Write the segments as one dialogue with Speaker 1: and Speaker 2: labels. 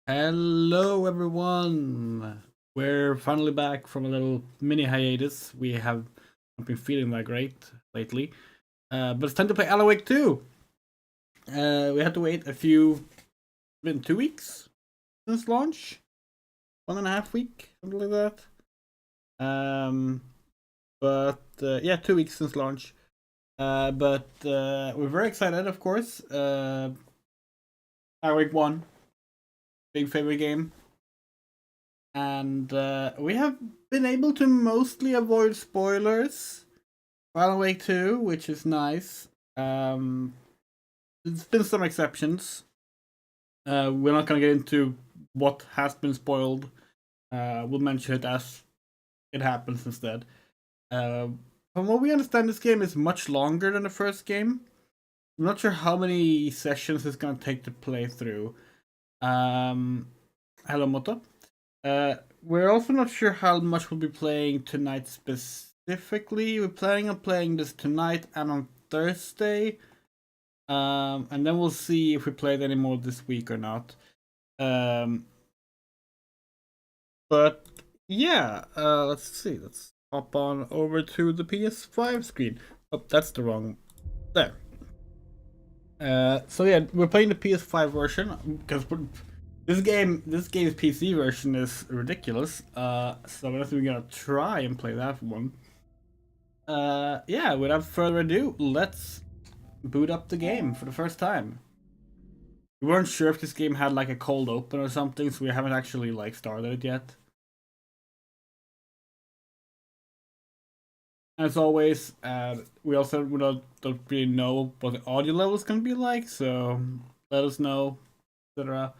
Speaker 1: Hello, everyone. We're finally back from a little mini hiatus. We have not been feeling that great lately, but it's time to play Alan Wake 2. We had to wait been 2 weeks since launch, 1.5 week, something like that. Yeah, 2 weeks since launch. But we're very excited, of course. Alan Wake 1, big favorite game. And we have been able to mostly avoid spoilers for Alan Wake 2, which is nice. There's been some exceptions. We're not going to get into what has been spoiled. We'll mention it as it happens instead. From what we understand, this game is much longer than the first game. I'm not sure how many sessions it's going to take to play through. Hello, Moto. We're also not sure how much we'll be playing tonight specifically. We're planning on playing this tonight and on Thursday. And then we'll see if we played any more this week or not. But yeah, let's see. Let's hop on over to the PS5 screen. Oh, that's the wrong. There. So yeah, we're playing the PS5 version because this game's PC version is ridiculous. So I guess we're gonna try and play that one. Yeah, without further ado, let's boot up the game for the first time. We weren't sure if this game had like a cold open or something, so we haven't actually like started it yet. As always, we also don't really know what the audio level is gonna be like, so let us know, etc.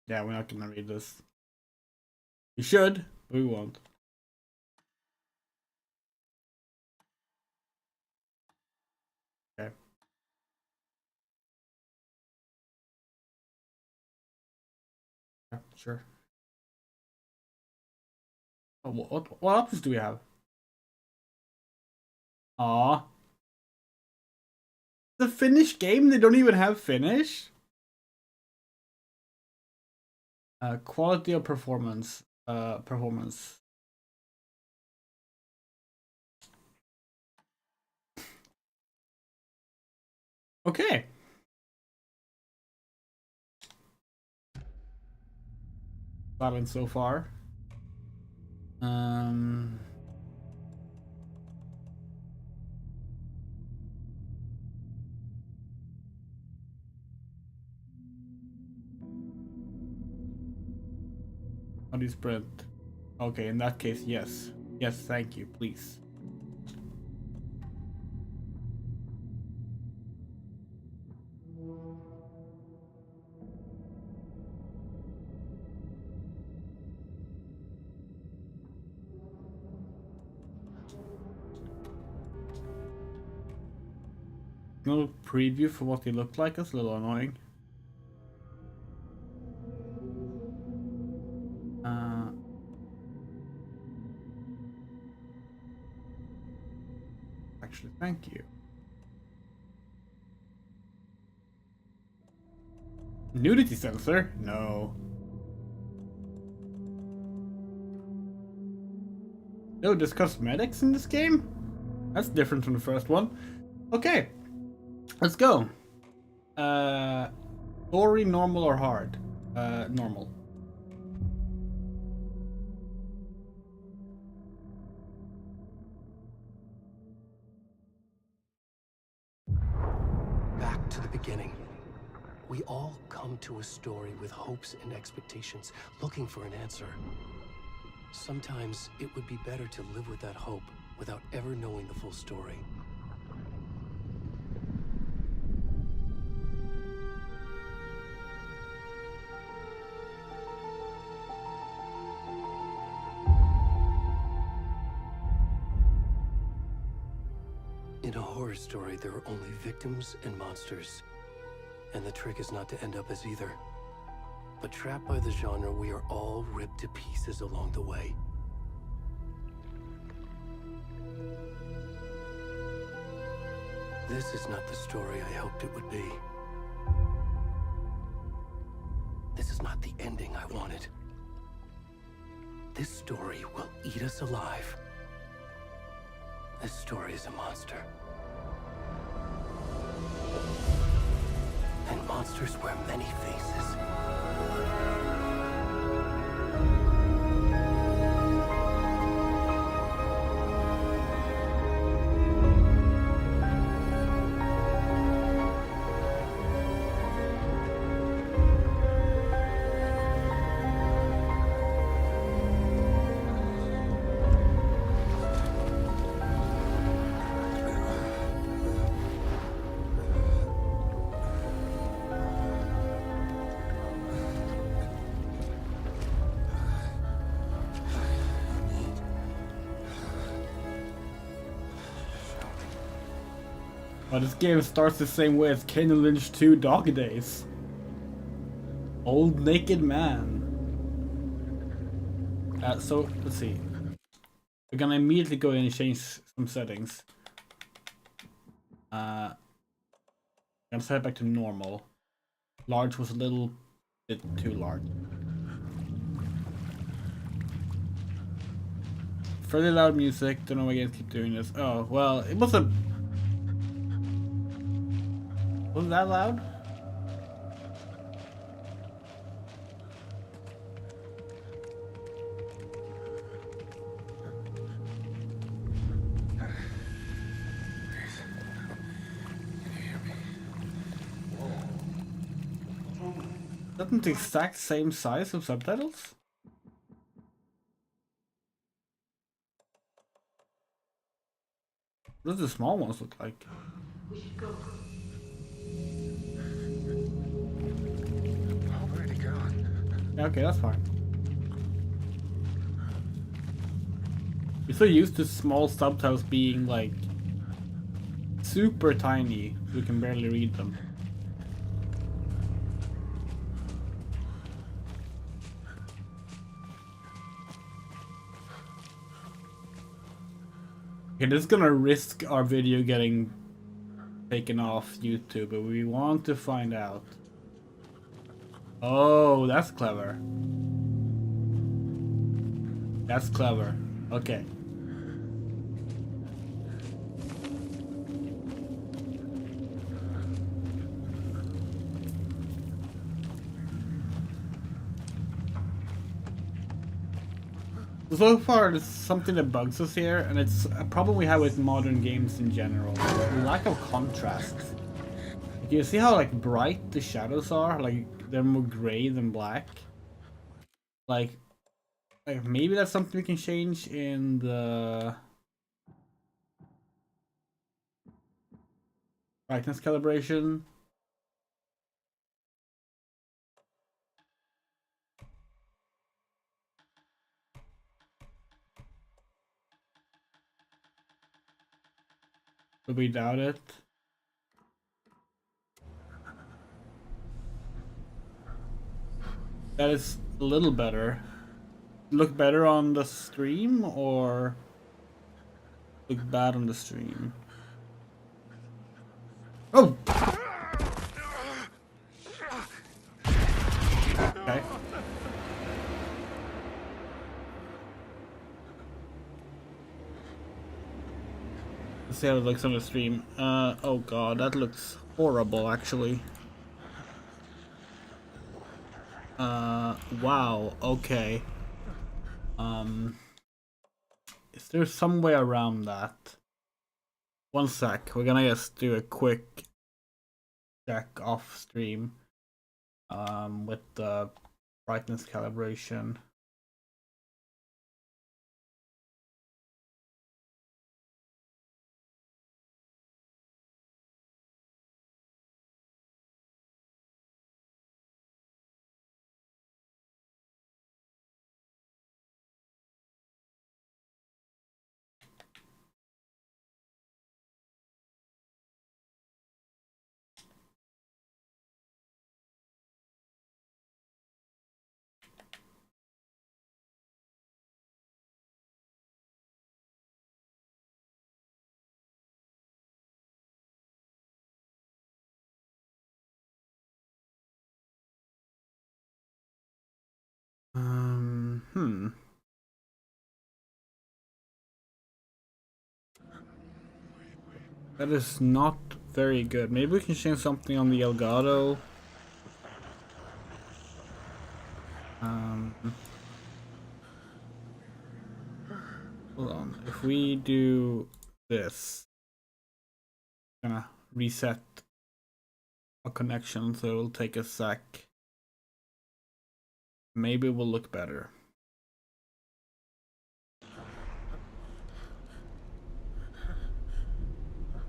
Speaker 1: Yeah, we're not gonna read this. We should, but we won't. Okay. Yeah, sure. Oh, what options do we have? Aw. The finished game? They don't even have finish? Quality of performance. Performance. Okay. Balance so far. Um. How do you sprint? Okay, in that case, yes. Yes, thank you, please. No preview for what they look like. That's a little annoying. Uh, actually, thank you. Nudity sensor? No. No, there's cosmetics in this game? That's different from the first one. Okay, let's go. Story, normal, or hard? Normal.
Speaker 2: Back to the beginning. We all come to a story with hopes and expectations, looking for an answer. Sometimes it would be better to live with that hope without ever knowing the full story. In a horror story, there are only victims and monsters. And the trick is not to end up as either. But trapped by the genre, we are all ripped to pieces along the way. This is not the story I hoped it would be. This is not the ending I wanted. This story will eat us alive. This story is a monster. And monsters wear many faces.
Speaker 1: Well, this game starts the same way as Kane and Lynch 2 Dog Days. Old Naked Man. So, let's see. We're gonna immediately go in and change some settings. I'm gonna set it back to normal. Large was a little bit too large. Fairly loud music. Don't know why games keep doing this. Oh, well, it wasn't. Wasn't that loud? Isn't the exact same size of subtitles? What do the small ones look like?
Speaker 3: We should go.
Speaker 4: Already gone.
Speaker 1: Yeah, okay, that's fine. We're so used to small subtitles being like super tiny, so we can barely read them. Okay, this is gonna risk our video getting taken off YouTube, but we want to find out. Oh, that's clever. That's clever. Okay. So far, there's something that bugs us here, and it's a problem we have with modern games in general. The lack of contrast. Like, you see how like bright the shadows are? Like they're more gray than black. Like maybe that's something we can change in the brightness calibration. But we doubt it. That is a little better. Look better on the stream or look bad on the stream? Oh! Okay. Let's see how it looks on the stream. Oh god, that looks horrible actually. Wow, okay. Is there some way around that? One sec, we're gonna just do a quick check off stream. With the brightness calibration. That is not very good. Maybe we can change something on the Elgato. Hold on. If we do this, gonna reset a connection, so it'll take a sec. Maybe it will look better.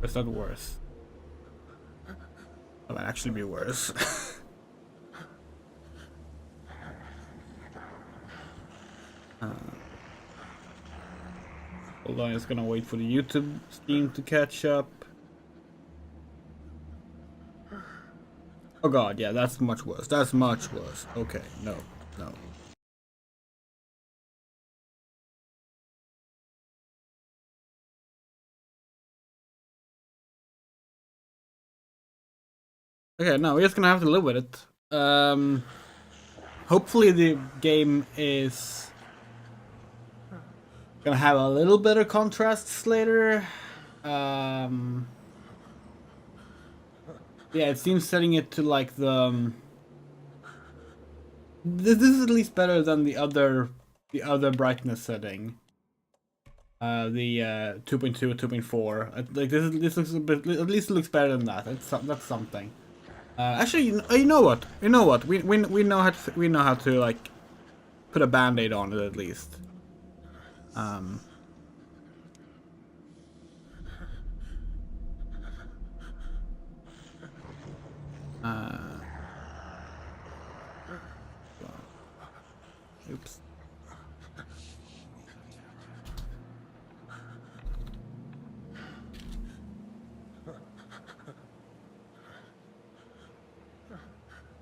Speaker 1: Or is that worse? That might actually be worse. Hold on, just gonna wait for the YouTube stream to catch up. Oh god, yeah, that's much worse. That's much worse. Okay, no. Okay, no, we're just gonna have to live with it. Hopefully the game is gonna have a little better contrasts later. Yeah, it seems setting it to like the. This is at least better than the other brightness setting. The 2.2 or 2.4. Like this looks a bit, at least looks better than that. That's something. Actually, you know what? We know how to like put a band-aid on it at least. Oops.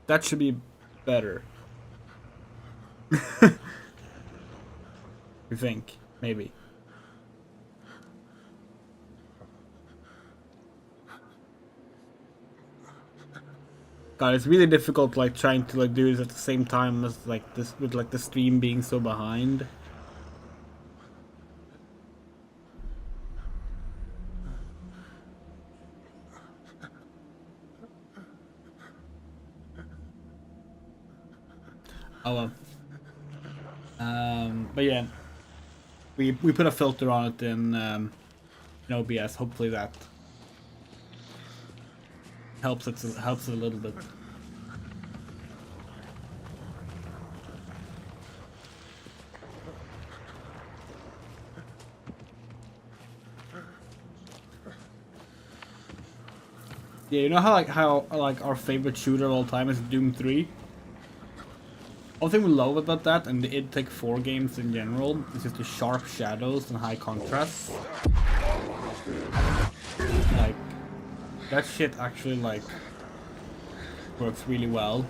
Speaker 1: That should be better. You think? Maybe. God, it's really difficult like trying to like do this at the same time as like this with like the stream being so behind. Oh well. But yeah, we put a filter on it in OBS. Hopefully that helps it a little bit. Yeah, you know how our favorite shooter of all time is Doom 3? One thing we love about that, and the id Tech 4 games in general, is just the sharp shadows and high contrast. Like, that shit actually, like, works really well.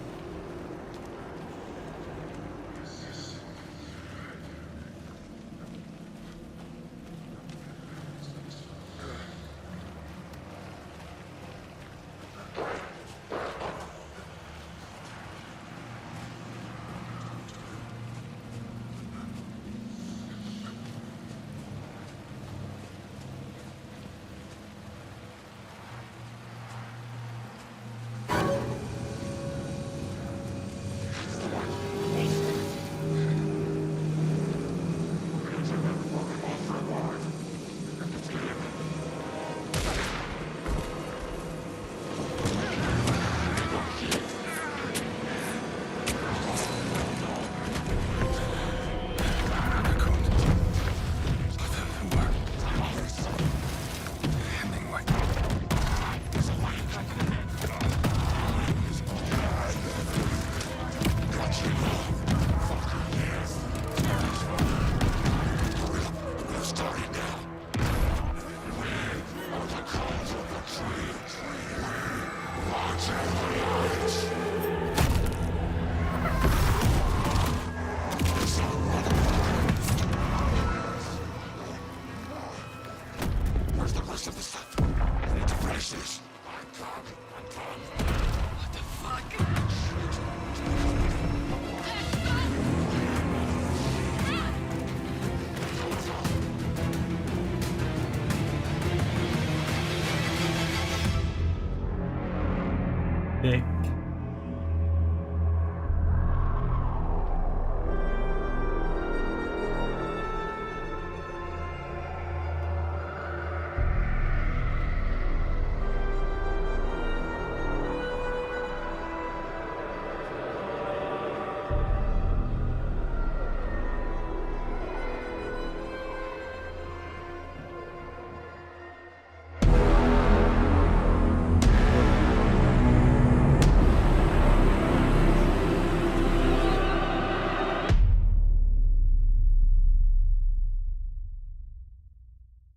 Speaker 1: dick.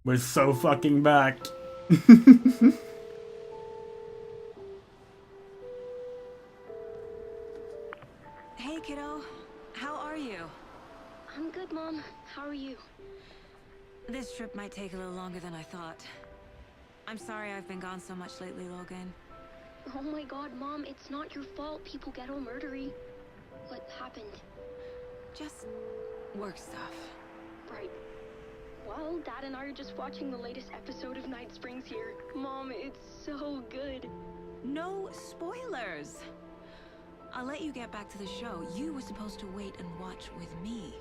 Speaker 1: We're so fucking back.
Speaker 3: Hey, kiddo. How are you?
Speaker 5: I'm good, Mom. How are you?
Speaker 3: This trip might take a little longer than I thought. I'm sorry I've been gone so much lately, Logan.
Speaker 5: Oh my god, Mom, it's not your fault people get all murdery. What happened?
Speaker 3: Just work stuff.
Speaker 5: Right. Well, Dad and I are just watching the latest episode of Night Springs here. Mom, it's so good.
Speaker 3: No spoilers! I'll let you get back to the show. You were supposed to wait and watch with me.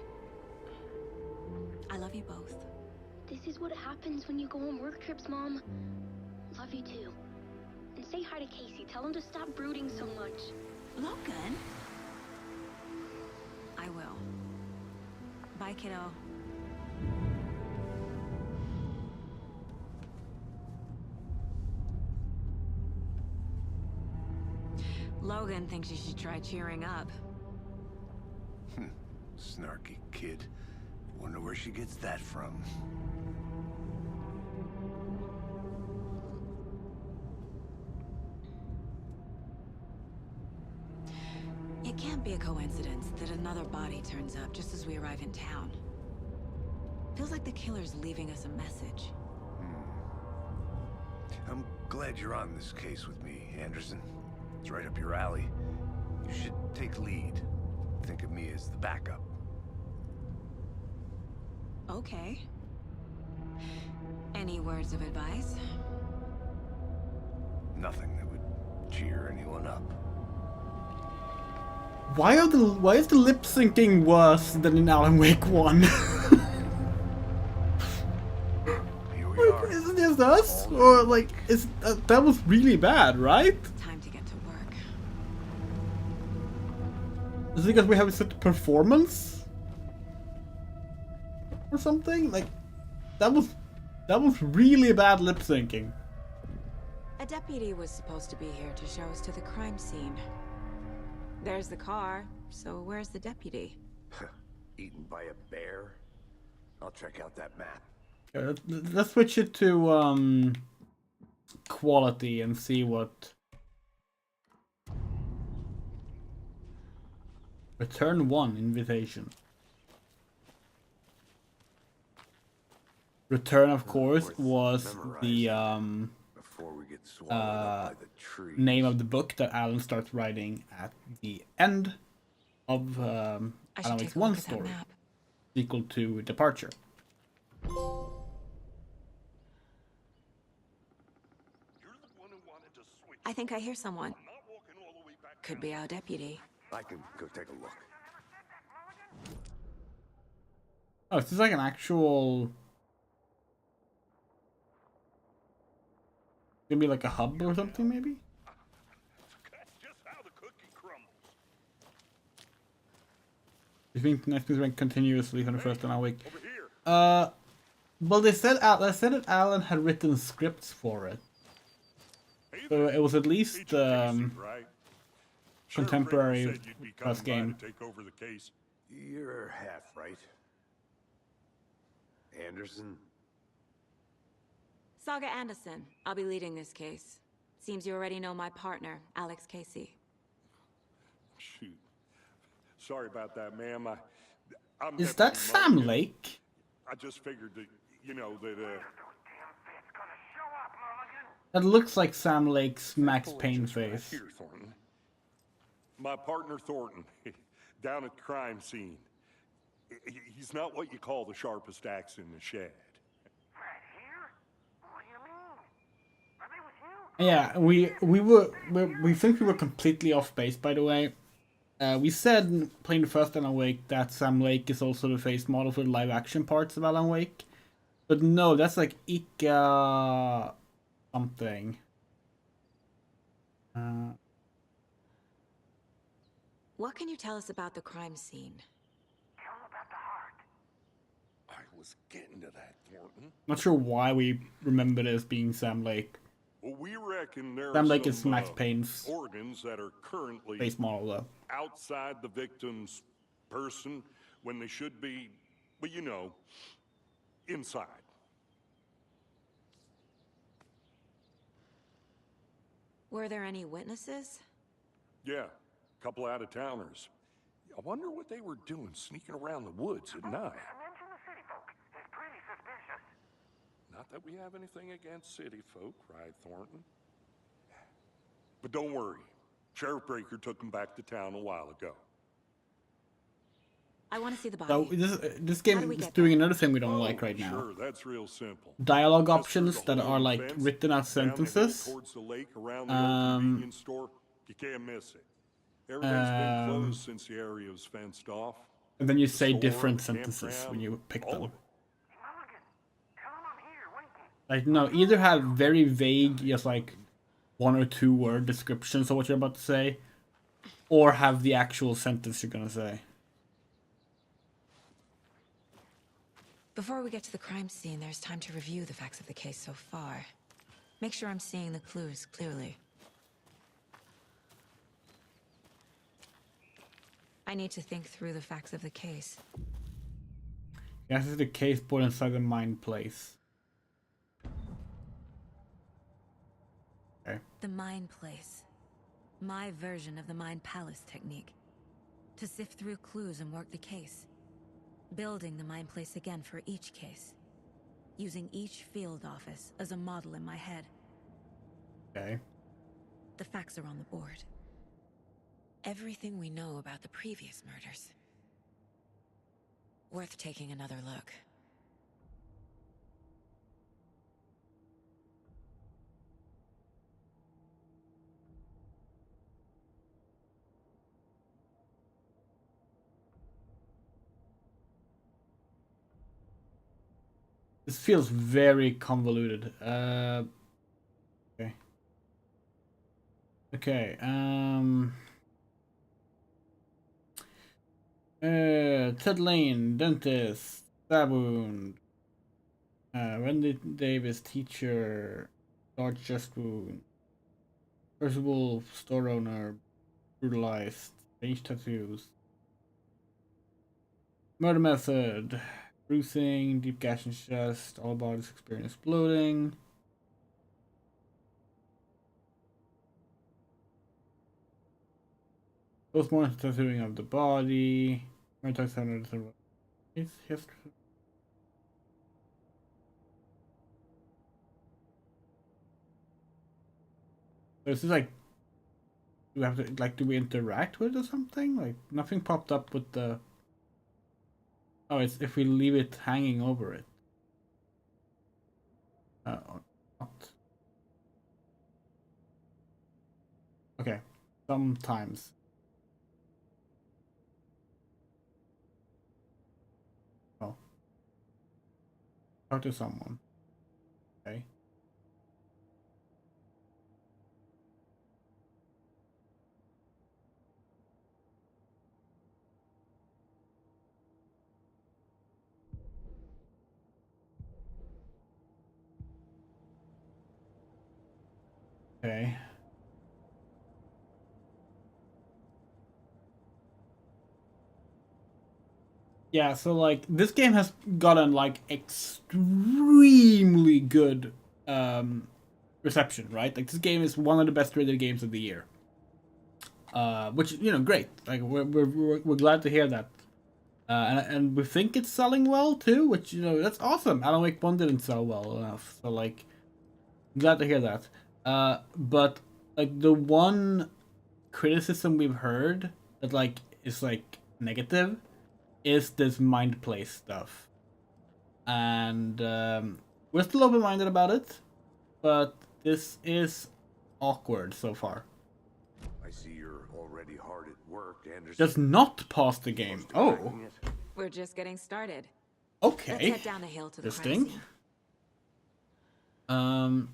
Speaker 3: I love you both.
Speaker 5: This is what happens when you go on work trips, Mom. Love you too. And say hi to Casey. Tell him to stop brooding so much.
Speaker 3: Logan? I will. Bye, kiddo. Logan thinks you should try cheering up.
Speaker 6: Snarky kid. Wonder where she gets that from.
Speaker 3: It can't be a coincidence that another body turns up just as we arrive in town. Feels like the killer's leaving us a message.
Speaker 6: I'm glad you're on this case with me, Anderson. It's right up your alley. You should take lead. Think of me as the backup.
Speaker 3: Okay. Any words of advice?
Speaker 6: Nothing that would cheer anyone up.
Speaker 1: Why is the lip syncing worse than in Alan Wake 1?
Speaker 6: Here we are.
Speaker 1: Is it just us? Or like, that was really bad, right?
Speaker 3: Time to get to work.
Speaker 1: Is it because we have such performance? Or something? Like, that was really bad lip syncing.
Speaker 3: A deputy was supposed to be here to show us to the crime scene. There's the car, so where's the deputy?
Speaker 6: Eaten by a bear? I'll check out that map.
Speaker 1: Let's switch it to quality and see what. Return 1 invitation. Return, of course, was the
Speaker 6: Before we get swallowed up by the trees.
Speaker 1: name of the book that Alan starts writing at the end of
Speaker 3: I should
Speaker 1: Alan
Speaker 3: take
Speaker 1: Wake's
Speaker 3: a
Speaker 1: one
Speaker 3: look at that
Speaker 1: story,
Speaker 3: map.
Speaker 1: equal to Departure.
Speaker 7: You're the one who wanted to switch.
Speaker 3: I think I hear someone.
Speaker 7: I'm not walking all the way back
Speaker 3: Could
Speaker 7: down.
Speaker 3: be our deputy.
Speaker 6: I can go take a look.
Speaker 1: Oh, is this like an actual? Gonna be like a hub or something, maybe?
Speaker 7: That's just how the cookie crumbles.
Speaker 1: You think next things went continuously from the first Alan Wake?
Speaker 7: Over here.
Speaker 1: Well, they said that Alan had written scripts for it,
Speaker 7: Hey
Speaker 1: so
Speaker 7: there.
Speaker 1: it was at
Speaker 7: Agent
Speaker 1: least
Speaker 7: Casey, right? Sheriff
Speaker 1: contemporary
Speaker 7: Ritter said you'd be
Speaker 1: plus
Speaker 7: coming by
Speaker 1: game.
Speaker 7: to take over the case.
Speaker 6: You're half right. Anderson?
Speaker 3: Saga Anderson. I'll be leading this case. Seems you already know my partner, Alex Casey.
Speaker 7: Shoot. Sorry about that, ma'am. I'm
Speaker 1: Is that
Speaker 7: Deputy
Speaker 1: Sam
Speaker 7: Mulligan.
Speaker 1: Lake?
Speaker 7: I just figured that, you know, that,
Speaker 1: That looks like Sam Lake's Max Payne
Speaker 7: Just right
Speaker 1: face.
Speaker 7: here, Thornton. My partner Thornton, down at the crime scene. He's not what you call the sharpest axe in the shed.
Speaker 8: Right here? What do you mean? Are they with you?
Speaker 1: Yeah, we think we were completely off base. By the way, we said playing the first Alan Wake that Sam Lake is also the face model for the live action parts of Alan Wake, but no, that's like Ika something.
Speaker 3: What can you tell us about the crime scene?
Speaker 7: I was getting to that, Thornton.
Speaker 1: Not sure why we remember it as being Sam Lake.
Speaker 7: Well, we reckon there
Speaker 1: Sam
Speaker 7: are
Speaker 1: Lake
Speaker 7: some
Speaker 1: is Max Payne's
Speaker 7: organs that are currently
Speaker 1: face model, though.
Speaker 7: outside the victim's person when they should be, well, you know, inside.
Speaker 3: Were there any witnesses?
Speaker 7: Yeah, a couple out-of-towners. I wonder what they were doing sneaking around the woods at night. Not that we have anything against city folk, right, Thornton? But don't worry. Sheriff Breaker took him back to town a while ago.
Speaker 3: I want to see the body.
Speaker 1: So this
Speaker 3: How do
Speaker 1: game
Speaker 3: we
Speaker 1: is
Speaker 3: get
Speaker 1: doing
Speaker 3: there?
Speaker 1: another thing we don't like right now.
Speaker 7: Sure, that's real simple.
Speaker 1: Dialogue
Speaker 7: Just
Speaker 1: options
Speaker 7: through the
Speaker 1: that
Speaker 7: hole
Speaker 1: are
Speaker 7: in the
Speaker 1: like
Speaker 7: fence,
Speaker 1: written out
Speaker 7: down the hill
Speaker 1: sentences.
Speaker 7: towards the lake around the old convenience store. You can't miss it. Everything's been closed since the area was fenced off.
Speaker 1: And then you
Speaker 7: The
Speaker 1: say
Speaker 7: store,
Speaker 1: different
Speaker 7: the
Speaker 1: sentences when
Speaker 7: campground,
Speaker 1: you pick
Speaker 7: all
Speaker 1: them.
Speaker 7: of it.
Speaker 1: Like, no, either have very vague, just like 1 or 2 word descriptions of what you're about to say, or have the actual sentence you're gonna say.
Speaker 3: Before we get to the crime scene, there's time to review the facts of the case so far. Make sure I'm seeing the clues clearly. I need to think through the facts of the case.
Speaker 1: This is the case put inside the mind place. Okay.
Speaker 3: The Mind Place. My version of the Mind Palace technique. To sift through clues and work the case. Building the Mind Place again for each case. Using each field office as a model in my head.
Speaker 1: Okay.
Speaker 3: The facts are on the board. Everything we know about the previous murders. Worth taking another look.
Speaker 1: This feels very convoluted. Okay. Okay. Ted Lane, dentist, stab wound. Wendy Davis, teacher, large chest wound. Percival, store owner, brutalized, strange tattoos. Murder method, bruising, deep gash in chest, all bodies experience bloating. Postmortem tattooing of the body. History. So is this like, do we have to, like, do we interact with it or something? Like, nothing popped up with the... Oh, it's if we leave it hanging over it. Or not. Okay, sometimes. Oh. Talk to someone. Okay. Okay. Yeah, so like this game has gotten like extremely good reception, right? Like this game is one of the best rated games of the year. Which, you know, great. Like we're glad to hear that. And we think it's selling well too, which, you know, that's awesome. Alan Wake 1 didn't sell well enough, so like glad to hear that. But like the one criticism we've heard that like is like negative is this mind play stuff. And we're still open-minded about it, but this is awkward so far.
Speaker 6: I see you're already hard at work, Anderson.
Speaker 1: Does not pause the game. Oh,
Speaker 6: Cracking it.
Speaker 3: We're just getting started. Let's
Speaker 1: okay.
Speaker 3: head down the hill to the crime
Speaker 1: Interesting.
Speaker 3: scene.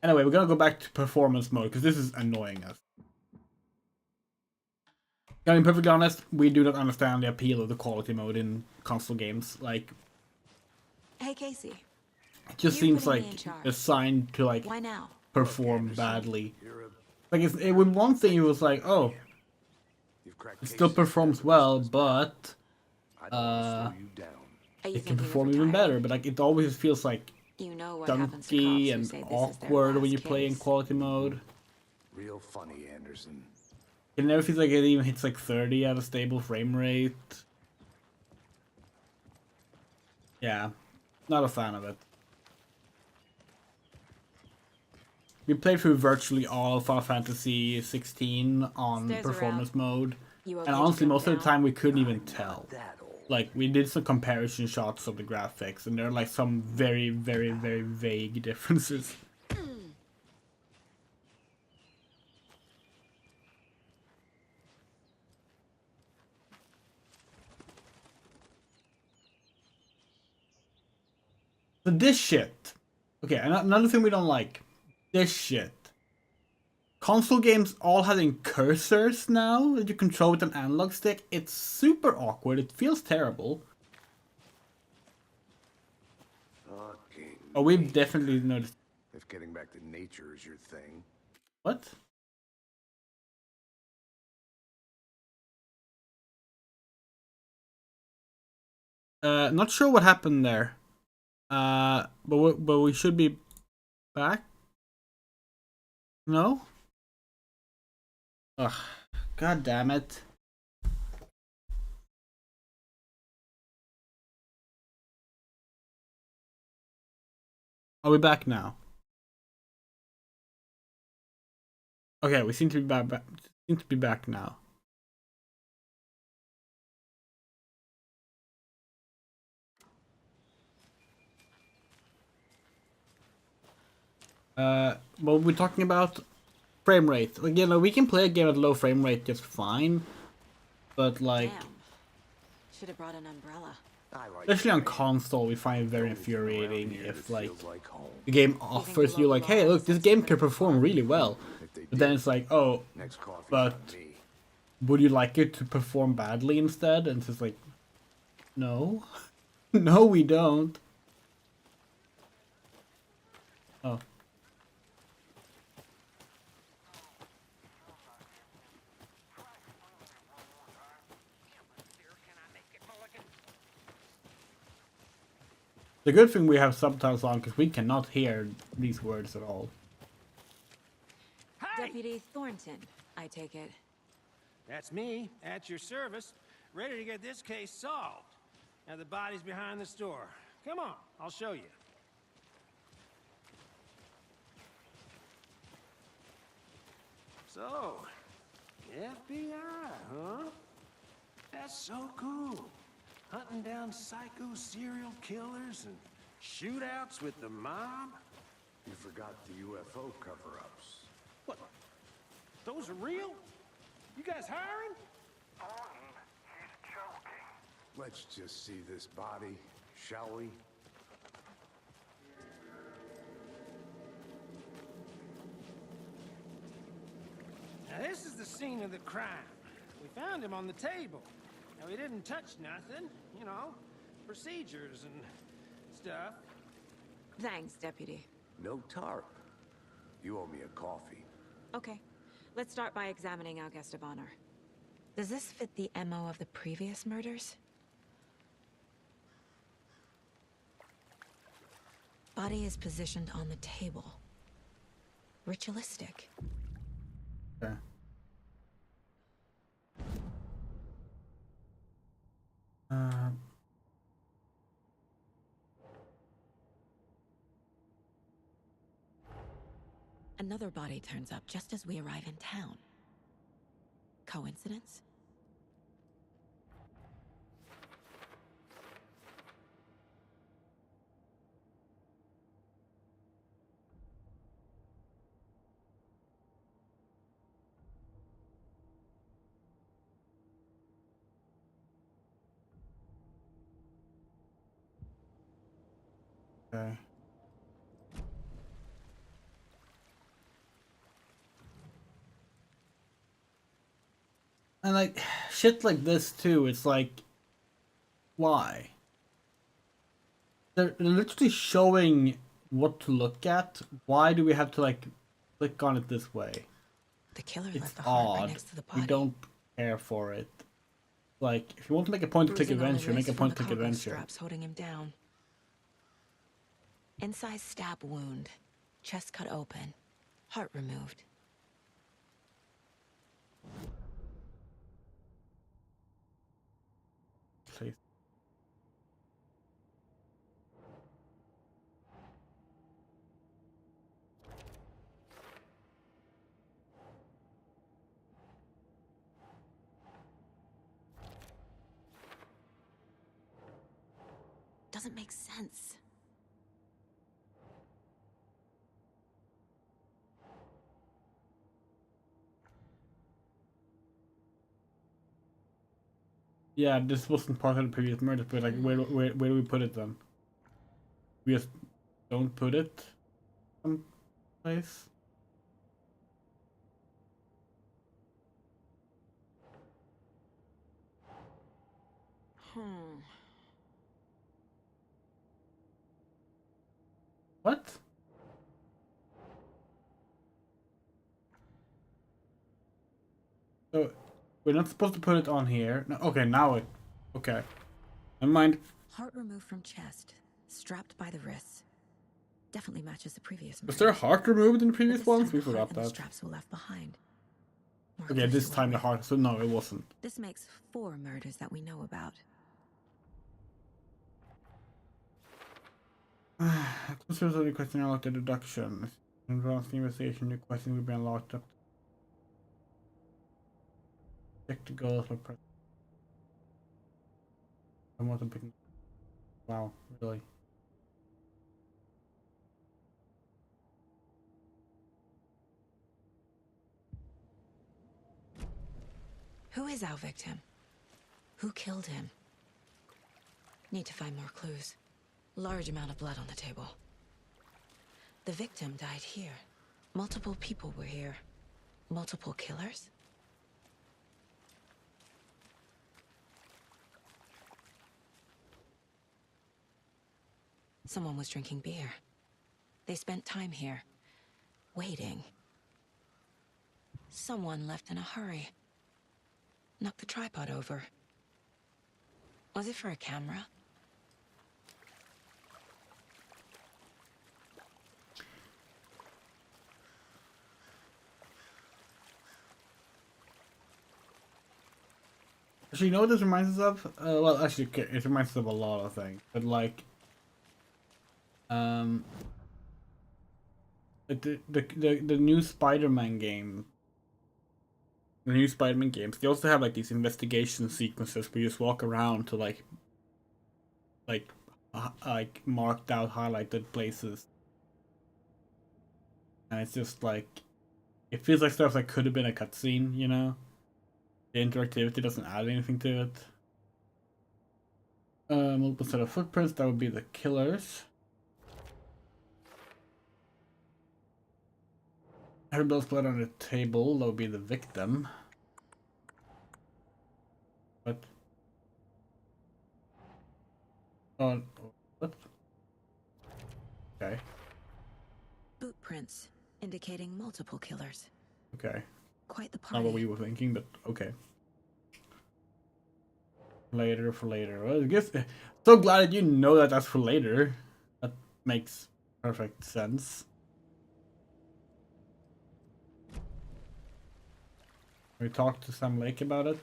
Speaker 1: Anyway, we're gonna go back to performance mode because this is annoying us. I mean, perfectly honest, we do not understand the appeal of the quality mode in console games. Like,
Speaker 3: Hey, Casey.
Speaker 1: it just
Speaker 3: You're
Speaker 1: seems
Speaker 3: putting
Speaker 1: like
Speaker 3: me in charge.
Speaker 1: designed to like
Speaker 3: Why now?
Speaker 1: perform badly.
Speaker 6: You're a,
Speaker 1: Like, it with one thing, it was like, oh,
Speaker 6: you've cracked
Speaker 1: it still
Speaker 6: cases
Speaker 1: performs
Speaker 6: better
Speaker 1: well,
Speaker 6: than
Speaker 1: but
Speaker 6: I don't want to slow you down.
Speaker 3: Are you
Speaker 1: it can
Speaker 3: thinking of
Speaker 1: perform even
Speaker 3: retiring?
Speaker 1: better. But like, it always feels like
Speaker 3: You know what happens to
Speaker 1: dunky
Speaker 3: cops who
Speaker 1: and
Speaker 3: say this is their
Speaker 1: awkward when you
Speaker 3: last
Speaker 1: play in
Speaker 3: case.
Speaker 1: quality mode.
Speaker 6: Real funny, Anderson.
Speaker 1: It never feels like it even hits like 30 at a stable frame rate. Yeah, not a fan of it. We played through virtually all Final Fantasy 16 on
Speaker 3: Stairs
Speaker 1: performance mode.
Speaker 3: You okay
Speaker 1: And
Speaker 3: to
Speaker 1: honestly,
Speaker 3: jump
Speaker 1: most of the
Speaker 3: down?
Speaker 1: time we couldn't even tell.
Speaker 6: That old.
Speaker 1: Like, we did some comparison shots of the graphics, and there are like some very, very, very vague differences. So this shit. Okay, another thing we don't like. This shit. Console games all having cursors now that you control with an analog stick. It's super awkward. It feels terrible.
Speaker 6: Fucking
Speaker 1: Oh, we've definitely noticed.
Speaker 6: if getting back to nature is your thing.
Speaker 1: What? Not sure what happened there. But we should be back. No? Ugh, god damn it. Are we back now? Okay, we seem to be back now. What we're talking about frame rate. Like, you know, we can play a game at low frame rate just fine, but like,
Speaker 3: Damn. Should have brought an umbrella.
Speaker 6: I like
Speaker 1: especially
Speaker 6: it,
Speaker 1: on
Speaker 6: man.
Speaker 1: console, we find it very
Speaker 6: Anything around
Speaker 1: infuriating
Speaker 6: here
Speaker 1: if
Speaker 6: that
Speaker 1: like
Speaker 6: feels like home.
Speaker 1: the game
Speaker 3: the
Speaker 1: offers you like,
Speaker 3: local
Speaker 1: hey,
Speaker 3: law
Speaker 1: look, this
Speaker 3: says
Speaker 1: game
Speaker 3: it's
Speaker 1: can
Speaker 3: better
Speaker 1: perform really well,
Speaker 6: If they
Speaker 1: but then
Speaker 6: did,
Speaker 1: it's like, oh,
Speaker 6: next coffee's
Speaker 1: but-
Speaker 6: on me.
Speaker 1: would you like it to perform badly instead? And it's just like, no, no, we don't. Oh. The good thing we have subtitles on because we cannot hear these words at all.
Speaker 3: Deputy Thornton, I take it.
Speaker 8: That's me, at your service, ready to get this case solved. Now the body's behind the store. Come on, I'll show you. So, FBI, huh? That's so cool. Hunting down psycho serial killers and shootouts with the mob.
Speaker 6: You forgot the UFO cover-ups.
Speaker 8: What? Those are real? You guys hiring?
Speaker 6: Let's just see this body, shall we?
Speaker 8: Now this is the scene of the crime. We found him on the table. Now he didn't touch nothing, you know, procedures and stuff.
Speaker 3: Thanks, Deputy.
Speaker 6: No tarp. You owe me a coffee.
Speaker 3: Okay, let's start by examining our guest of honor. Does this fit the MO of the previous murders? Body is positioned on the table. Ritualistic.
Speaker 1: Okay.
Speaker 3: Another body turns up just as we arrive in town. Coincidence?
Speaker 1: Okay. And like shit like this too, it's like why? They're literally showing what to look at. Why do we have to like click on it this way?
Speaker 3: The killer
Speaker 1: It's
Speaker 3: left the heart right
Speaker 1: odd.
Speaker 3: next to the body.
Speaker 1: We don't care for it. Like, if you want to make a point-and-click
Speaker 3: Bruising on the
Speaker 1: adventure, make a
Speaker 3: wrist from the
Speaker 1: point-and-click
Speaker 3: cargo
Speaker 1: adventure.
Speaker 3: straps holding him down. Incised stab wound. Chest cut open. Heart removed.
Speaker 1: Please.
Speaker 3: Doesn't make sense.
Speaker 1: Yeah, this wasn't part of the previous murder, but like, where do we put it then? We just don't put it someplace? What? So, we're not supposed to put it on here. No, okay, now it... Okay. Never mind.
Speaker 3: Heart removed from chest. Strapped by the wrists. Definitely matches the previous
Speaker 1: Was there a heart removed in the
Speaker 3: But
Speaker 1: previous
Speaker 3: this
Speaker 1: ones?
Speaker 3: time
Speaker 1: We
Speaker 3: the heart
Speaker 1: forgot
Speaker 3: and the
Speaker 1: that.
Speaker 3: straps were left behind. More
Speaker 1: Okay,
Speaker 3: clues
Speaker 1: this
Speaker 3: to
Speaker 1: time the
Speaker 3: work with.
Speaker 1: heart... So no, it wasn't.
Speaker 3: This makes 4 murders that we know about.
Speaker 1: Considers the question unlocked the deduction. In advanced investigation, the question will be unlocked up. Check the goals for press. I'm not a big. Wow, really?
Speaker 3: Who is our victim? Who killed him? Need to find more clues. Large amount of blood on the table. The victim died here. Multiple people were here. Multiple killers? Someone was drinking beer. They spent time here, waiting. Someone left in a hurry. Knocked the tripod over. Was it for a camera?
Speaker 1: Actually, you know what this reminds us of? Well, actually, it reminds us of a lot of things. But like, the new Spider-Man game. The new Spider-Man games, they also have like these investigation sequences where you just walk around to like marked out, highlighted places, and it's just like it feels like stuff that could have been a cutscene, you know. The interactivity doesn't add anything to it. Multiple set of footprints, that would be the killers. Heavy blood on the table, that would be the victim. What? Oh, what? Okay.
Speaker 3: Boot prints, indicating multiple killers.
Speaker 1: Okay.
Speaker 3: Quite the
Speaker 1: Not
Speaker 3: party.
Speaker 1: what we were thinking, but okay. Later for later. Well, I guess so glad that you know that that's for later. That makes perfect sense. We talked to Sam Lake about it.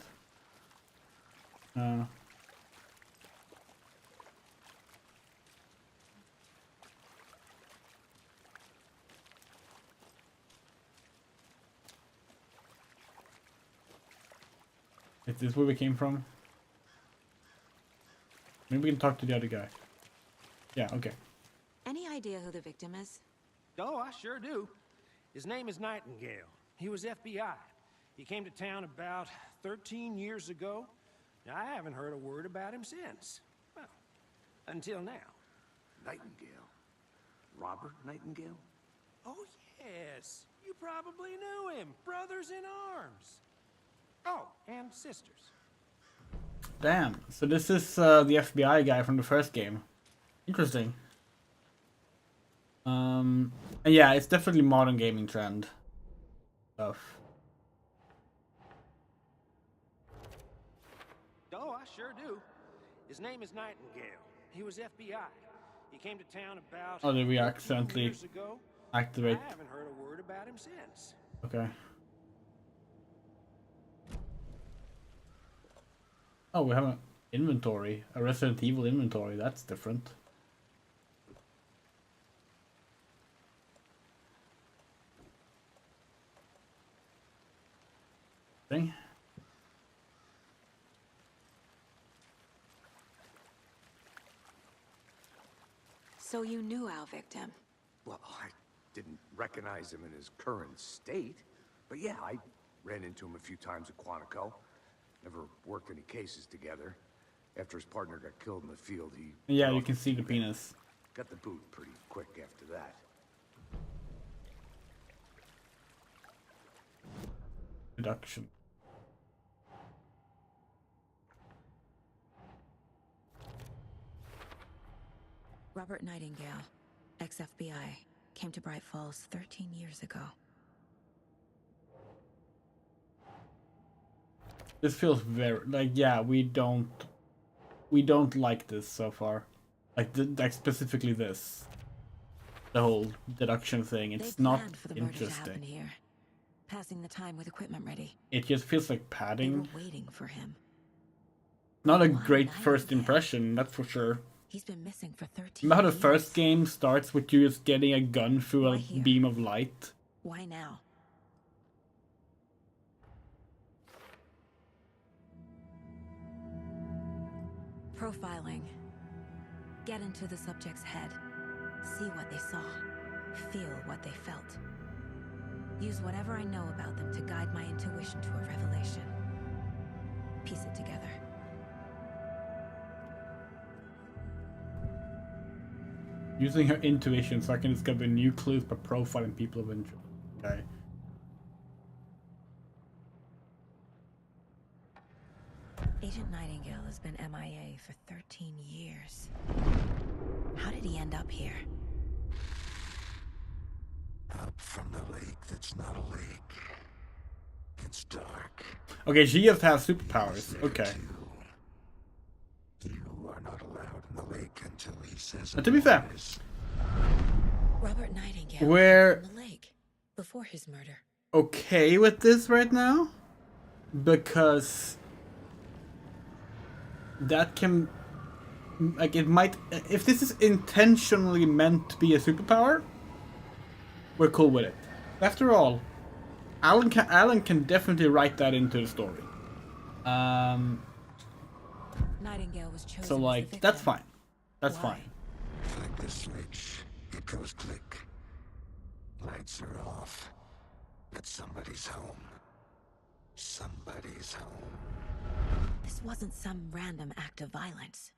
Speaker 1: Is this where we came from? Maybe we can talk to the other guy. Yeah, okay.
Speaker 3: Any idea who the victim is?
Speaker 8: Oh, I sure do. His name is Nightingale. He was FBI. He came to town about 13 years ago. Now, I haven't heard a word about him since. Well, until now.
Speaker 6: Nightingale.
Speaker 8: Robert Nightingale?
Speaker 2: Oh, yes. You probably knew him. Brothers in arms. Oh, and sisters.
Speaker 1: Damn. So this is the FBI guy from the first game. Interesting. And yeah, it's definitely modern gaming trend stuff.
Speaker 2: Oh, I sure do. His name is Nightingale. He was FBI. He came to town about
Speaker 1: Oh, did we
Speaker 2: 14
Speaker 1: accidentally
Speaker 2: years ago.
Speaker 1: activate?
Speaker 2: I haven't heard a word about him since.
Speaker 1: Okay. Oh, we have an inventory, a Resident Evil inventory. That's different. Thing.
Speaker 3: So you knew our victim.
Speaker 6: Well, I didn't recognize him in his current state. But yeah, I ran into him a few times at Quantico. Never worked any cases together. After his partner got killed in the field, he...
Speaker 1: Yeah, you can see the penis.
Speaker 6: Got the boot pretty quick after that.
Speaker 1: Reduction.
Speaker 3: Robert Nightingale, ex-FBI, came to Bright Falls 13 years ago.
Speaker 1: This feels very like, yeah, we don't like this so far. Like specifically this. The whole deduction thing. It's
Speaker 3: They
Speaker 1: not
Speaker 3: planned for the murder to happen
Speaker 1: interesting.
Speaker 3: here, passing the time with equipment ready.
Speaker 1: It just feels like
Speaker 3: They
Speaker 1: padding.
Speaker 3: were waiting for him.
Speaker 1: Not a
Speaker 3: Why
Speaker 1: great first
Speaker 3: Nightingale?
Speaker 1: impression, that's for sure.
Speaker 3: He's been missing for 13
Speaker 1: Remember how the
Speaker 3: years.
Speaker 1: first game starts with you just getting a gun through
Speaker 3: Why
Speaker 1: a
Speaker 3: here?
Speaker 1: beam of light?
Speaker 3: Why now? Profiling. Get into the subject's head. See what they saw. Feel what they felt. Use whatever I know about them to guide my intuition to a revelation. Piece it together.
Speaker 1: Using her intuition so I can discover new clues by profiling people of interest. Okay.
Speaker 3: Agent Nightingale has been MIA for 13 years. How did he end up here?
Speaker 4: Up from the lake that's not a lake. It's dark.
Speaker 1: Okay, she just has superpowers. Okay.
Speaker 4: You are not allowed in the lake until he says
Speaker 1: To be fair,
Speaker 4: otherwise.
Speaker 3: Robert Nightingale
Speaker 1: Where-
Speaker 3: was in the lake before his murder.
Speaker 1: okay with this right now because that can, like, it might, if this is intentionally meant to be a superpower, we're cool with it. After all, Alan can definitely write that into the story.
Speaker 3: Nightingale was chosen
Speaker 1: So
Speaker 3: as the
Speaker 1: like
Speaker 3: victim.
Speaker 1: that's fine. That's
Speaker 3: Why?
Speaker 1: fine.
Speaker 4: Flick the switch. It goes click. Lights are off. But somebody's home. Somebody's home.
Speaker 3: This wasn't some random act of violence.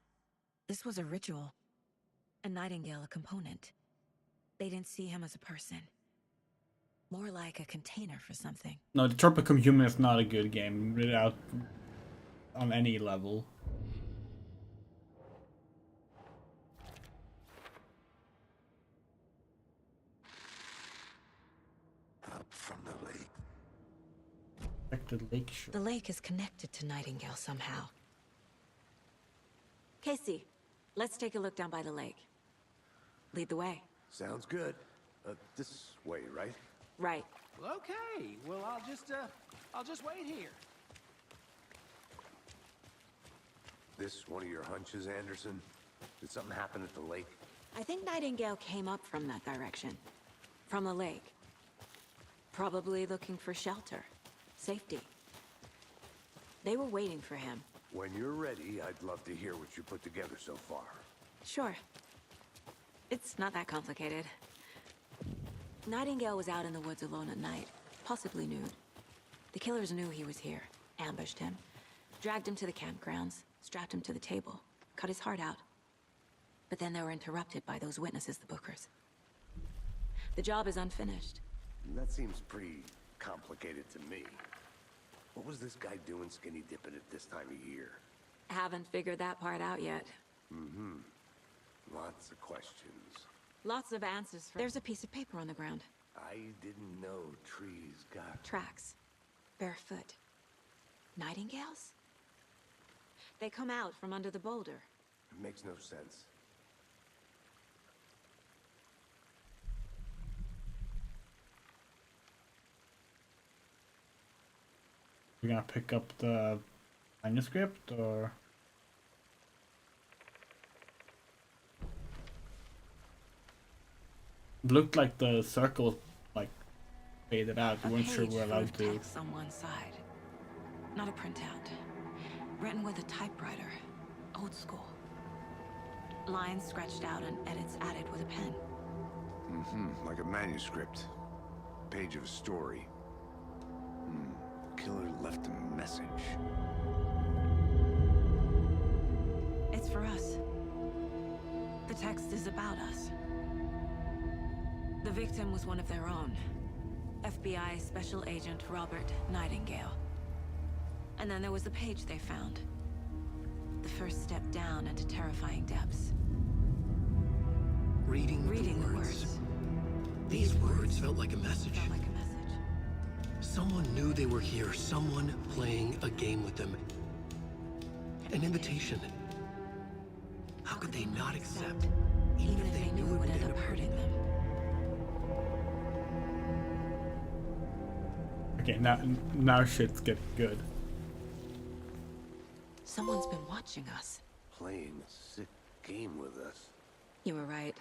Speaker 3: This was a ritual. And Nightingale a component. They didn't see him as a person. More like a container for something.
Speaker 1: No, Detroit Become Human is not a good game without on any level.
Speaker 4: Up from the lake.
Speaker 1: Affected lake shore.
Speaker 3: The lake is connected to Nightingale somehow. Casey, let's take a look down by the lake. Lead the way.
Speaker 6: Sounds good. This way, right?
Speaker 3: Right.
Speaker 2: Well, okay. Well, I'll just wait here.
Speaker 6: This one of your hunches, Anderson? Did something happen at the lake?
Speaker 3: I think Nightingale came up from that direction. From the lake. Probably looking for shelter. Safety. They were waiting for him.
Speaker 6: When you're ready, I'd love to hear what you put together so far.
Speaker 3: Sure. It's not that complicated. Nightingale was out in the woods alone at night, possibly nude. The killers knew he was here, ambushed him, dragged him to the campgrounds, strapped him to the table, cut his heart out. But then they were interrupted by those witnesses, the Bookers. The job is unfinished.
Speaker 6: That seems pretty complicated to me. What was this guy doing skinny dipping at this time of year?
Speaker 3: Haven't figured that part out yet.
Speaker 6: Lots of questions.
Speaker 3: Lots of answers. There's a piece of paper on the ground.
Speaker 6: I didn't know trees got...
Speaker 3: Tracks. Barefoot. Nightingales? They come out from under the boulder.
Speaker 6: It makes no sense.
Speaker 1: We're gonna pick up the manuscript, or it looked like the circle like faded out. We weren't sure we were allowed to.
Speaker 3: Text on one side. Not a printout. Written with a typewriter. Old school. Lines scratched out and edits added with a pen.
Speaker 6: Like a manuscript. Page of a story. Killer left a message.
Speaker 3: It's for us. The text is about us. The victim was one of their own. FBI Special Agent Robert Nightingale. And then there was the page they found. The first step down into terrifying depths.
Speaker 2: Reading the words. These words felt like a message.
Speaker 3: Felt like a message.
Speaker 2: Someone knew they were here, someone playing a game with them. An invitation. How could they not accept, even if they knew it would end up hurting them?
Speaker 1: Okay, now shit's getting good.
Speaker 3: Someone's been watching us.
Speaker 6: Playing a sick game with us.
Speaker 3: You were right.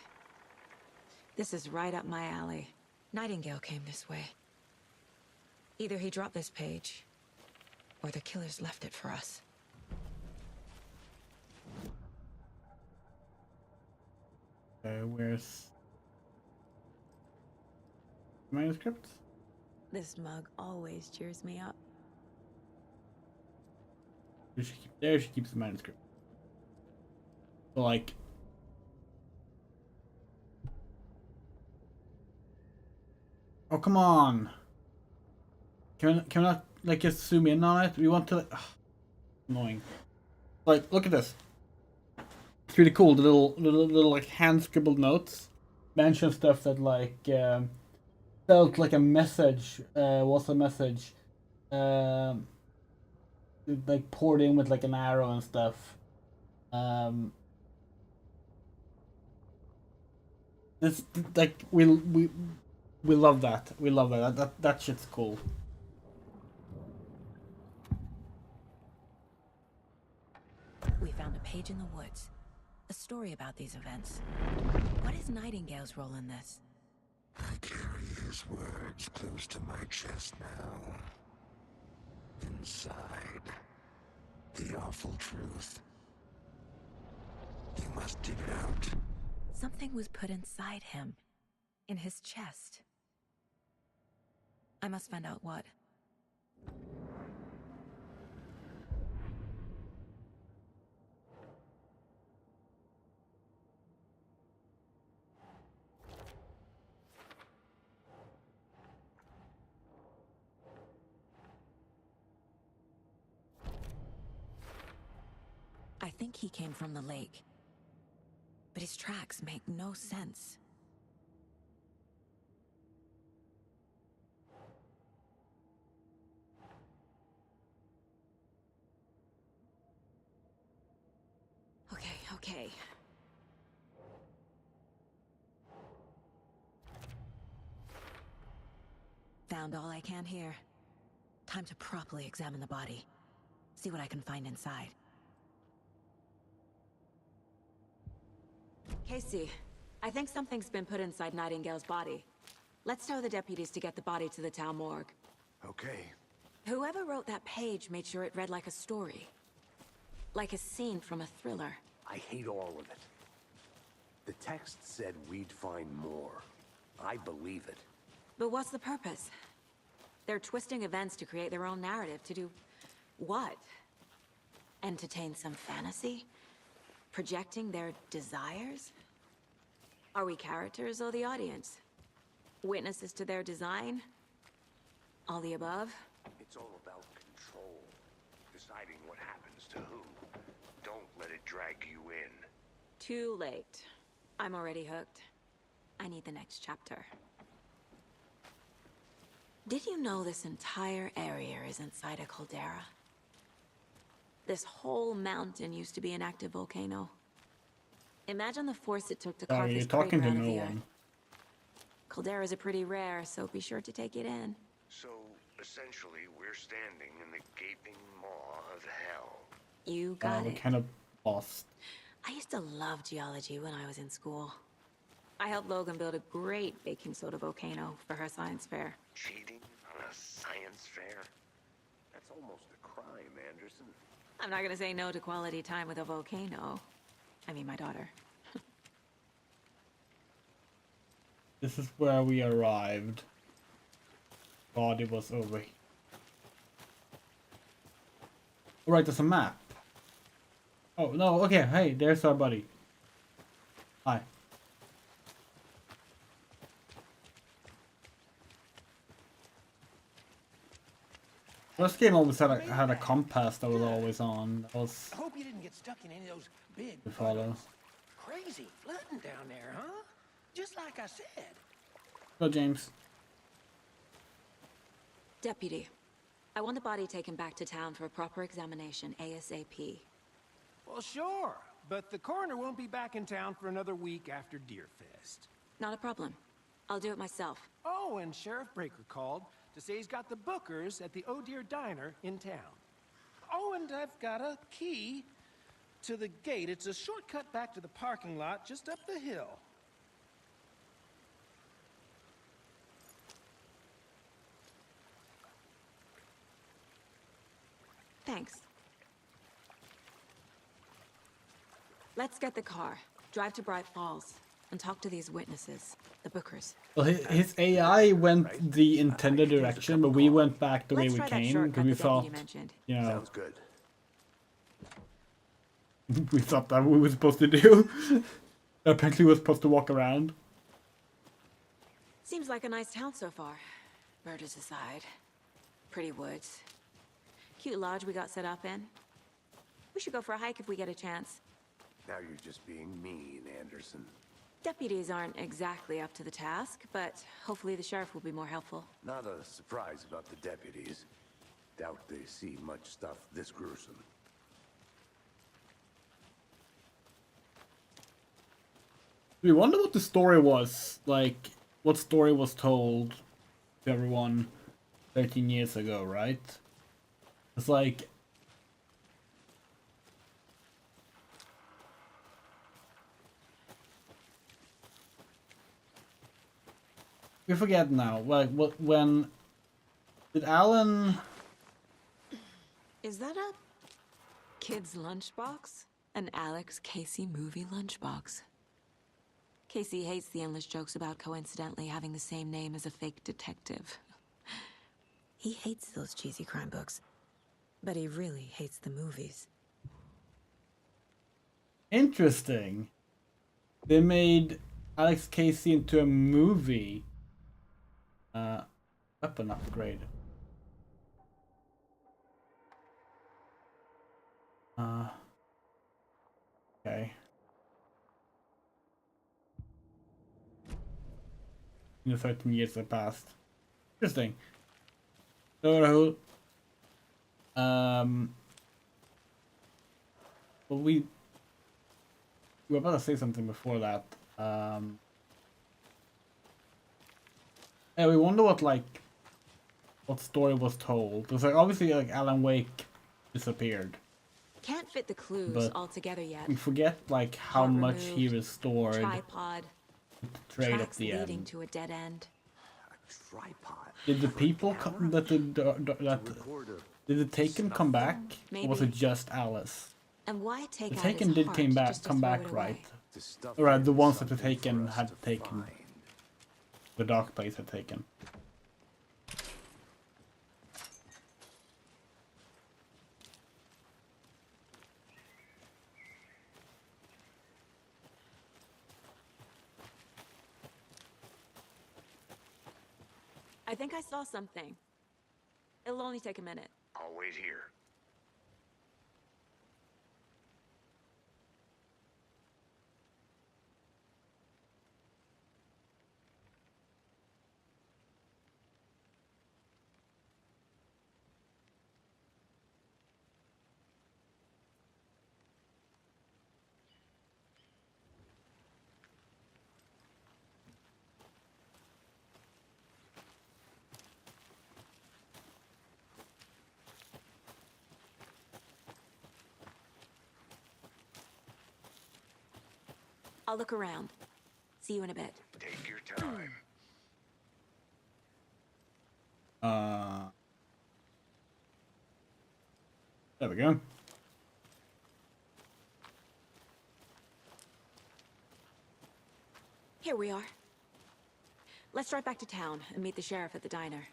Speaker 3: This is right up my alley. Nightingale came this way. Either he dropped this page, or the killers left it for us.
Speaker 1: Where's the manuscript?
Speaker 3: This mug always cheers me up.
Speaker 1: There she keeps the manuscript. So like, oh come on! Can we not like just zoom in on it? We want to. Annoying. Like, look at this. It's really cool. The little like hand scribbled notes mention stuff that like felt like a message. Was a message. Like poured in with like an arrow and stuff. This like we love that. We love that. That shit's cool.
Speaker 3: We found a page in the woods. A story about these events. What is Nightingale's role in this?
Speaker 4: I carry his words close to my chest now. Inside, the awful truth. You must dig it out.
Speaker 3: Something was put inside him. In his chest. I must find out what. I think he came from the lake. But his tracks make no sense. Okay. Found all I can here. Time to properly examine the body. See what I can find inside. Casey, I think something's been put inside Nightingale's body. Let's tell the deputies to get the body to the town morgue.
Speaker 6: Okay.
Speaker 3: Whoever wrote that page made sure it read like a story. Like a scene from a thriller.
Speaker 6: I hate all of it. The text said we'd find more. I believe it.
Speaker 3: But what's the purpose? They're twisting events to create their own narrative to do... what? Entertain some fantasy? Projecting their desires? Are we characters or the audience? Witnesses to their design? All the above?
Speaker 6: It's all about control. Deciding what happens to who. Don't let it drag you in.
Speaker 3: Too late. I'm already hooked. I need the next chapter. Did you know this entire area is inside a caldera? This whole mountain used to be an active volcano. Imagine the force it took to carve
Speaker 1: Sorry,
Speaker 3: this
Speaker 1: you're talking
Speaker 3: crater
Speaker 1: to
Speaker 3: out of
Speaker 1: no
Speaker 3: the earth.
Speaker 1: one.
Speaker 3: Calderas are pretty rare, so be sure to take it in.
Speaker 6: So, essentially, we're standing in the gaping maw of hell.
Speaker 3: You got
Speaker 1: We're
Speaker 3: it.
Speaker 1: kind of lost.
Speaker 3: I used to love geology when I was in school. I helped Logan build a great baking soda volcano for her science fair.
Speaker 6: Cheating on a science fair? That's almost a crime, Anderson.
Speaker 3: I'm not gonna say no to quality time with a volcano. I mean, my daughter.
Speaker 1: This is where we arrived. Body was over here. Alright, there's a map. Oh, no, okay, hey, there's our buddy. Hi. First game always had a compass that was always on. That was
Speaker 8: I hope you didn't get stuck in any of those big
Speaker 1: to follow.
Speaker 8: puddles. Crazy flooding down there, huh? Just like I said.
Speaker 1: Go, James.
Speaker 3: Deputy, I want the body taken back to town for a proper examination ASAP.
Speaker 8: Well, sure. But the coroner won't be back in town for another week after Deerfest.
Speaker 3: Not a problem. I'll do it myself.
Speaker 8: Oh, and Sheriff Breaker called to say he's got the Bookers at the Oh Dear Diner in town. Oh, and I've got a key to the gate. It's a shortcut back to the parking lot just up the hill.
Speaker 3: Thanks. Let's get the car, drive to Bright Falls, and talk to these witnesses, the Bookers.
Speaker 1: Well, his AI went the intended direction, but we went back the way
Speaker 3: Let's
Speaker 1: we
Speaker 3: try that
Speaker 1: came
Speaker 3: shortcut
Speaker 1: because we
Speaker 3: the deputy
Speaker 1: thought,
Speaker 3: mentioned.
Speaker 1: you know,
Speaker 6: Sounds good.
Speaker 1: we thought that we were supposed to do. Apparently, we were supposed to walk around.
Speaker 3: Seems like a nice town so far. Murders aside. Pretty woods. Cute lodge we got set up in. We should go for a hike if we get a chance.
Speaker 6: Now you're just being mean, Anderson.
Speaker 3: Deputies aren't exactly up to the task, but hopefully the sheriff will be more helpful.
Speaker 6: Not a surprise about the deputies. Doubt they see much stuff this gruesome.
Speaker 1: We wonder what the story was, like, what story was told to everyone 13 years ago, right? It's like... We forget now, like, when... Did Alan...
Speaker 3: Is that a kid's lunchbox? An Alex Casey movie lunchbox. Casey hates the endless jokes about coincidentally having the same name as a fake detective. He hates those cheesy crime books, but he really hates the movies.
Speaker 1: Interesting. They made Alex Casey into a movie. Weapon upgrade. Okay. The 13 years have passed. Interesting. So, well, we were about to say something before that. Yeah, we wonder what story was told. It's like obviously like Alan Wake disappeared.
Speaker 3: Can't fit the clues
Speaker 1: But
Speaker 3: all together yet.
Speaker 1: We forget like how
Speaker 3: Heart
Speaker 1: much he
Speaker 3: removed,
Speaker 1: Restored
Speaker 3: Tripod.
Speaker 1: trade at
Speaker 3: Tracks
Speaker 1: the
Speaker 3: leading
Speaker 1: end.
Speaker 3: to a dead end.
Speaker 6: A tripod.
Speaker 1: Did the people come that
Speaker 6: Record a
Speaker 1: did the Taken come back? Or was it
Speaker 3: Maybe.
Speaker 1: just Alice?
Speaker 3: And why take
Speaker 1: The
Speaker 3: out
Speaker 1: Taken
Speaker 3: his
Speaker 1: did
Speaker 3: heart
Speaker 1: come
Speaker 3: just to
Speaker 1: come
Speaker 3: throw
Speaker 1: back,
Speaker 3: it away?
Speaker 1: right?
Speaker 6: the stuff.
Speaker 1: Alright, the
Speaker 6: is
Speaker 1: ones that the
Speaker 6: something
Speaker 1: Taken
Speaker 6: for us
Speaker 1: had
Speaker 6: to
Speaker 1: taken.
Speaker 6: find.
Speaker 1: The Dark Place had taken.
Speaker 3: I think I saw something. It'll only take a minute.
Speaker 6: I'll wait here.
Speaker 3: I'll look around. See you in a bit.
Speaker 6: Take your time.
Speaker 1: There we go.
Speaker 3: Here we are. Let's drive back to town and meet the sheriff at the diner.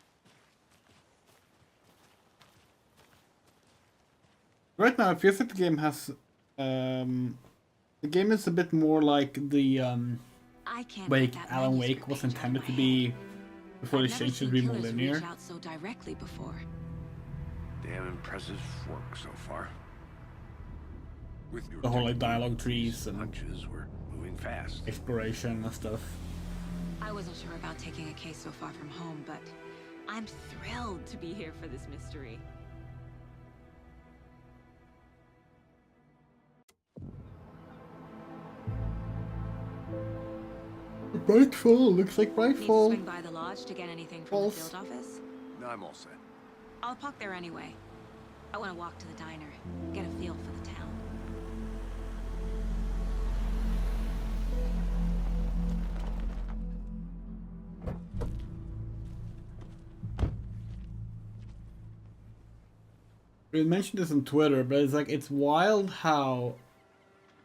Speaker 1: Right now, it feels like the game has, the game is a bit more like the
Speaker 3: I can't
Speaker 1: Wake,
Speaker 3: get that
Speaker 1: Alan
Speaker 3: manuscript
Speaker 1: Wake was
Speaker 3: page out of
Speaker 1: intended
Speaker 3: my
Speaker 1: to
Speaker 3: head.
Speaker 1: be before they
Speaker 3: I've never
Speaker 1: changed it to
Speaker 3: seen
Speaker 1: be more
Speaker 3: killers
Speaker 1: linear.
Speaker 3: reach out so directly before.
Speaker 6: Damn impressive work so far. With your
Speaker 1: The whole like
Speaker 6: technique,
Speaker 1: dialogue trees and
Speaker 6: punches were moving fast.
Speaker 1: exploration and stuff.
Speaker 3: I wasn't sure about taking a case so far from home, but I'm thrilled to be here for this mystery.
Speaker 1: Brightfall, looks like
Speaker 3: Need to
Speaker 1: Brightfall.
Speaker 3: swing by the lodge to get anything from
Speaker 1: False.
Speaker 3: the field office?
Speaker 6: No, I'm all set.
Speaker 3: I'll park there anyway. I want to walk to the diner, get a feel for the town.
Speaker 1: We mentioned this on Twitter, but it's like it's wild how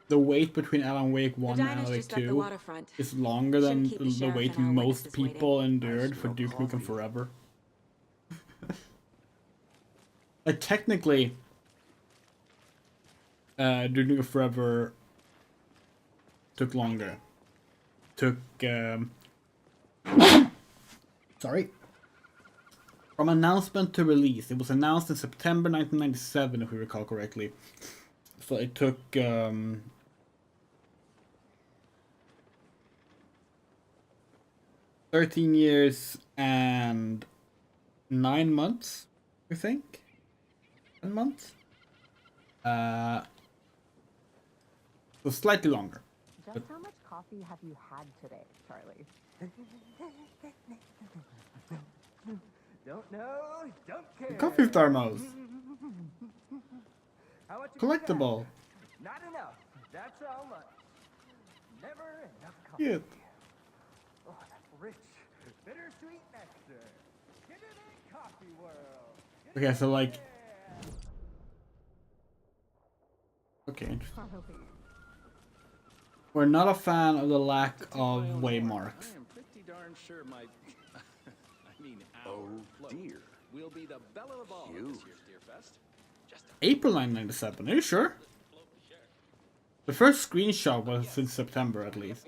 Speaker 1: the wait between Alan Wake 1 and
Speaker 3: diner's
Speaker 1: Alan Wake
Speaker 3: just up the
Speaker 1: 2
Speaker 3: waterfront.
Speaker 1: is longer than
Speaker 3: Shouldn't keep the
Speaker 1: the
Speaker 3: sheriff
Speaker 1: wait
Speaker 3: and our
Speaker 1: most
Speaker 3: witnesses
Speaker 1: people
Speaker 3: waiting.
Speaker 1: endured for
Speaker 6: smell
Speaker 1: Duke Nukem
Speaker 6: coffee.
Speaker 1: Forever. Like technically, Duke Nukem Forever took longer. Took sorry. From announcement to release, it was announced in September 1997, if we recall correctly. So it took 13 years and 9 months, I think. 10 months. So slightly longer.
Speaker 9: Just how much coffee have you had today, Charlie? Don't know, don't care.
Speaker 1: Coffee thermos.
Speaker 9: How much have you
Speaker 1: Collectible.
Speaker 9: got? Not enough. That's how much. Never enough coffee.
Speaker 1: Cute.
Speaker 9: Oh, that's rich. Bittersweet nectar. Give it a coffee world. Get
Speaker 1: Okay,
Speaker 9: it
Speaker 1: so like.
Speaker 9: there.
Speaker 1: Okay, interesting.
Speaker 9: Charlie.
Speaker 1: We're not a fan of the lack of waymarks.
Speaker 10: I am pretty darn sure my, I mean our
Speaker 6: Oh,
Speaker 10: float
Speaker 6: dear.
Speaker 10: will be the belle of the ball at this year's Deer Fest. Just a
Speaker 1: April 1997, are you sure? The first screenshot was in September at least.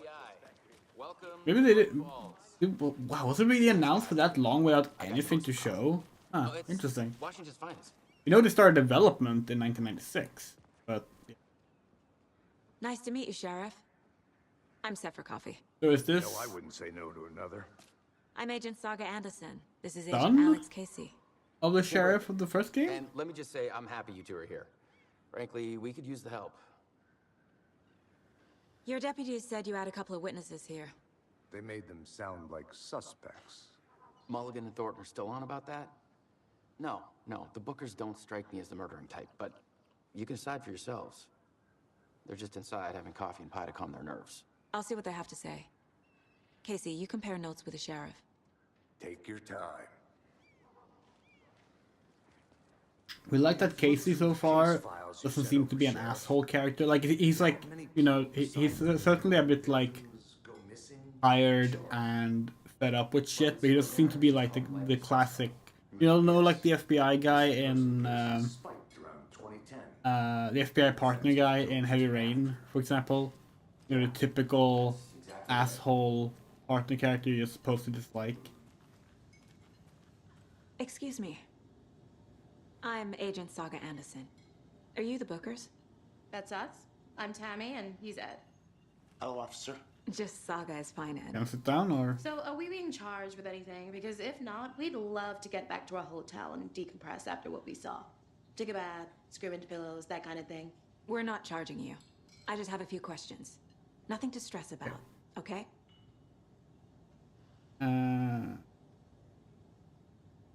Speaker 10: welcome.
Speaker 1: Maybe they didn't. Wow, was it really announced for that long without anything to show? Huh, interesting.
Speaker 10: Washington's finest.
Speaker 1: You know they started development in 1996, but
Speaker 3: Nice to meet you, Sheriff. I'm set for coffee.
Speaker 1: so is this
Speaker 6: No, I wouldn't say no to another.
Speaker 3: I'm Agent Saga Anderson. This is
Speaker 1: Done?
Speaker 3: Agent Alex Casey.
Speaker 1: of the sheriff of the first game?
Speaker 10: And let me just say, I'm happy you two are here. Frankly, we could use the help.
Speaker 3: Your deputies said you had a couple of witnesses here.
Speaker 6: They made them sound like suspects.
Speaker 10: Mulligan and Thornton are still on about that? No, the Bookers don't strike me as the murdering type, but you can decide for yourselves. They're just inside having coffee and pie to calm their nerves.
Speaker 3: I'll see what they have to say. Casey, you compare notes with the sheriff.
Speaker 6: Take your time.
Speaker 1: We like that Casey so far doesn't seem to be an asshole character. Like he's like, you know, he's certainly a bit like tired and fed up with shit, but he doesn't seem to be like the classic, you know, like the FBI guy in the FBI partner guy in Heavy Rain, for example. You know, the typical asshole partner character you're supposed to dislike.
Speaker 3: Excuse me. I'm Agent Saga Anderson. Are you the Bookers?
Speaker 11: That's us. I'm Tammy, and he's Ed.
Speaker 12: Hello, officer.
Speaker 3: Just Saga is fine, Ed.
Speaker 1: Can I sit down or?
Speaker 11: So, are we being charged with anything? Because if not, we'd love to get back to our hotel and decompress after what we saw. Take a bath, scream into pillows, that kind of thing.
Speaker 3: We're not charging you. I just have a few questions. Nothing to stress about, okay?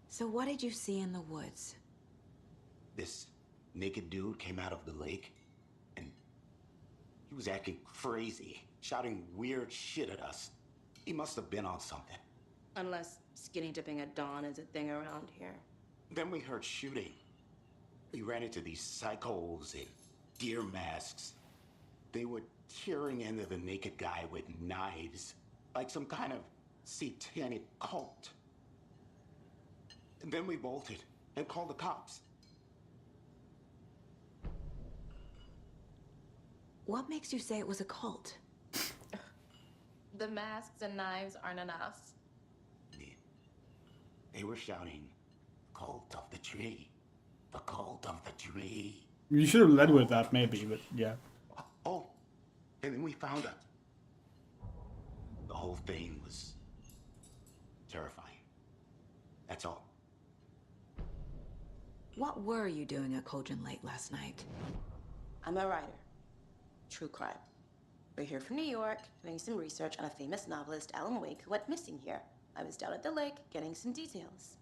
Speaker 3: So what did you see in the woods?
Speaker 12: This naked dude came out of the lake, and he was acting crazy, shouting weird shit at us. He must have been on something.
Speaker 11: Unless skinny dipping at dawn is a thing around here.
Speaker 12: Then we heard shooting. We ran into these psychos in deer masks. They were tearing into the naked guy with knives, like some kind of satanic cult. And then we bolted and called the cops.
Speaker 3: What makes you say it was a cult?
Speaker 11: The masks and knives aren't enough.
Speaker 12: They were shouting, "Cult of the tree. The cult of the tree."
Speaker 1: You should have led with that, maybe, but yeah.
Speaker 12: Oh, and then we found it. The whole thing was terrifying. That's all.
Speaker 3: What were you doing at Cauldron Lake last night?
Speaker 11: I'm a writer. True crime. We're here from New York, doing some research on a famous novelist, Alan Wake, who went missing here. I was down at the lake, getting some details.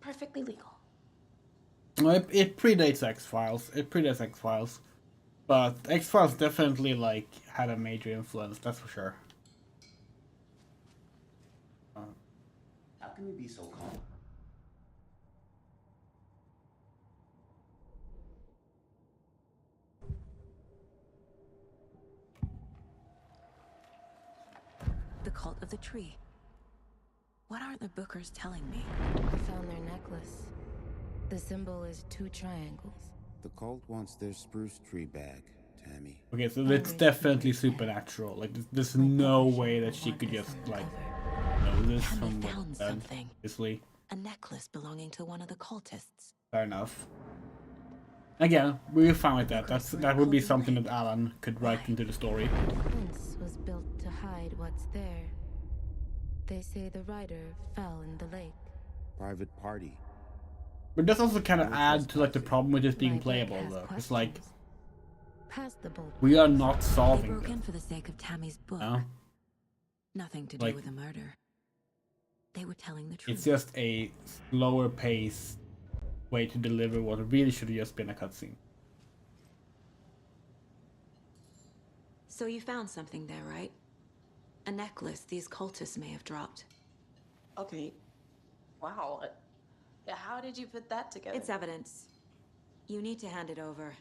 Speaker 11: Perfectly legal.
Speaker 1: Well, it predates X-Files. But X-Files definitely, like, had a major influence, that's for sure.
Speaker 12: How can you be so calm?
Speaker 3: The Cult of the Tree. What aren't the Bookers telling me?
Speaker 13: I found their necklace. The symbol is 2 triangles.
Speaker 14: The cult wants their spruce tree back, Tammy.
Speaker 1: Okay, so it's definitely supernatural. Like, there's no way that she could just, like, know this from what
Speaker 3: found
Speaker 1: said,
Speaker 3: something.
Speaker 1: obviously.
Speaker 3: A necklace belonging to one of the cultists.
Speaker 1: Fair enough. Again, we're fine with that. That would be something that Alan could write into the story.
Speaker 13: Fence was built to hide what's there. They say the rider fell in the lake.
Speaker 14: Private party.
Speaker 1: But that's also kind of add to, like, the problem with this being playable, though. It's like,
Speaker 13: Pass the bolt.
Speaker 1: we are not
Speaker 3: They
Speaker 1: solving
Speaker 3: broke
Speaker 1: this.
Speaker 3: in for the sake of Tammy's book.
Speaker 1: No?
Speaker 3: Nothing to do
Speaker 1: Like-
Speaker 3: with a murder. They were telling the truth.
Speaker 1: It's just a slower pace way to deliver what really should have just been a cutscene.
Speaker 3: So you found something there, right? A necklace these cultists may have dropped.
Speaker 11: Okay. Wow. How did you put that together?
Speaker 3: It's evidence. You need to hand it over.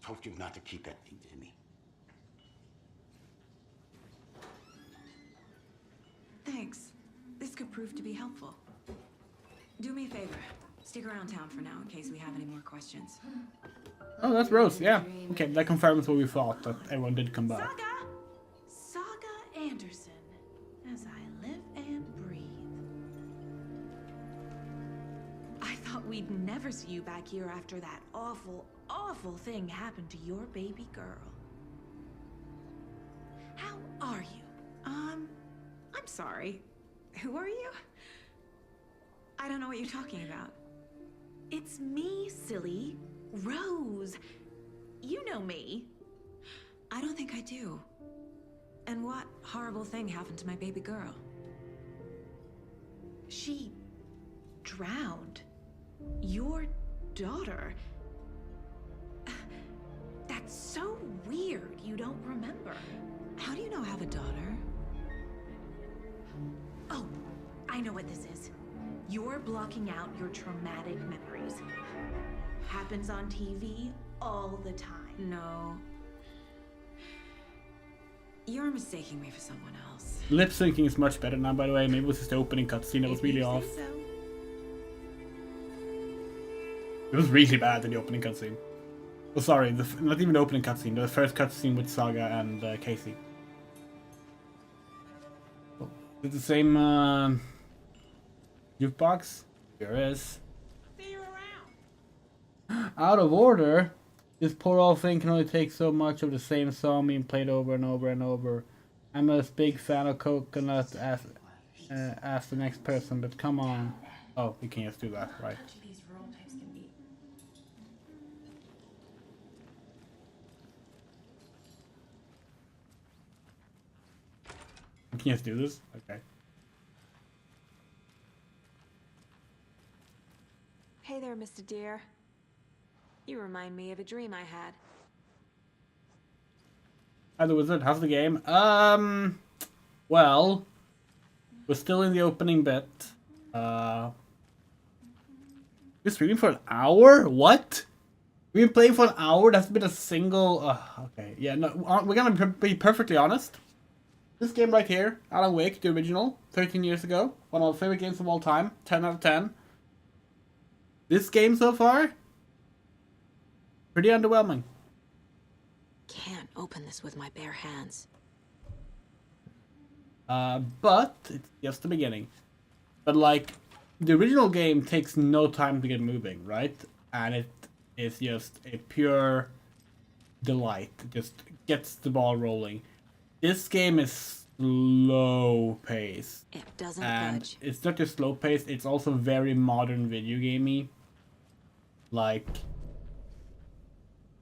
Speaker 12: Told you not to keep that thing to me.
Speaker 3: Thanks. This could prove to be helpful. Do me a favor. Stick around town for now in case we have any more questions.
Speaker 1: Oh, that's Rose, yeah. Okay, that confirms what we thought, that everyone did come back.
Speaker 15: Saga Anderson, as I live and breathe. I thought we'd never see you back here after that awful, awful thing happened to your baby girl. How are you? I'm sorry. Who are you? I don't know what you're talking about. It's me, silly. Rose. You know me.
Speaker 3: I don't think I do. And what horrible thing happened to my baby girl?
Speaker 15: She drowned. Your daughter. That's so weird you don't remember.
Speaker 3: How do you know I have a daughter?
Speaker 15: Oh, I know what this is. You're blocking out your traumatic memories. Happens on TV all the time.
Speaker 3: No. You're mistaking me for someone else.
Speaker 1: Lip syncing is much better now, by the way. Maybe it was just the opening cutscene that was really off. It was really bad in the opening cutscene. Oh, sorry, not even the opening cutscene. The first cutscene with Saga and Casey. Is it the same jukebox? Here is.
Speaker 15: See you around.
Speaker 1: Out of order. This poor old thing can only take so much of the same song being played over and over and over. I'm a big fan of coconut as the next person, but come on. Oh, we can just do that, right?
Speaker 15: These rural types can be.
Speaker 1: We can just do this? Okay.
Speaker 3: Hey there, Mr. Deer. You remind me of a dream I had.
Speaker 1: Hi, the wizard. How's the game? Well, we're still in the opening bit. We're streaming for an hour? What? We've been playing for an hour? That's been a single... okay, yeah, no, we're gonna be perfectly honest. This game right here, Alan Wake, the original, 13 years ago. One of my favorite games of all time. 10 out of 10. This game so far? Pretty underwhelming.
Speaker 3: Can't open this with my bare hands.
Speaker 1: But it's just the beginning. But like, the original game takes no time to get moving, right? And it is just a pure delight. It just gets the ball rolling. This game is slow paced.
Speaker 3: It doesn't
Speaker 1: and
Speaker 3: budge.
Speaker 1: It's not just slow paced, it's also very modern video gamey. Like,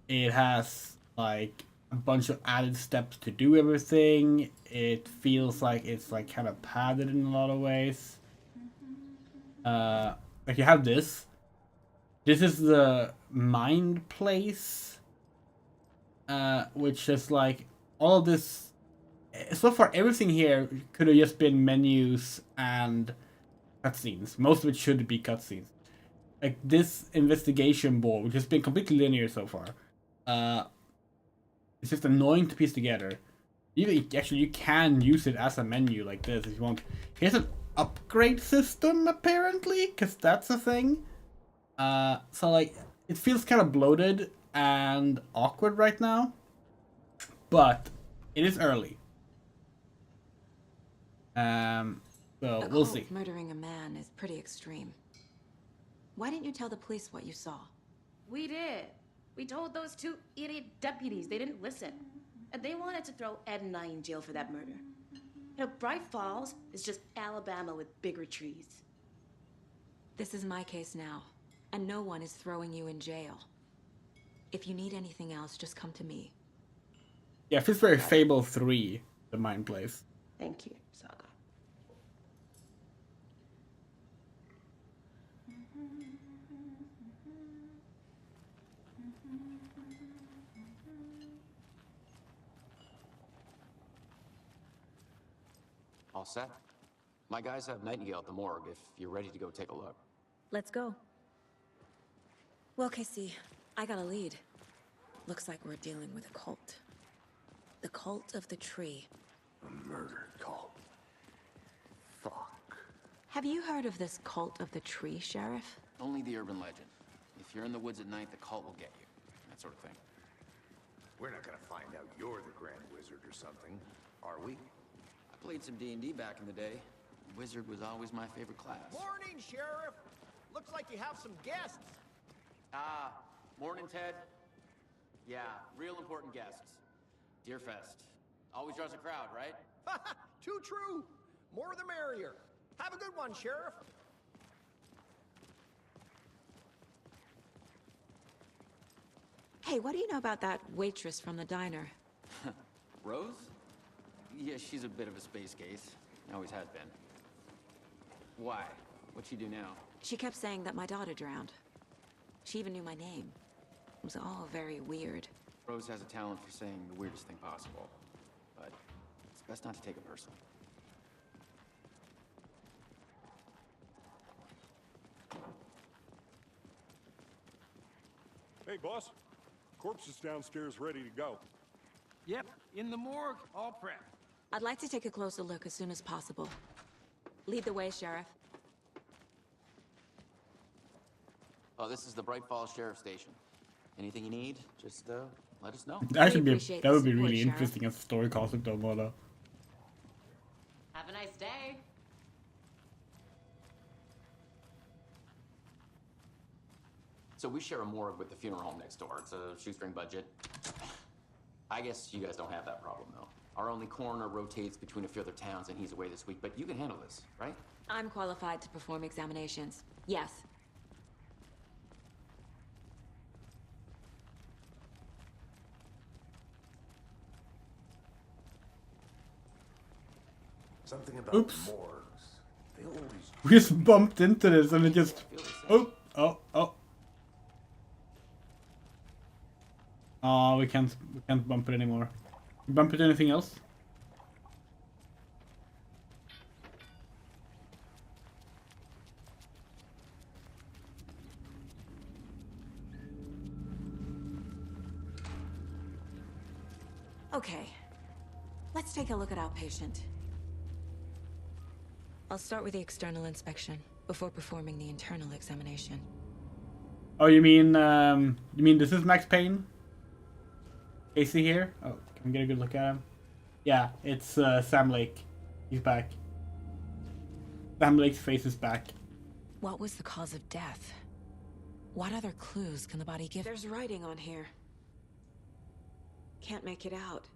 Speaker 1: it has like a bunch of added steps to do everything. It feels like it's like kind of padded in a lot of ways. Like you have this. This is the mind place, which is like all of this. So far, everything here could have just been menus and cutscenes. Most of it should be cutscenes. Like this investigation board, which has been completely linear so far. It's just annoying to piece together. Actually, you can use it as a menu like this if you want. Here's an upgrade system apparently, because that's a thing. So like, it feels kind of bloated and awkward right now, but it is early. So we'll see.
Speaker 3: Murdering a man is pretty extreme. Why didn't you tell the police what you saw?
Speaker 16: We did. We told those two idiot deputies. They didn't listen.
Speaker 11: And they wanted to throw Ed and I in jail for that murder. You know, Bright Falls is just Alabama with bigger trees.
Speaker 3: This is my case now, and no one is throwing you in jail. If you need anything else, just come to me.
Speaker 1: Yeah, it feels very Fable 3, the mind place.
Speaker 11: Thank you, Saga.
Speaker 10: All set? My guys have Nightingale at the morgue if you're ready to go take a look.
Speaker 3: Let's go. Well, Casey, I got a lead. Looks like we're dealing with a cult. The Cult of the Tree.
Speaker 6: A murder cult. Fuck.
Speaker 3: Have you heard of this Cult of the Tree, Sheriff?
Speaker 10: Only the urban legend. If you're in the woods at night, the cult will get you. That sort of thing.
Speaker 6: We're not gonna find out you're the Grand Wizard or something, are we?
Speaker 10: I played some D&D back in the day. Wizard was always my favorite class.
Speaker 8: Morning, Sheriff. Looks like you have some guests.
Speaker 10: Morning, Ted. Yeah, real important guests. Deerfest. Always draws a crowd, right?
Speaker 8: Too true. More the merrier. Have a good one, Sheriff.
Speaker 3: Hey, what do you know about that waitress from the diner?
Speaker 10: Rose? Yeah, she's a bit of a space case. Always has been. Why? What'd she do now?
Speaker 3: She kept saying that my daughter drowned. She even knew my name. It was all very weird.
Speaker 10: Rose has a talent for saying the weirdest thing possible. But it's best not to take it personally.
Speaker 7: Hey, boss. Corpse is downstairs ready to go.
Speaker 8: Yep, in the morgue, all prepped.
Speaker 3: I'd like to take a closer look as soon as possible. Lead the way, Sheriff.
Speaker 10: Oh, this is the Bright Falls Sheriff Station. Anything you need, just let us know.
Speaker 1: That would be really interesting as a story concept of Mola.
Speaker 11: Have
Speaker 16: Have a nice day.
Speaker 10: So we share a morgue with the funeral home next door. It's a shoestring budget. I guess you guys don't have that problem, though. Our only coroner rotates between a few other towns, and he's away this week. But you can handle this, right?
Speaker 3: I'm qualified to perform examinations. Yes.
Speaker 6: Something about
Speaker 1: Oops.
Speaker 6: morgues. They always
Speaker 1: We just bumped into this and it just... Oh. Oh, we can't bump it anymore. Bump it anything else?
Speaker 3: Okay. Let's take a look at our patient. I'll start with the external inspection before performing the internal examination.
Speaker 1: Oh, you mean this is Max Payne? Casey here? Oh, can we get a good look at him? Yeah, it's Sam Lake. He's back. Sam Lake's face is back.
Speaker 3: What was the cause of death? What other clues can the body give? There's writing on here. Can't make it out.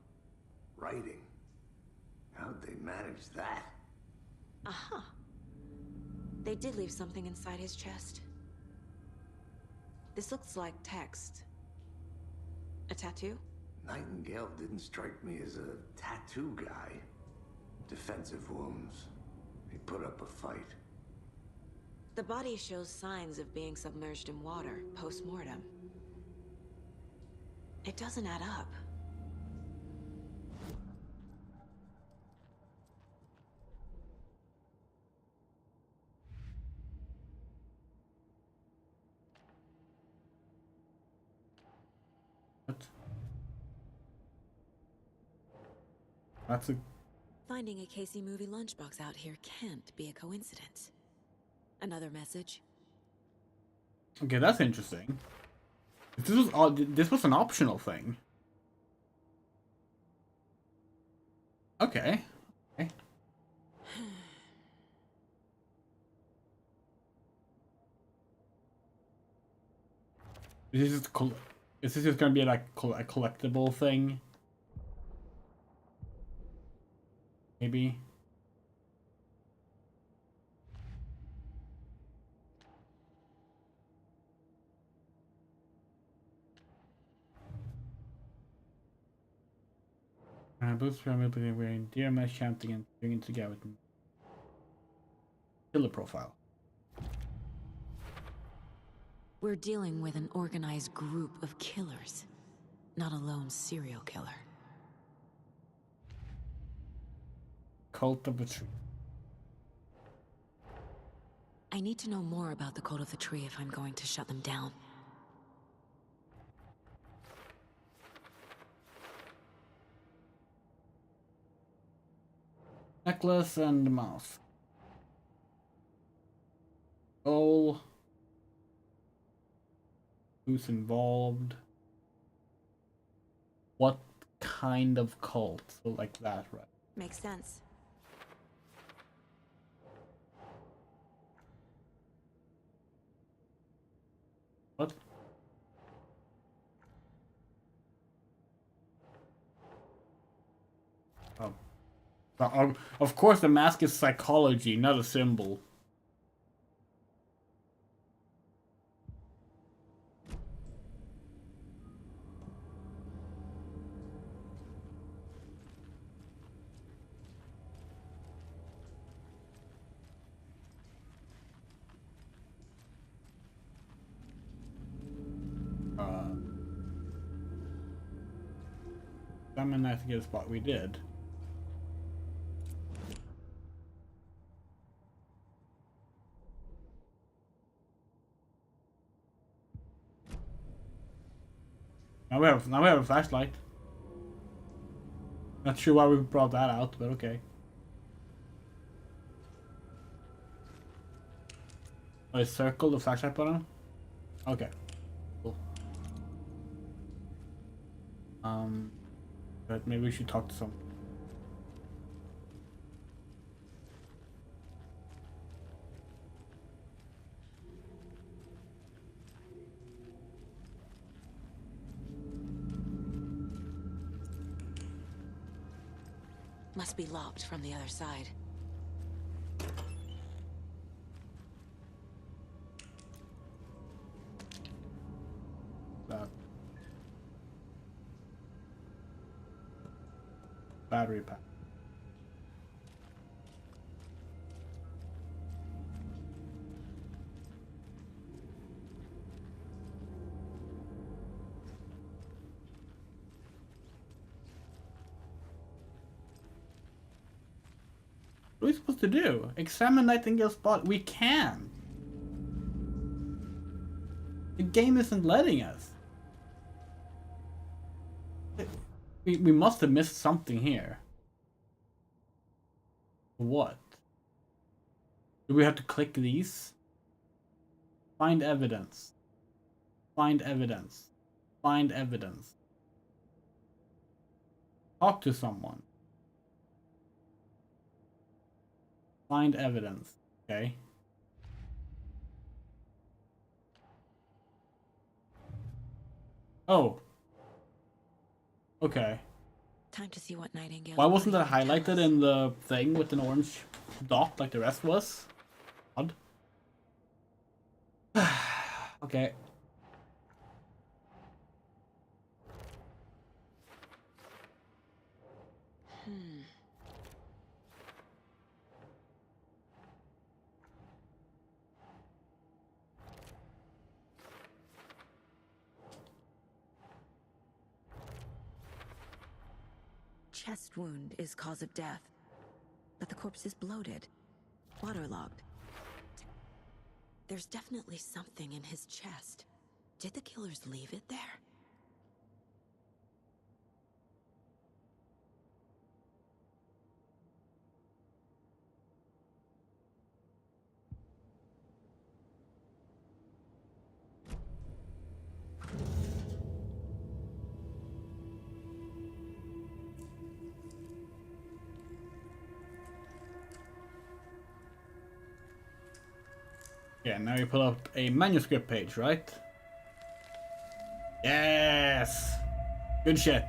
Speaker 6: writing. How'd they manage that?
Speaker 3: Uh-huh. They did leave something inside his chest. This looks like text. A tattoo?
Speaker 6: Nightingale didn't strike me as a tattoo guy. Defensive wounds. He put up a fight.
Speaker 3: The body shows signs of being submerged in water post-mortem. It doesn't add up.
Speaker 1: What? That's a...
Speaker 3: Finding a Casey movie lunchbox out here can't be a coincidence. Another message?
Speaker 1: Okay, that's interesting. This was an optional thing. Okay. Okay. Is this just gonna be like a collectible thing? Maybe. Boots family wearing deer mesh chanting and bringing together with killer profile.
Speaker 3: We're dealing with an organized group of killers, not a lone serial killer.
Speaker 1: Cult of the Tree.
Speaker 3: I need to know more about the Cult of the Tree if I'm going to shut them down.
Speaker 1: Necklace and mouth. Goal. Who's involved? What kind of cult? So like that, right?
Speaker 3: Makes sense.
Speaker 1: What? Oh. Of course, the mask is psychology, not a symbol. I'm nice to get a spot. We did. Now we have a flashlight. Not sure why we brought that out, but okay. Oh, I circle the flashlight button? Okay. Cool. But maybe we should talk to someone.
Speaker 3: Must be locked from the other side.
Speaker 1: Battery pack. What are we supposed to do? Examine Nightingale's body? We can. The game isn't letting us. We must have missed something here. What? Do we have to click these? Find evidence. Find evidence. Find evidence. Talk to someone. Find evidence. Okay. Oh. Okay.
Speaker 3: Time to see what Nightingale.
Speaker 1: Why wasn't that highlighted in the thing with an orange dot like the rest was? Odd. Okay.
Speaker 3: Chest wound is cause of death, but the corpse is bloated, waterlogged. There's definitely something in his chest. Did the killers leave it there?
Speaker 1: Yeah, now you pull up a manuscript page, right? Yes! Good shit.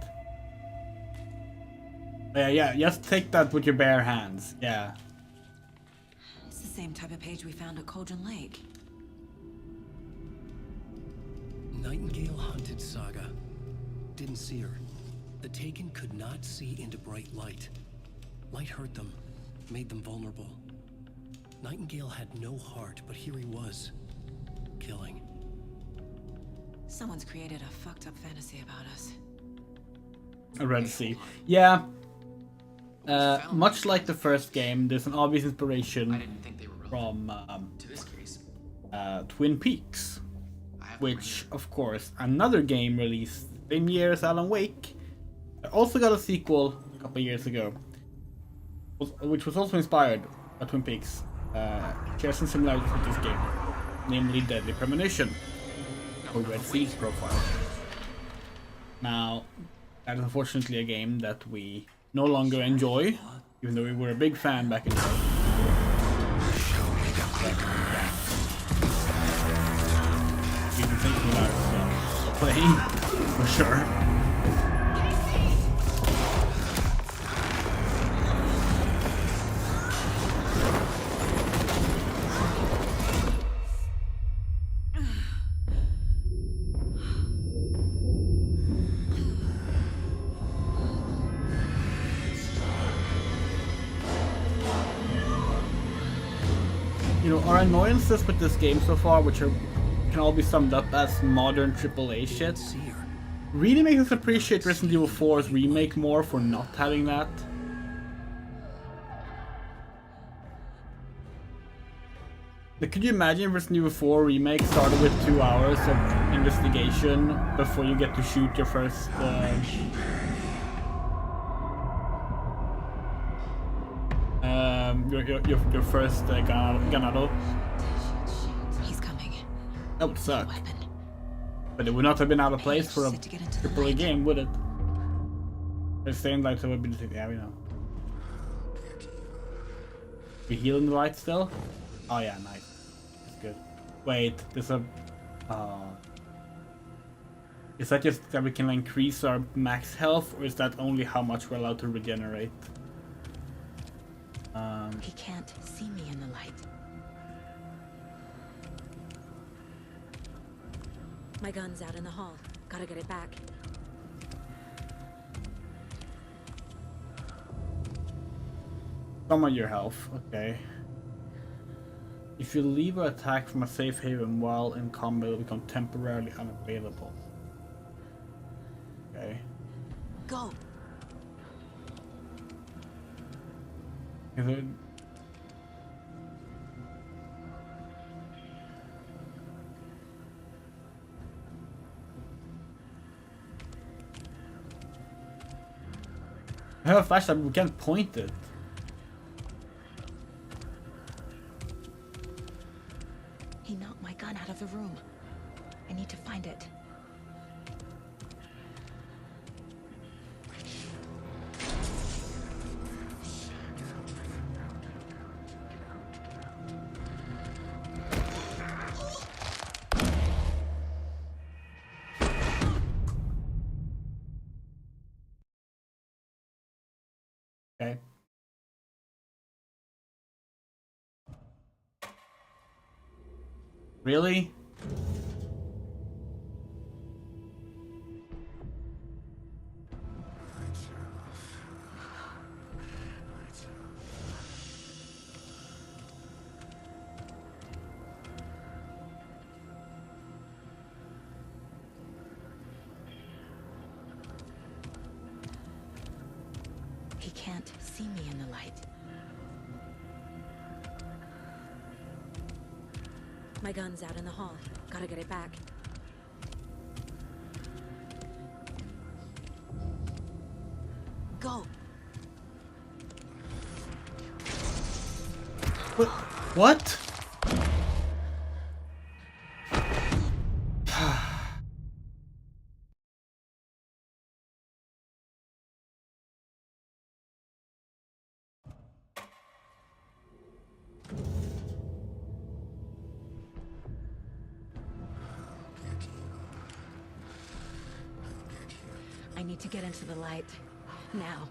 Speaker 1: Yeah, just take that with your bare hands. Yeah.
Speaker 3: It's the same type of page we found at Cauldron Lake.
Speaker 2: Nightingale hunted Saga. Didn't see her. The Taken could not see into bright light. Light hurt them, made them vulnerable. Nightingale had no heart, but here he was, killing.
Speaker 3: Someone's created a fucked up fantasy about us.
Speaker 1: A Red Sea. Yeah. Much like the first game, there's an obvious inspiration from Twin Peaks, which, of course, another game released same year as Alan Wake, also got a sequel a couple of years ago, which was also inspired by Twin Peaks. Shares some similarities with this game, namely Deadly Premonition, or Red Sea's profile. Now, that is unfortunately a game that we no longer enjoy, even though we were a big fan back in the day. We've been thinking about playing, for sure. Our annoyances with this game so far, which can all be summed up as modern AAA shit, really makes us appreciate Resident Evil 4's remake more for not having that. Like, could you imagine if Resident Evil 4 remake started with 2 hours of investigation before you get to shoot your first your first ganado.
Speaker 3: He's coming.
Speaker 1: That would suck. But it would not have been out of place for a AAA game, would it? The same lights would be the yeah, we know. We healing the light still? Oh yeah, nice. That's good. Wait, there's a is that just that we can increase our max health, or is that only how much we're allowed to regenerate?
Speaker 3: He can't see me in the light. My gun's out in the hall. Gotta get it back.
Speaker 1: Some of your health, okay. If you leave or attack from a safe haven while in combat, it will become temporarily unavailable. Okay.
Speaker 3: Go.
Speaker 1: Is it... I have a flashlight, but we can't point it.
Speaker 3: He knocked my gun out of the room. I need to find it.
Speaker 1: Okay. Really?
Speaker 3: He can't see me in the light. My gun's out in the hall. Gotta get it back. Go.
Speaker 1: What?
Speaker 3: I need to get into the light. Now.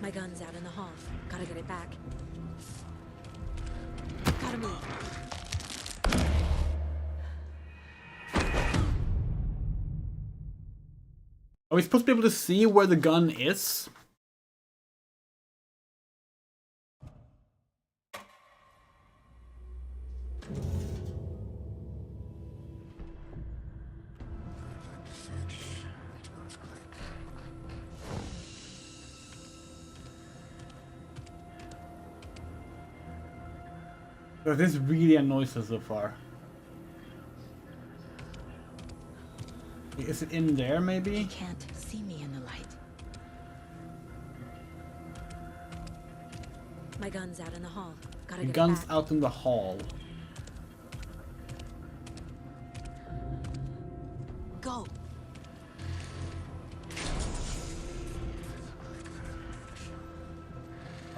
Speaker 3: My gun's out in the hall. Gotta get it back. Gotta move.
Speaker 1: Are we supposed to be able to see where the gun is? This really annoys us so far. Is it in there, maybe?
Speaker 3: He can't see me in the light. My gun's out in the hall. Gotta
Speaker 1: The
Speaker 3: get
Speaker 1: gun's
Speaker 3: it back.
Speaker 1: out in the hall.
Speaker 3: Go.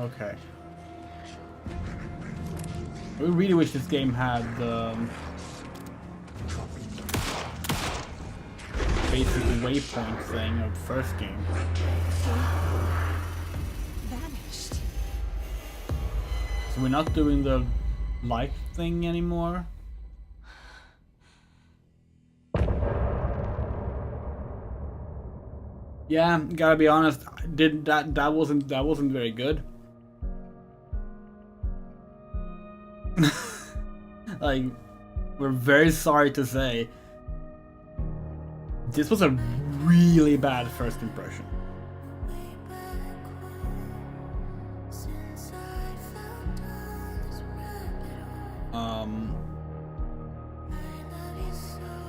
Speaker 1: Okay. I really wish this game had basic waypoint thing of the first game.
Speaker 3: Vanished.
Speaker 1: So we're not doing the light thing anymore. Yeah, gotta be honest. That wasn't very good. Like, we're very sorry to say, this was a really bad first impression.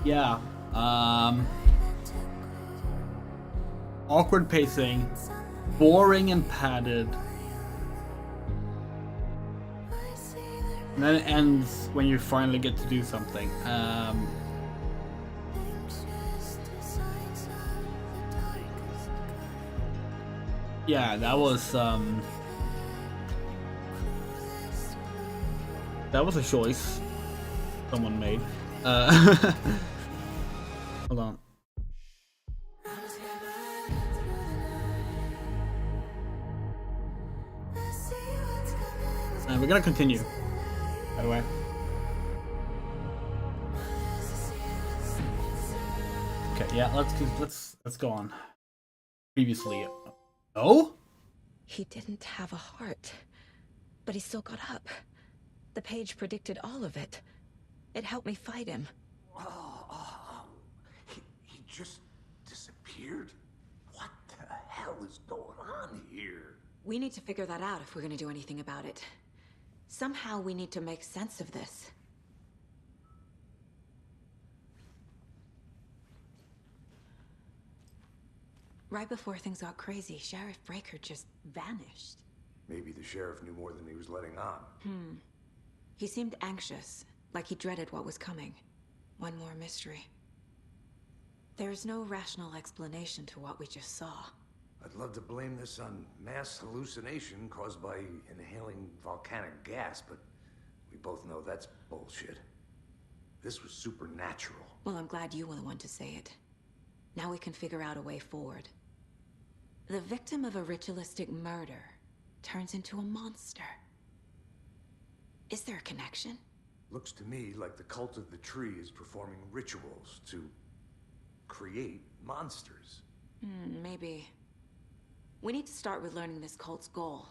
Speaker 1: Yeah. Awkward pacing, boring and padded. And then it ends when you finally get to do something. Yeah, that was That was a choice someone made. Hold on. We're gonna continue, by the way. Okay, yeah, let's go on. Previously, oh,
Speaker 3: He didn't have a heart, but he still got up. The page predicted all of it. It helped me fight him.
Speaker 6: He just disappeared? What the hell is going on here?
Speaker 3: We need to figure that out if we're gonna do anything about it. Somehow we need to make sense of this. Right before things got crazy, Sheriff Breaker just vanished.
Speaker 6: Maybe the sheriff knew more than he was letting on.
Speaker 3: He seemed anxious, like he dreaded what was coming. One more mystery. There's no rational explanation to what we just saw.
Speaker 6: I'd love to blame this on mass hallucination caused by inhaling volcanic gas, but we both know that's bullshit. This was supernatural.
Speaker 3: Well, I'm glad you were the one to say it. Now we can figure out a way forward. The victim of a ritualistic murder turns into a monster. Is there a connection?
Speaker 6: Looks to me like the cult of the tree is performing rituals to create monsters.
Speaker 3: Maybe. We need to start with learning this cult's goal,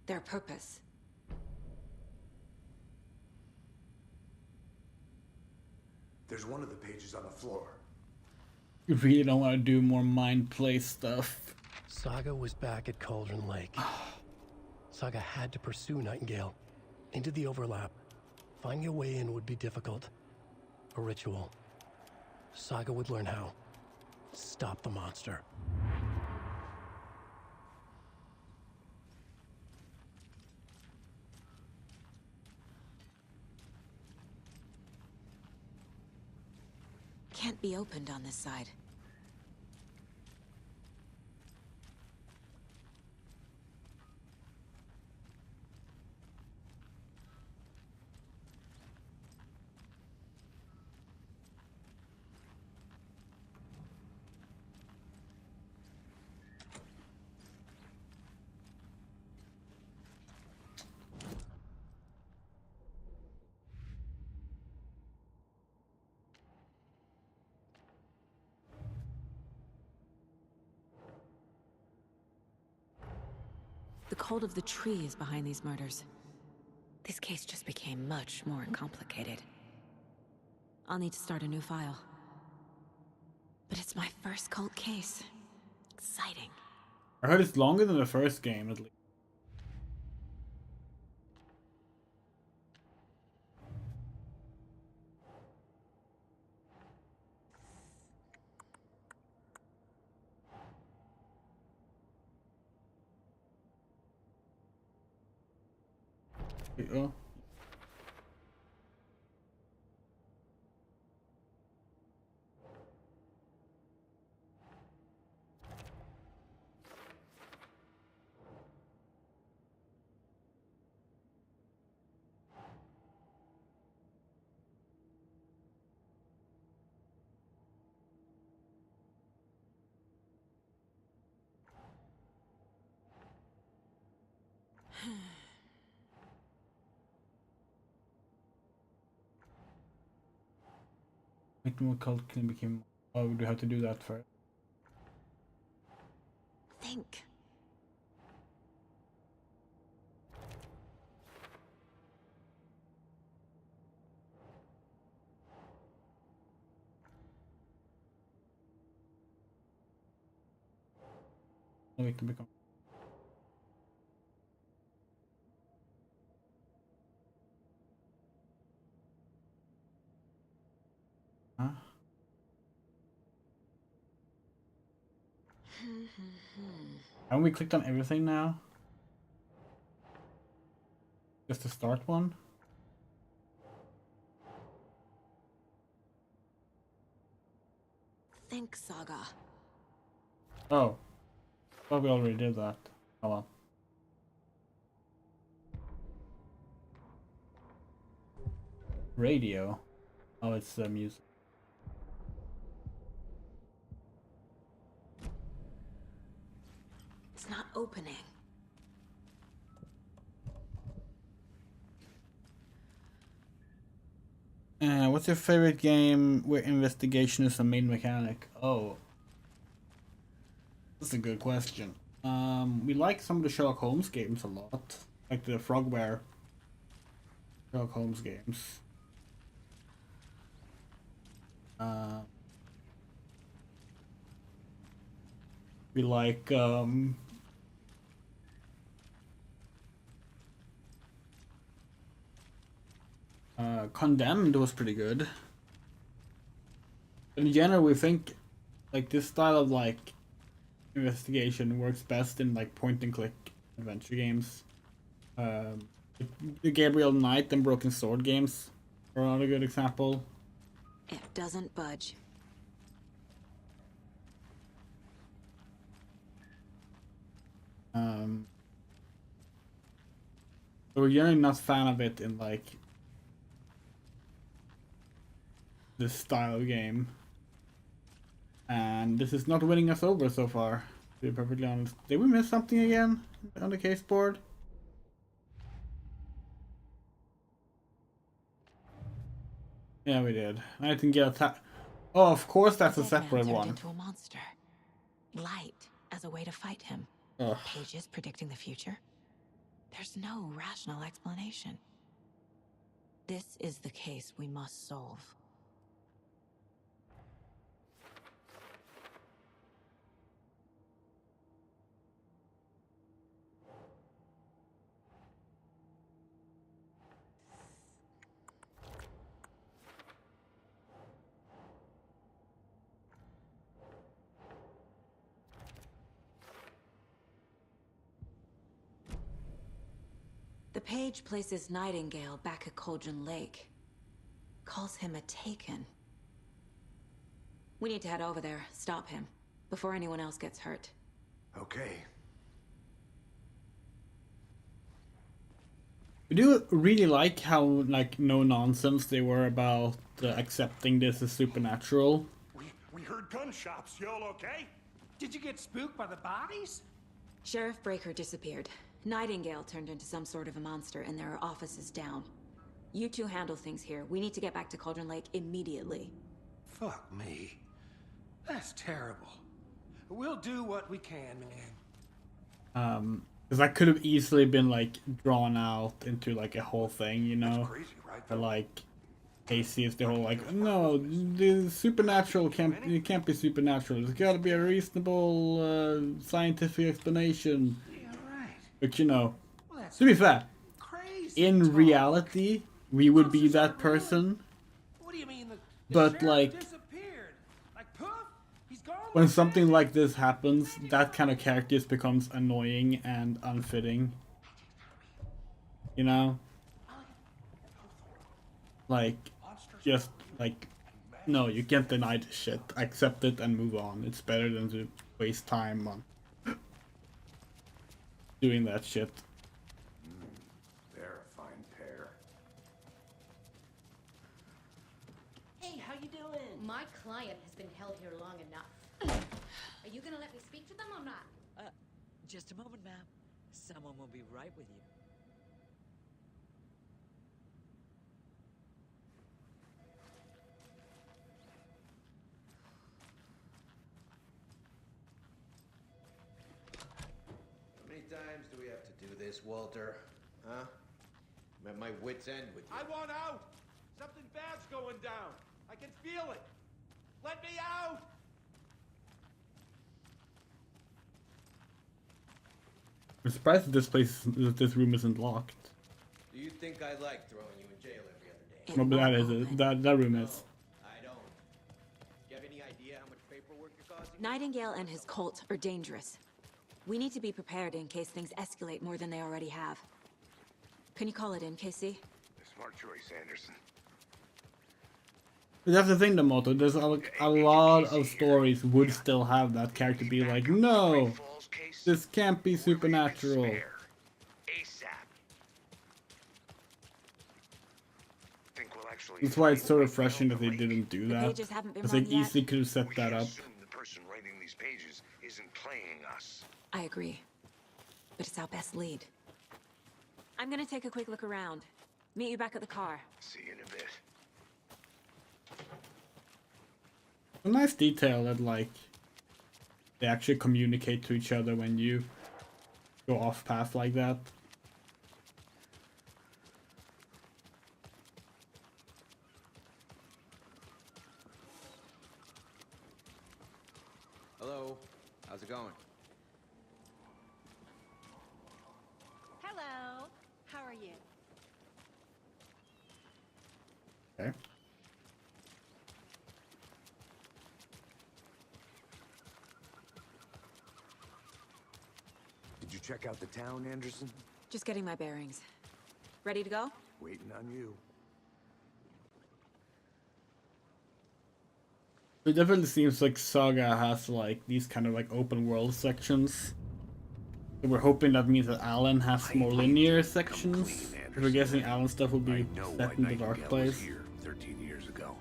Speaker 3: their purpose.
Speaker 6: There's one of the pages on the floor.
Speaker 1: You really don't want to do more mind play stuff.
Speaker 2: Saga was back at Cauldron Lake. Saga had to pursue Nightingale into the overlap. Finding a way in would be difficult. A ritual. Saga would learn how. Stop the monster.
Speaker 3: Can't be opened on this side. The cult of the tree is behind these murders. This case just became much more complicated. I'll need to start a new file. But it's my first cult case. Exciting.
Speaker 1: I heard it's longer than the first game, at least. Oh. Make more cult can become. Oh, would you have to do that first?
Speaker 3: Think.
Speaker 1: We can become. Huh? Haven't we clicked on everything now? Just the start one?
Speaker 3: Think, Saga.
Speaker 1: Oh. Thought we already did that. Oh well. Radio. Oh, it's the music.
Speaker 3: It's not opening.
Speaker 1: What's your favorite game where investigation is the main mechanic? Oh, that's a good question. We like some of the Sherlock Holmes games a lot, like the Frogware Sherlock Holmes games. We like Condemned was pretty good. In general, we think like this style of like investigation works best in like point and click adventure games. The Gabriel Knight and Broken Sword games are another good example.
Speaker 3: It doesn't budge.
Speaker 1: So we're generally not a fan of it in like this style of game. And this is not winning us over so far, to be perfectly honest. Did we miss something again on the case board? Yeah, we did. Nightingale attack. Oh, of course that's a separate one.
Speaker 3: Into a monster. Light as a way to fight him.
Speaker 1: Ugh.
Speaker 3: Pages predicting the future. There's no rational explanation. This is the case we must solve. The page places Nightingale back at Cauldron Lake. Calls him a Taken. We need to head over there, stop him, before anyone else gets hurt.
Speaker 6: Okay.
Speaker 1: We do really like how like no nonsense they were about accepting this as supernatural.
Speaker 7: We heard gunshots. Y'all okay?
Speaker 8: Did you get spooked by the bodies?
Speaker 3: Sheriff Breaker disappeared. Nightingale turned into some sort of a monster and there are offices down. You two handle things here. We need to get back to Cauldron Lake immediately.
Speaker 8: Fuck me. That's terrible. We'll do what we can, man.
Speaker 1: Because that could have easily been like drawn out into like a whole thing, you know?
Speaker 7: Crazy, right?
Speaker 1: Or like Casey is the whole like, no, the supernatural can't be supernatural. There's got to be a reasonable scientific explanation.
Speaker 8: Yeah, right.
Speaker 1: But you know,
Speaker 8: Well,
Speaker 1: to be fair,
Speaker 8: crazy
Speaker 1: in
Speaker 8: talk.
Speaker 1: reality, we would be that person.
Speaker 8: What do you mean? The
Speaker 1: But
Speaker 8: sheriff
Speaker 1: like,
Speaker 8: disappeared. Like poof, he's gone.
Speaker 1: when something like this happens, that kind of character just becomes annoying and unfitting. You know? Like, just like, no, you can't deny this shit. Accept it and move on. It's better than to waste time on doing that shit.
Speaker 6: They're a fine pair.
Speaker 16: Hey, how you doing? My client has been held here long enough. Are you gonna let me speak to them or not?
Speaker 17: Just a moment, ma'am. Someone will be right with you.
Speaker 18: How many times do we have to do this, Walter? Huh? I'm at my wit's end with you.
Speaker 9: I want out! Something bad's going down. I can feel it. Let me out!
Speaker 1: I'm surprised that this room isn't locked.
Speaker 18: Do you think I like throwing you in jail every other day?
Speaker 1: No, but that is it. That room is.
Speaker 18: I don't. Do you have any idea how much paperwork you're causing?
Speaker 3: Nightingale and his cult are dangerous. We need to be prepared in case things escalate more than they already have. Can you call it in, Casey?
Speaker 6: Smart choice, Anderson.
Speaker 1: But that's the thing, Moto. There's a lot of stories would still have that character be like, no, this can't be supernatural.
Speaker 6: ASAP. Think we'll actually
Speaker 1: That's why it's so refreshing that they didn't do that.
Speaker 3: pages haven't been
Speaker 1: Because they
Speaker 3: run yet.
Speaker 1: easily could have set that up.
Speaker 4: The person writing these pages isn't playing us.
Speaker 3: I agree. But it's our best lead. I'm gonna take a quick look around. Meet you back at the car.
Speaker 4: See you in a bit.
Speaker 1: A nice detail that, like, they actually communicate to each other when you go off path like that.
Speaker 18: Hello. How's it going?
Speaker 19: Hello. How are you?
Speaker 1: Okay.
Speaker 6: Did you check out the town, Anderson?
Speaker 3: Just getting my bearings. Ready to go?
Speaker 6: Waiting on you.
Speaker 1: It definitely seems like Saga has like these kind of like open world sections. So we're hoping that means that Alan has more linear sections. We're guessing Alan stuff will be set in the dark
Speaker 6: Nightingale
Speaker 1: place.
Speaker 6: was here 13 years ago.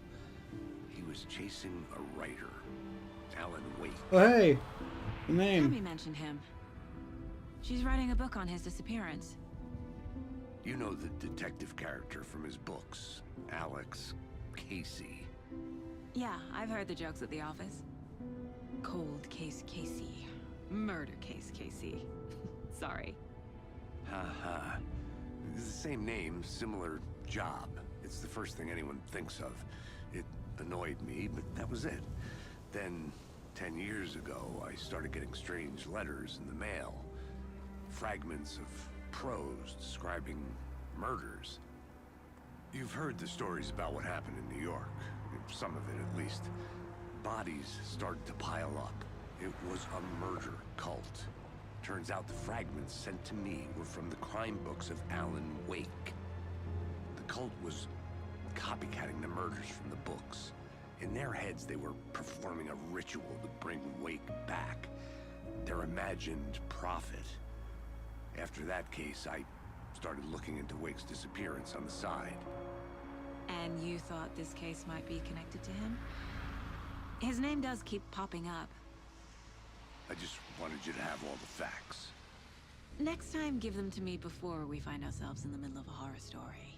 Speaker 6: He was chasing a writer, Alan Wake.
Speaker 1: Oh hey, the name.
Speaker 3: Tammy mentioned him. She's writing a book on his disappearance.
Speaker 6: You know the detective character from his books, Alex Casey.
Speaker 3: Yeah, I've heard the jokes at the office. Cold case Casey. Murder case Casey. Sorry.
Speaker 6: Ha. It's the same name, similar job. It's the first thing anyone thinks of. It annoyed me, but that was it. Then, 10 years ago, I started getting strange letters in the mail. Fragments of prose describing murders. You've heard the stories about what happened in New York. Some of it, at least. Bodies started to pile up. It was a murder cult. Turns out the fragments sent to me were from the crime books of Alan Wake. The cult was copycatting the murders from the books. In their heads, they were performing a ritual to bring Wake back. Their imagined prophet. After that case, I started looking into Wake's disappearance on the side.
Speaker 3: And you thought this case might be connected to him? His name does keep popping up.
Speaker 6: I just wanted you to have all the facts.
Speaker 3: Next time, give them to me before we find ourselves in the middle of a horror story.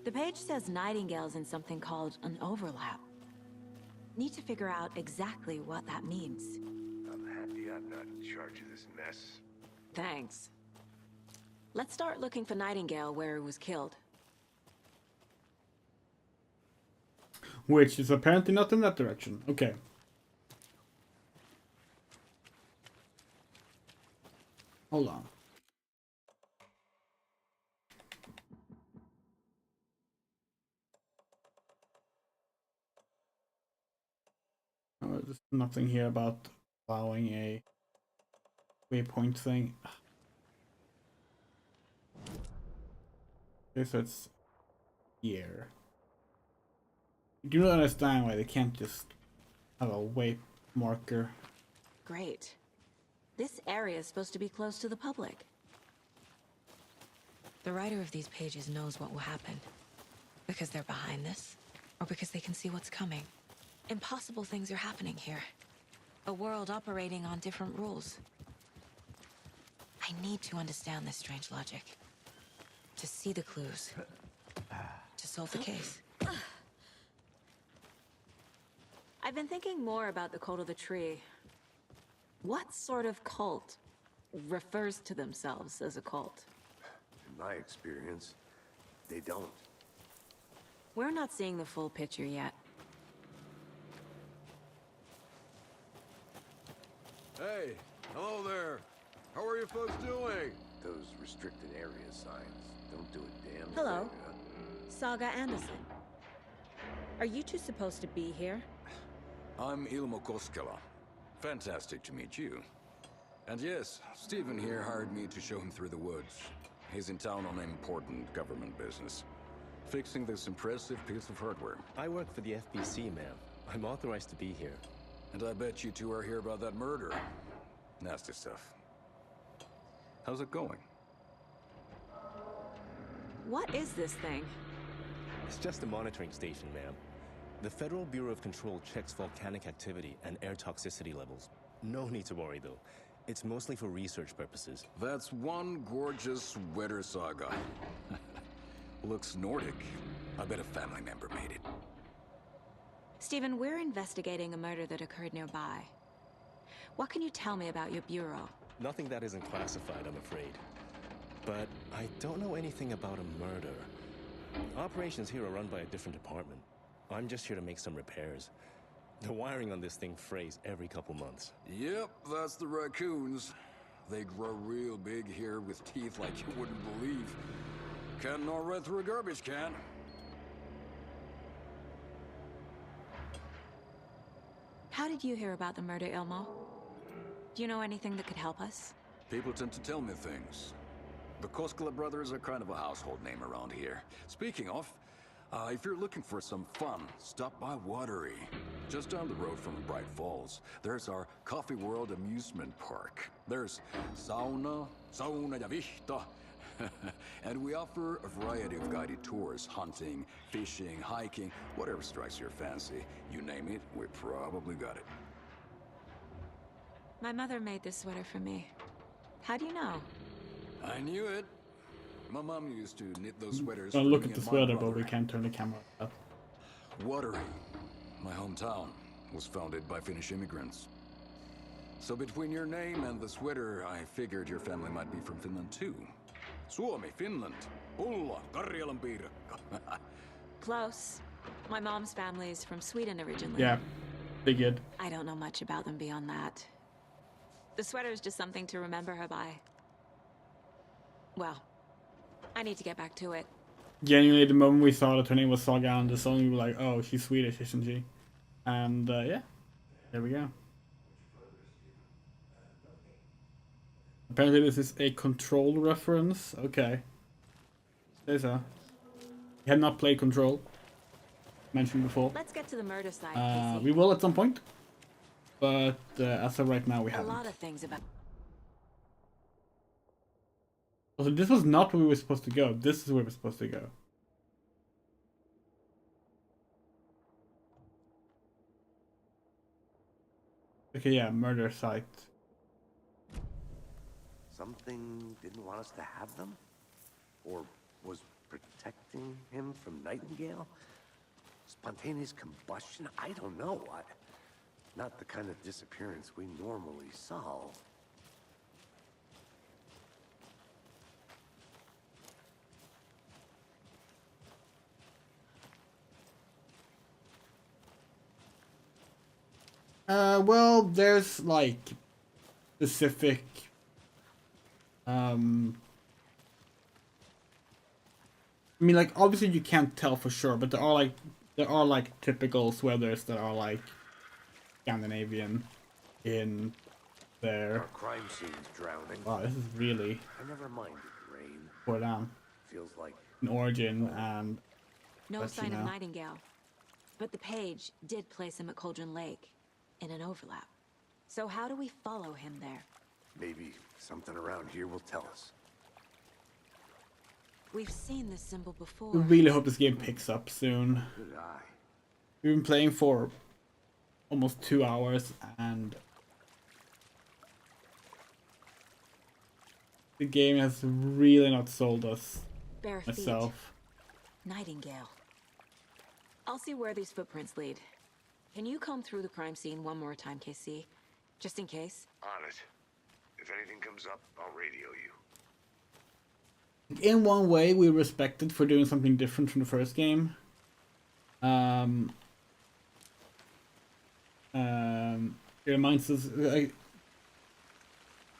Speaker 3: The page says Nightingale's in something called an overlap. Need to figure out exactly what that means.
Speaker 4: I'm happy I'm not in charge of this mess.
Speaker 3: Thanks. Let's start looking for Nightingale where he was killed.
Speaker 1: Which is apparently not in that direction. Okay. Hold on. There's nothing here about allowing a waypoint thing. Okay, so it's here. I do not understand why they can't just have a way marker.
Speaker 3: Great. This area is supposed to be close to the public. The writer of these pages knows what will happen. Because they're behind this, or because they can see what's coming. Impossible things are happening here. A world operating on different rules. I need to understand this strange logic. To see the clues. To solve the case. I've been thinking more about the cult of the tree. What sort of cult refers to themselves as a cult?
Speaker 6: In my experience, they don't.
Speaker 3: We're not seeing the full picture yet.
Speaker 20: Hey, hello there. How are you folks doing?
Speaker 6: Those restricted area signs don't do a damn
Speaker 3: Hello.
Speaker 6: thing, huh?
Speaker 3: Saga Anderson. Are you two supposed to be here?
Speaker 21: I'm Ilmo Koskela. Fantastic to meet you.
Speaker 19: And yes, Stephen here hired me to show him through the woods. He's in town on important government business, fixing this impressive piece of hardware.
Speaker 21: I work for the FBC, ma'am. I'm authorized to be here.
Speaker 19: And I bet you two are here about that murder. Nasty stuff. How's it going?
Speaker 22: What is this thing?
Speaker 21: It's just a monitoring station, ma'am. The Federal Bureau of Control checks volcanic activity and air toxicity levels. No need to worry, though. It's mostly for research purposes.
Speaker 19: That's one gorgeous weather saga. Looks Nordic. I bet a family member made it.
Speaker 22: Stephen, we're investigating a murder that occurred nearby. What can you tell me about your bureau?
Speaker 21: Nothing that isn't classified, I'm afraid. But I don't know anything about a murder. Operations here are run by a different department. I'm just here to make some repairs. The wiring on this thing frays every couple months.
Speaker 19: Yep, that's the raccoons. They grow real big here with teeth like you wouldn't believe. Can't gnaw right through a garbage can.
Speaker 22: How did you hear about the murder, Ilmo? Do you know anything that could help us?
Speaker 19: People tend to tell me things. The Koskela brothers are kind of a household name around here. Speaking of, if you're looking for some fun, stop by Watery. Just down the road from Bright Falls, there's our Coffee World amusement park. There's sauna ja vihta. And we offer a variety of guided tours, hunting, fishing, hiking, whatever strikes your fancy. You name it, we probably got it.
Speaker 22: My mother made this sweater for me. How do you know?
Speaker 19: I knew it. My mom used to knit those sweaters.
Speaker 1: Don't look at the sweater, but we can't turn the camera up.
Speaker 19: Watery, my hometown, was founded by Finnish immigrants. So between your name and the sweater, I figured your family might be from Finland too. Suomi, Finland. Ulla, Karjalan piirakka.
Speaker 22: Close. My mom's family is from Sweden originally.
Speaker 1: Yeah, figured.
Speaker 22: I don't know much about them beyond that. The sweater is just something to remember her by. Well, I need to get back to it.
Speaker 1: Genuinely, the moment we saw that her name was Saga on the song, we were like, oh, she's Swedish, isn't she? And yeah, there we go. Apparently this is a Control reference. Okay. There's a... We had not played Control. Mentioned before.
Speaker 22: Let's get to the murder side,
Speaker 1: we will at some point. But as of right now, we
Speaker 22: a
Speaker 1: haven't.
Speaker 22: lot of things about...
Speaker 1: Also, this was not where we were supposed to go. This is where we're supposed to go. Okay, yeah, murder site.
Speaker 6: Something didn't want us to have them? Or was protecting him from Nightingale? Spontaneous combustion? I don't know. Not the kind of disappearance we normally solve.
Speaker 1: Well, there's like specific I mean, like, obviously you can't tell for sure, but there are like typical sweaters that are like Scandinavian in there.
Speaker 6: Our crime scene's drowning.
Speaker 1: Wow, this is really
Speaker 6: I never minded rain.
Speaker 1: put down.
Speaker 6: Feels like
Speaker 1: An origin and
Speaker 22: No
Speaker 1: let you
Speaker 22: sign of
Speaker 1: know.
Speaker 22: Nightingale. But the page did place him at Cauldron Lake, in an overlap. So how do we follow him there?
Speaker 6: maybe something around here will tell us.
Speaker 22: We've seen this symbol before.
Speaker 1: We really hope this game picks up soon.
Speaker 6: Good eye.
Speaker 1: We've been playing for almost 2 hours and the game has really not sold us
Speaker 22: Bare feet.
Speaker 1: myself.
Speaker 22: Nightingale. I'll see where these footprints lead. Can you comb through the crime scene one more time, KC? Just in case?
Speaker 6: On it. If anything comes up, I'll radio you.
Speaker 1: In one way, we respect it for doing something different from the first game. It reminds us... the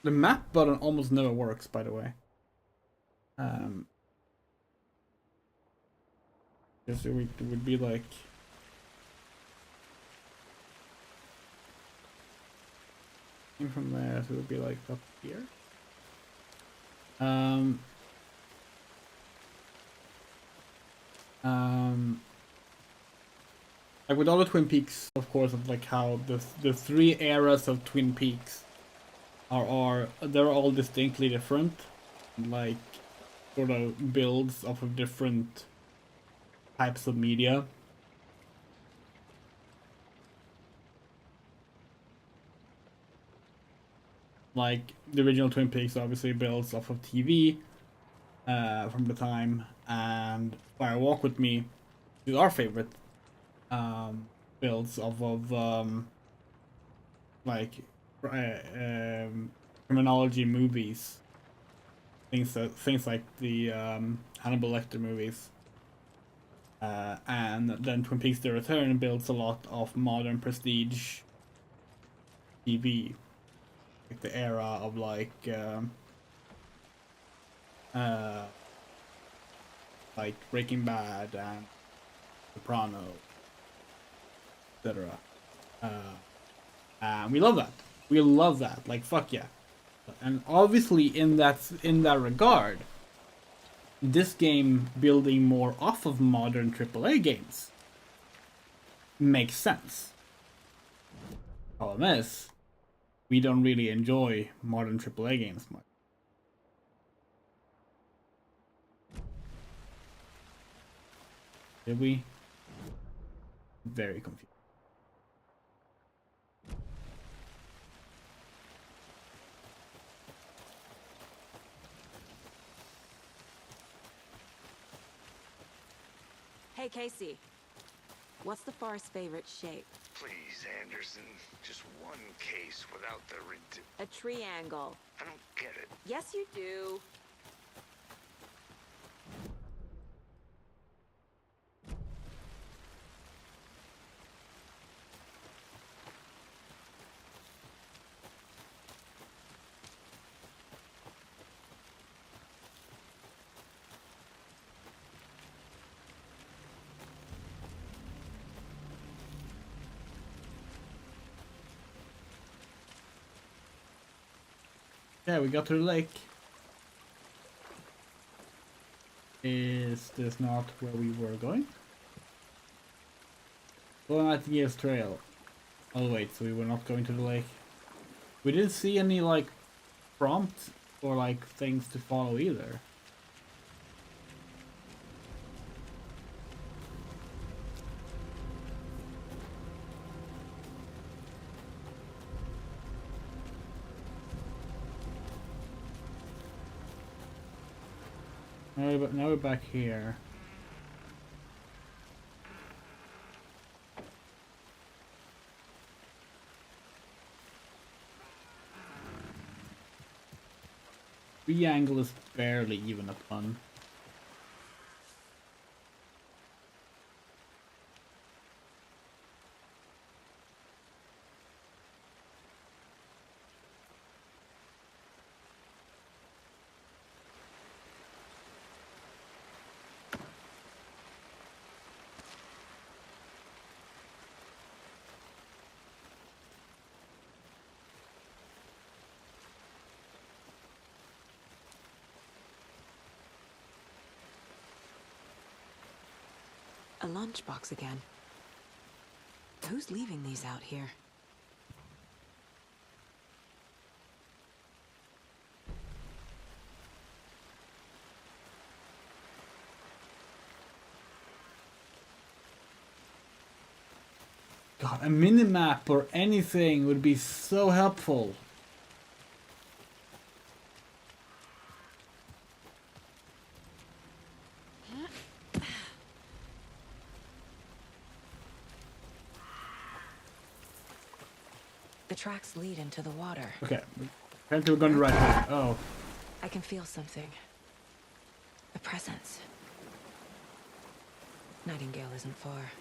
Speaker 1: map button almost never works, by the way. Guess it would be like... Came from there, so it would be like up here. Like with all the Twin Peaks, of course, of like how the three eras of Twin Peaks are they're all distinctly different, like sort of builds off of different types of media. Like the original Twin Peaks obviously builds off of TV from the time, and Fire Walk with Me is our favorite builds off of like criminology movies, things like the Hannibal Lecter movies, and then Twin Peaks: The Return builds a lot of modern prestige TV, like the era of like Breaking Bad and Soprano, etc. And we love that. We love that. Like fuck yeah. And obviously in that regard, this game building more off of modern AAA games makes sense. Problem is, we don't really enjoy modern AAA games much. Did we? Very confused.
Speaker 22: Hey, Casey. What's the Forest's favorite shape?
Speaker 4: Please, Anderson. Just one case without the
Speaker 22: A triangle.
Speaker 4: I don't get it.
Speaker 22: Yes, you do.
Speaker 1: Yeah, we got to the lake. Is this not where we were going? Well, Nightingale's Trail. Oh wait, so we were not going to the lake. We didn't see any like prompts or like things to follow either. Now we're back here. Triangle is barely even a pun.
Speaker 22: A lunchbox again. Who's leaving these out here?
Speaker 1: God, a minimap or anything would be so helpful.
Speaker 22: The tracks lead into the water.
Speaker 1: Okay, apparently we're going the right way. Oh.
Speaker 22: I can feel something. A presence. Nightingale isn't far.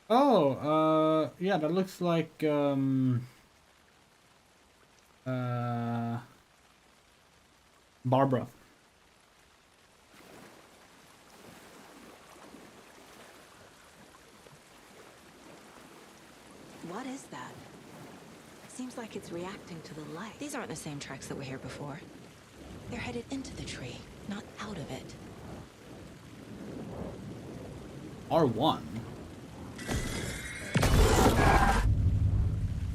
Speaker 1: Oh, yeah, that looks like Barbara.
Speaker 22: What is that? Seems like it's reacting to the light. These aren't the same tracks that were here before. They're headed into the tree, not out of it.
Speaker 1: R1.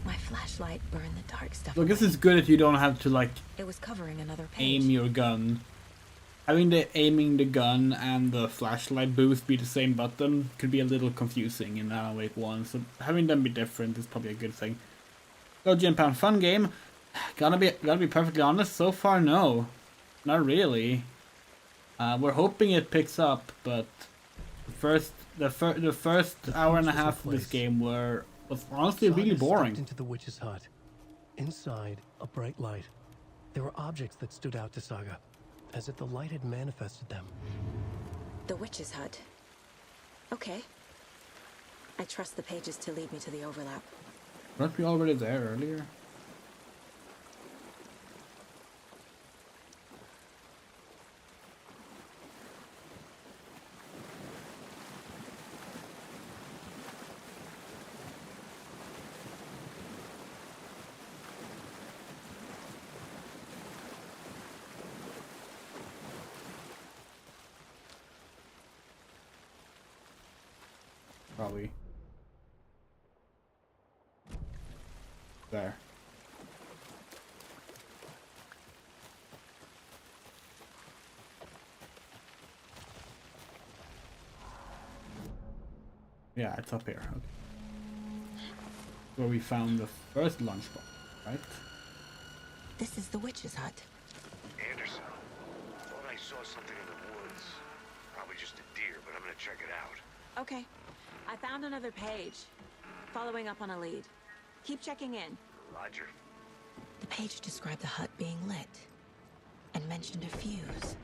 Speaker 22: My flashlight burned the dark stuff.
Speaker 1: Look, this is good if you don't have to like
Speaker 22: It was covering another page.
Speaker 1: aim your gun. Having the aiming the gun and the flashlight boost be the same button could be a little confusing in Alan Wake 1, so having them be different is probably a good thing. Go Jim Pound, fun game. Gotta be perfectly honest, so far no. Not really. We're hoping it picks up, but the first hour and a half of this game was honestly really
Speaker 2: Saga
Speaker 1: boring.
Speaker 2: stepped into the witch's hut. Inside, a bright light. There were objects that stood out to Saga, as if the light had manifested them.
Speaker 22: The witch's hut. Okay. I trust the pages to lead me to the overlap.
Speaker 1: Weren't we already there earlier? Probably. There. Yeah, it's up here. Okay. Where we found the first lunchbox, right?
Speaker 22: This is the witch's hut.
Speaker 6: Anderson, thought I saw something in the woods. Probably just a deer, but I'm gonna check it out.
Speaker 22: Okay. I found another page. Following up on a lead. Keep checking in.
Speaker 6: Roger.
Speaker 22: The page described the hut being lit and mentioned a fuse.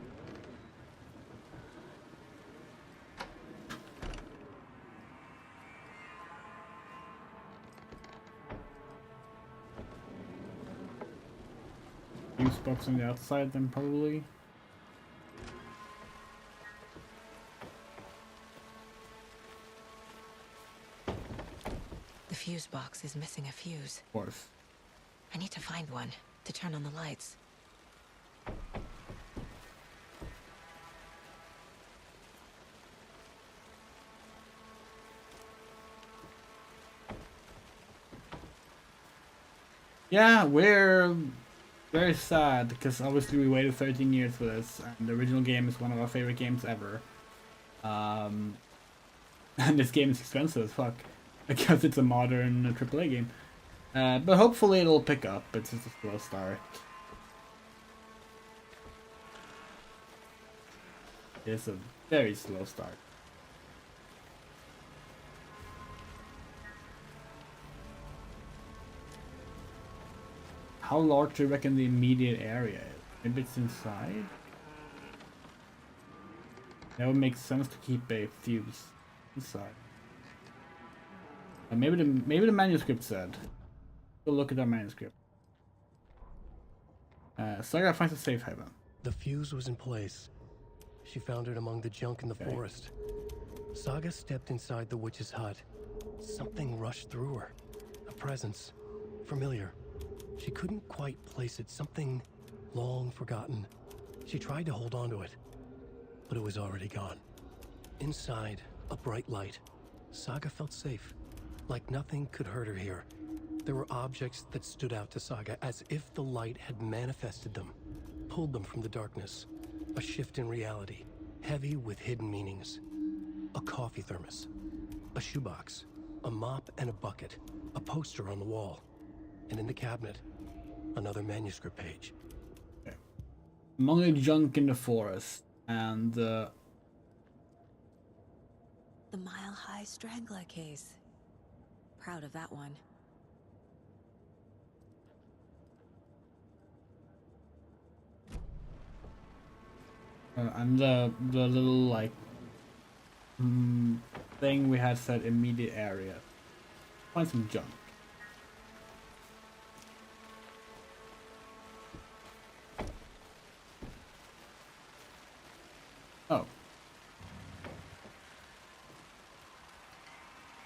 Speaker 1: Fuse box on the outside then probably.
Speaker 22: The fuse box is missing a fuse.
Speaker 1: Of course.
Speaker 22: I need to find one to turn on the lights.
Speaker 1: Yeah, we're very sad because obviously we waited 13 years for this, and the original game is one of our favorite games ever. And this game is expensive as fuck because it's a modern AAA game. But hopefully it'll pick up. It's just a slow start. It's a very slow start. How large do you reckon the immediate area is? Maybe it's inside? That would make sense to keep a fuse inside. Maybe the manuscript said. Go look at that manuscript. Saga finds a safe haven.
Speaker 2: The fuse was in place. She found it among the junk in the forest. Saga stepped inside the witch's hut. Something rushed through her. A presence. Familiar. She couldn't quite place it. Something long forgotten. She tried to hold on to it, but it was already gone. Inside, a bright light. Saga felt safe. Like nothing could hurt her here. There were objects that stood out to Saga as if the light had manifested them, pulled them from the darkness. A shift in reality, heavy with hidden meanings. A coffee thermos, a shoebox, a mop and a bucket, a poster on the wall, and in the cabinet, another manuscript page.
Speaker 1: Okay. Among the junk in the forest and
Speaker 3: The Mile High Strangler case. Proud of that one.
Speaker 1: and the little like thing we had said immediate area. Find some junk. Oh.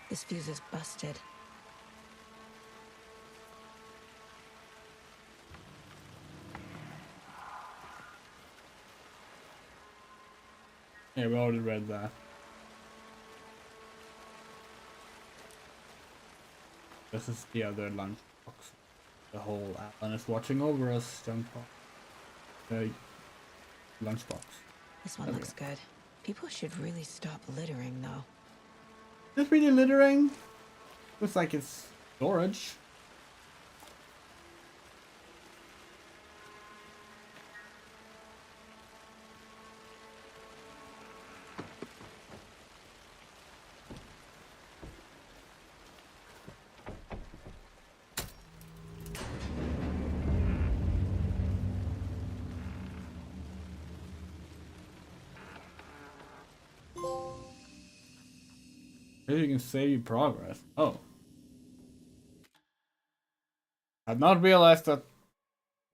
Speaker 3: This fuse is busted.
Speaker 1: Yeah, we already read that. This is the other lunchbox. The whole Alan is watching over us. Lunchbox.
Speaker 3: This one looks good. People should really stop littering, though.
Speaker 1: Is this really littering? Looks like it's storage. Maybe you can save your progress. Oh. I'd not realized that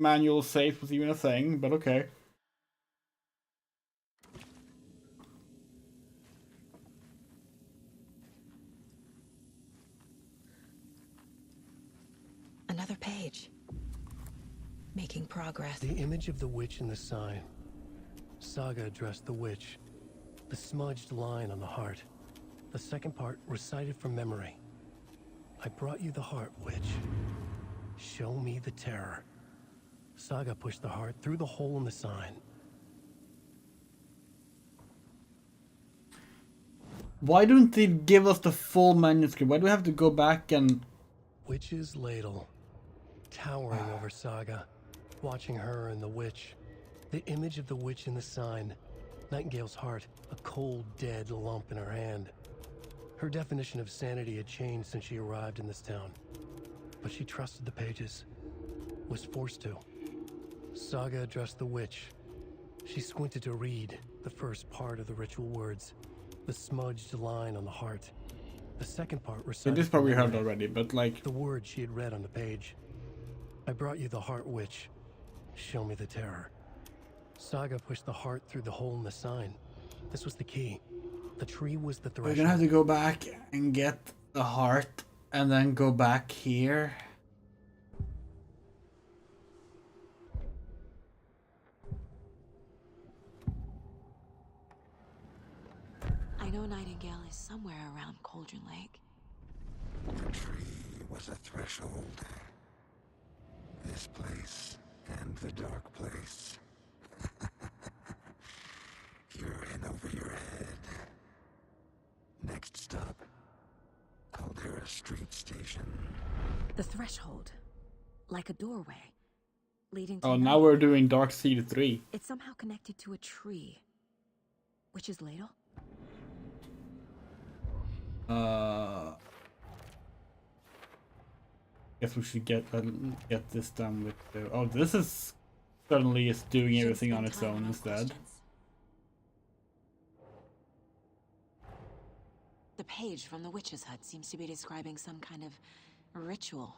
Speaker 1: manual save was even a thing, but okay.
Speaker 3: Another page. Making progress.
Speaker 2: The image of the witch in the sign. Saga addressed the witch. The smudged line on the heart. The second part recited from memory. I brought you the heart, witch. Show me the terror. Saga pushed the heart through the hole in the sign.
Speaker 1: Why don't they give us the full manuscript? Why do we have to go back and...
Speaker 2: Witch's ladle. Towering over Saga. Watching her and the witch. The image of the witch in the sign. Nightingale's heart. A cold, dead lump in her hand. Her definition of sanity had changed since she arrived in this town. But she trusted the pages. Was forced to. Saga addressed the witch. She squinted to read the first part of the ritual words. The smudged line on the heart. The second part recited...
Speaker 1: This part we heard already, but like...
Speaker 2: The words she had read on the page. I brought you the heart, witch. Show me the terror. Saga pushed the heart through the hole in the sign. This was the key. The tree was the threshold.
Speaker 1: We're gonna have to go back and get the heart and then go back here.
Speaker 22: I know Nightingale is somewhere around Cauldron Lake.
Speaker 4: The tree was a threshold. This place and the dark place. You're in over your head. Next stop, Caldera Street Station.
Speaker 3: The threshold. Like a doorway. Leading to...
Speaker 1: Oh, now we're doing Dark Seed 3.
Speaker 3: It's somehow connected to a tree. Witch's ladle?
Speaker 1: Guess we should get this done with the... Oh, this is... Suddenly it's doing everything on its own instead.
Speaker 22: The page from the witch's hut seems to be describing some kind of ritual.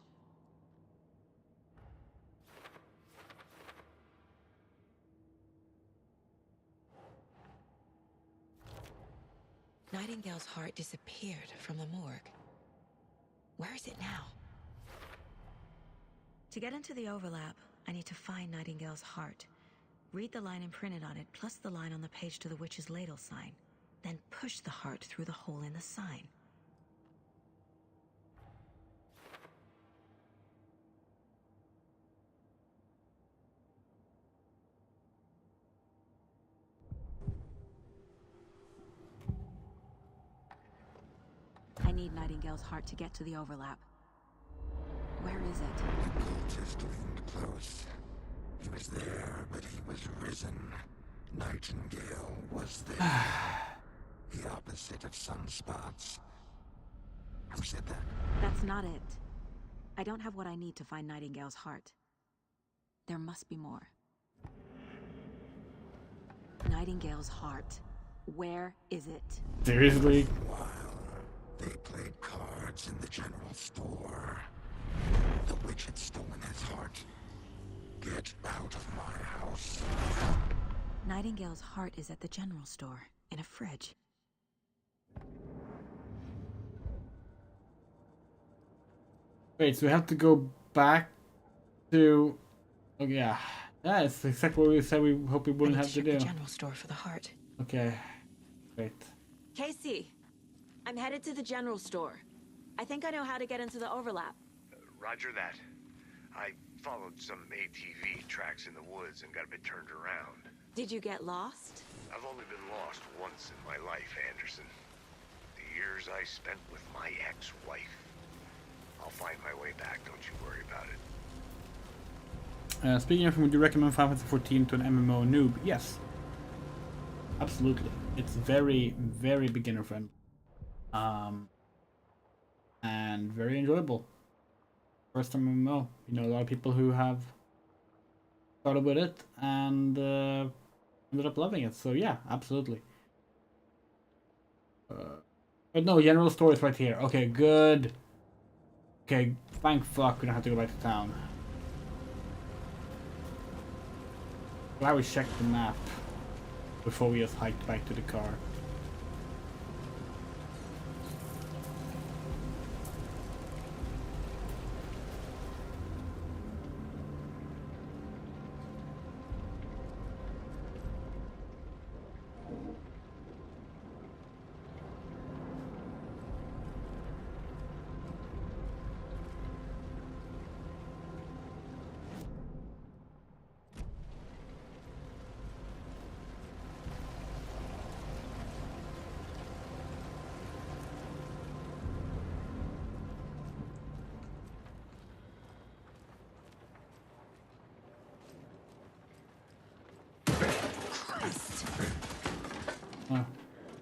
Speaker 3: Nightingale's heart disappeared from the morgue. Where is it now? To get into the overlap, I need to find Nightingale's heart. Read the line imprinted on it, plus the line on the page to the witch's ladle sign. Then push the heart through the hole in the sign. I need Nightingale's heart to get to the overlap. Where is it?
Speaker 4: The cultist leaned close. He was there, but he was risen. Nightingale was there. The opposite of sunspots. Who said that?
Speaker 3: That's not it. I don't have what I need to find Nightingale's heart. There must be more. Nightingale's heart. Where is it?
Speaker 1: Seriously?
Speaker 4: While They played cards in the general store. The witch had stolen his heart. Get out of my house.
Speaker 3: Nightingale's heart is at the general store, in a fridge.
Speaker 1: Wait, so we have to go back to... Oh yeah. Yeah, it's exactly what we said we hope we wouldn't have to do.
Speaker 22: The general store for the heart.
Speaker 1: Okay. Wait.
Speaker 22: Casey, I'm headed to the general store. I think I know how to get into the overlap.
Speaker 6: Roger that. I followed some ATV tracks in the woods and got a bit turned around.
Speaker 22: Did you get lost?
Speaker 6: I've only been lost once in my life, Anderson. The years I spent with my ex-wife. I'll find my way back, don't you worry about it.
Speaker 1: Speaking of, would you recommend Final Fantasy 14 to an MMO noob? Yes. Absolutely. It's very, very beginner friendly. And very enjoyable. First time MMO. You know, a lot of people who have started with it and ended up loving it. So yeah, absolutely. But no, general store is right here. Okay, good. Okay, thank fuck we don't have to go back to town. Glad we checked the map before we just hiked back to the car.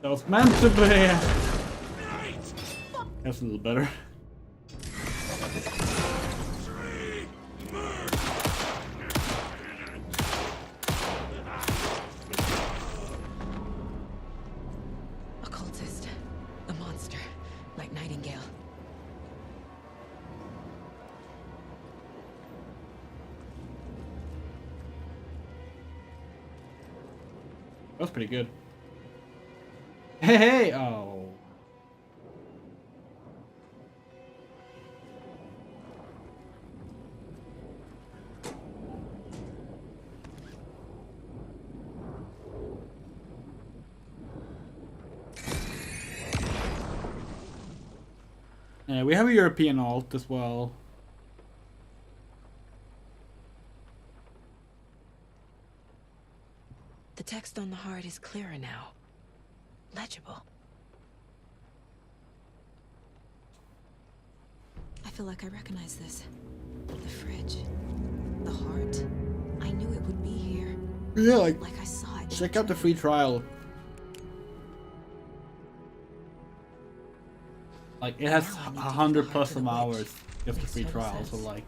Speaker 1: That was meant to be. That's a little better.
Speaker 22: Occultist. A monster. Like Nightingale.
Speaker 1: That was pretty good. Hey, hey! Oh. Yeah, we have a European alt as well.
Speaker 22: The text on the heart is clearer now. Legible. I feel like I recognize this. The fridge. The heart. I knew it would be here.
Speaker 1: Yeah, like
Speaker 22: I saw it.
Speaker 1: Check out the free trial. Like it has 100+ some hours just the free trial, so like.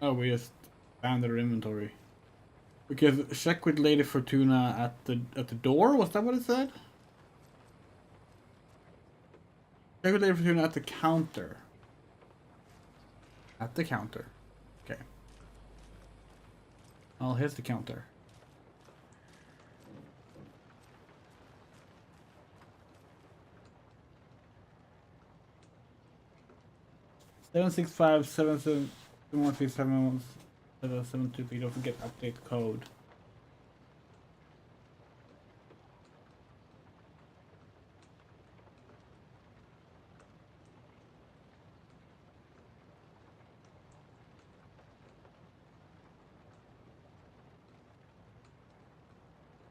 Speaker 1: Oh, we just found their inventory. Because check with Lady Fortuna at the door. Was that what it said? Check with Lady Fortuna at the counter. At the counter. Okay. Oh, here's the counter. Seven 137171723. Don't forget update code.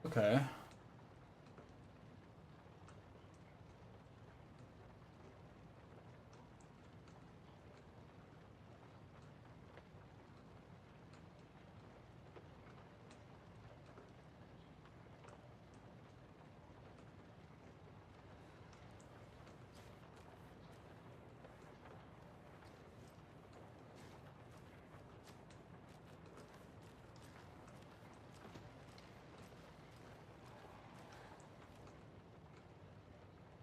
Speaker 1: Okay.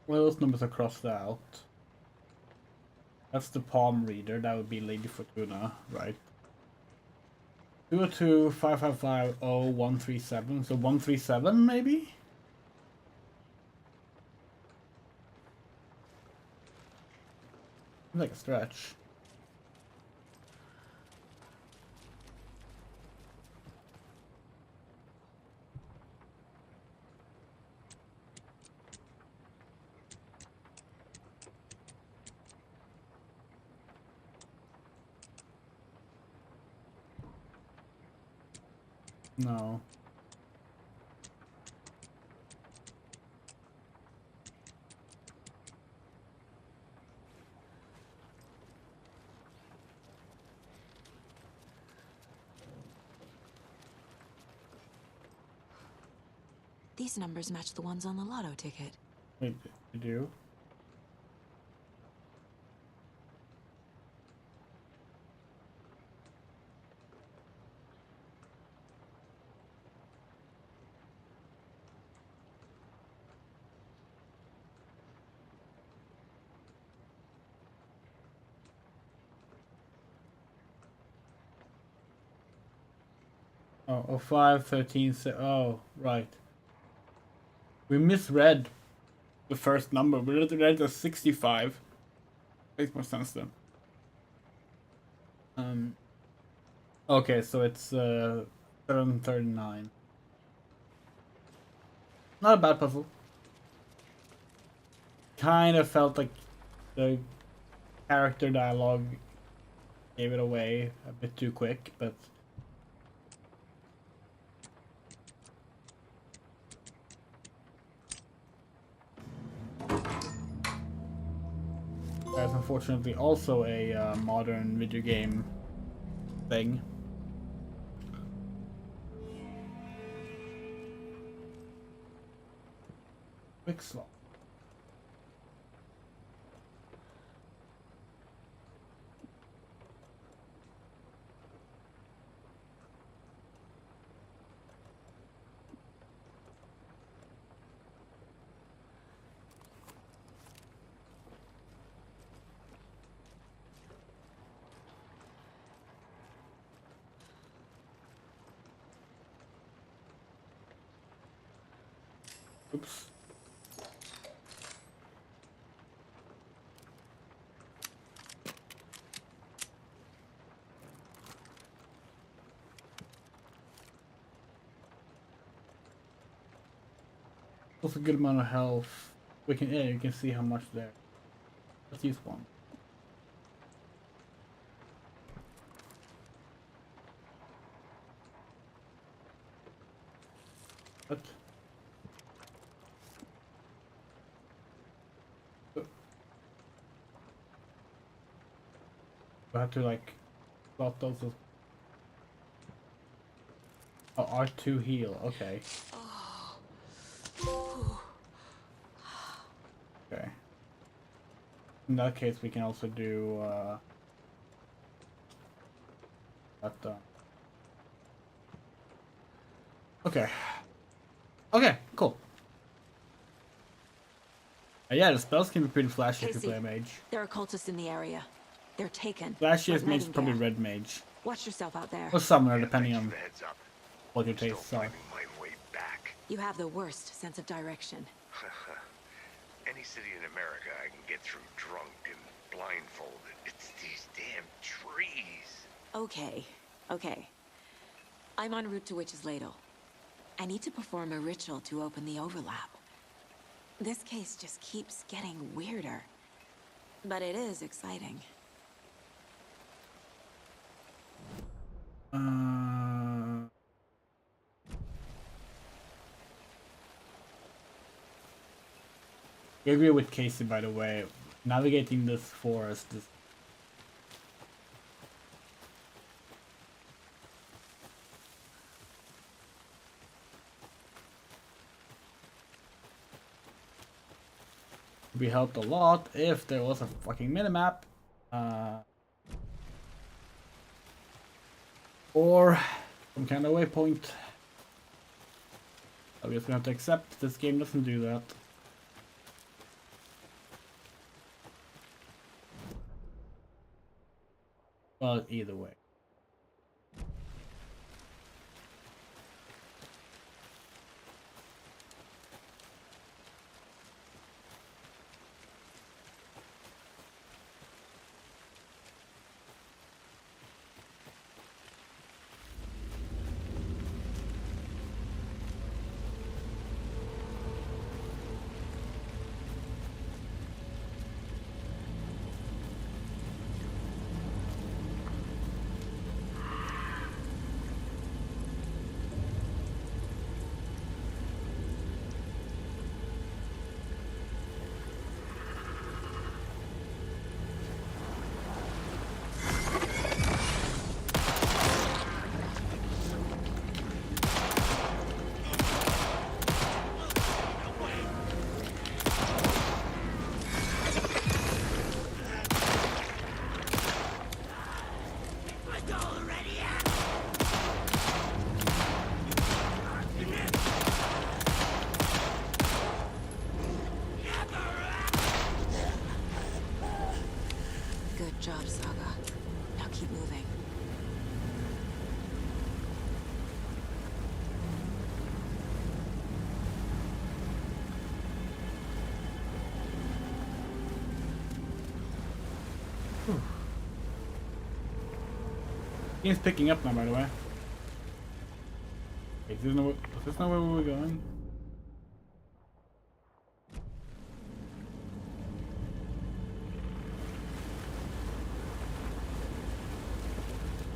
Speaker 1: Well, those numbers are crossed out. That's the palm reader. That would be Lady Fortuna, right? 202-555-0137. So 137 maybe? Like a stretch. No.
Speaker 22: These numbers match the ones on the lotto ticket.
Speaker 1: Wait, they do? Oh, 05, 13, oh, right. We misread the first number. We read it as 65. Makes more sense then. Okay, so it's 739. Not a bad puzzle. Kind of felt like the character dialogue gave it away a bit too quick, but there's unfortunately also a modern video game thing. Quick slot. Oops. Also a good amount of health. We can, yeah, you can see how much there. Let's use one. What? I have to like slot those as... Oh, R2 heal, okay. Okay. In that case we can also do that okay. Okay, cool. Yeah, the spells can be pretty flashy if you play a mage.
Speaker 22: There are cultists in the area. They're taken.
Speaker 1: Flashiest mage is probably red mage.
Speaker 22: Watch yourself out there.
Speaker 1: Or summoner, depending on what your tastes are.
Speaker 22: You have the worst sense of direction.
Speaker 5: Any city in America I can get through drunk and blindfolded. It's these damn trees.
Speaker 22: Okay, okay. I'm en route to Witch's Ladle. I need to perform a ritual to open the overlap. This case just keeps getting weirder. But it is exciting.
Speaker 1: I agree with Casey, by the way. Navigating this forest is... would be helped a lot if there was a fucking minimap. Or some kind of waypoint. Obviously, we have to accept this game doesn't do that. Well, either way.
Speaker 22: Good job, Saga. Now keep moving.
Speaker 1: Game's picking up now, by the way. Wait, is this not where we were going?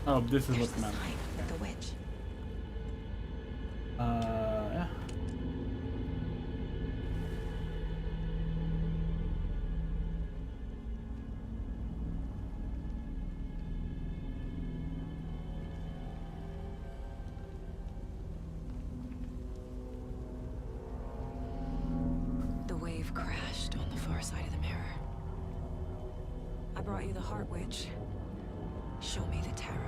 Speaker 1: Oh, this is what's meant.
Speaker 22: The witch.
Speaker 1: Yeah.
Speaker 22: The wave crashed on the far side of the mirror. I brought you the Heart Witch. Show me the terror.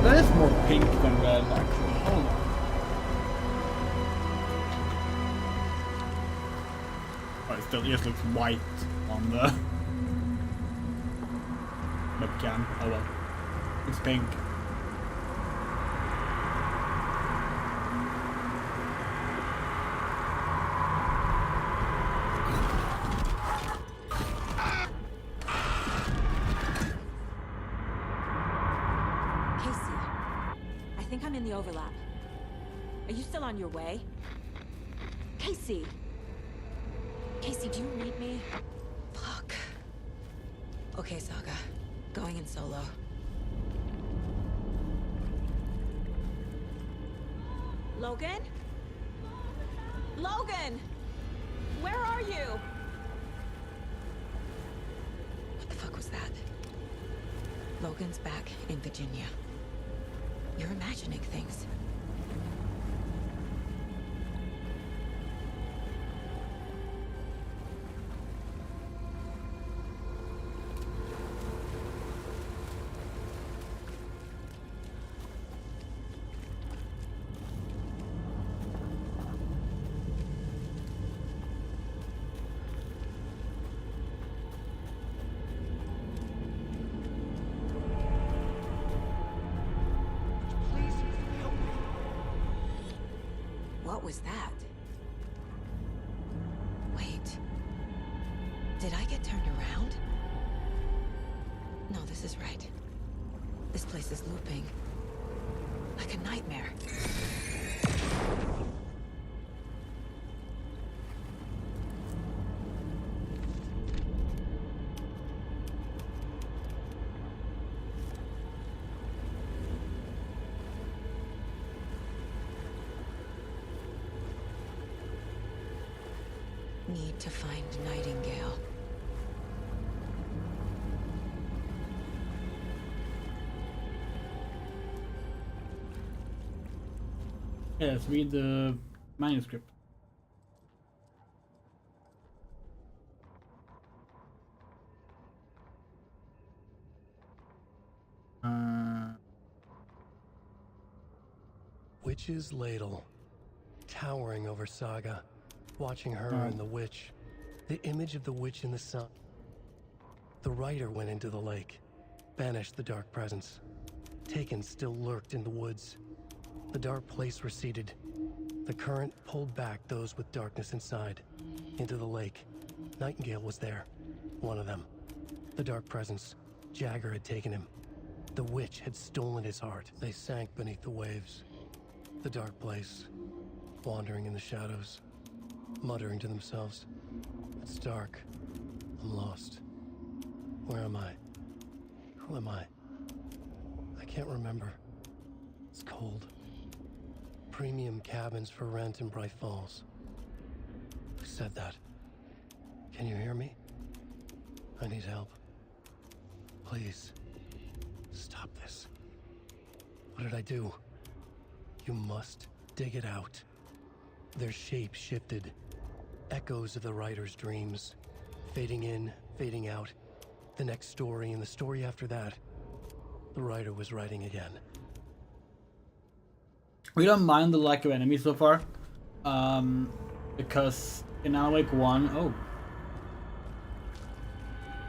Speaker 1: That is more pink than red, actually. Hold on. Oh, it still just looks white on the webcam. Oh well. It's pink.
Speaker 22: Casey, I think I'm in the overlap. Are you still on your way? Casey! Casey, do you read me? Fuck. Okay, Saga. Going in solo. Logan? Logan! Where are you? What the fuck was that? Logan's back in Virginia. You're imagining things. What was that? Wait. Did I get turned around? No, this is right. This place is looping. Like a nightmare. Need to find Nightingale.
Speaker 1: Yeah, let's read the manuscript.
Speaker 2: Witch's Ladle, towering over Saga, watching her and the witch, the image of the witch in the sun. The writer went into the lake, banished the dark presence. Taken still lurked in the woods. The dark place receded. The current pulled back those with darkness inside, into the lake. Nightingale was there, one of them. The dark presence, Jagger had taken him. The witch had stolen his heart. They sank beneath the waves. The dark place, wandering in the shadows, muttering to themselves. It's dark. I'm lost. Where am I? Who am I? I can't remember. It's cold. Premium cabins for rent in Bright Falls. Who said that? Can you hear me? I need help. Please. Stop this. What did I do? You must dig it out. Their shape shifted. Echoes of the writer's dreams. Fading in, fading out. The next story and the story after that. The writer was writing again.
Speaker 1: We don't mind the lack of enemies so far. Because in Alan Wake 1... Oh.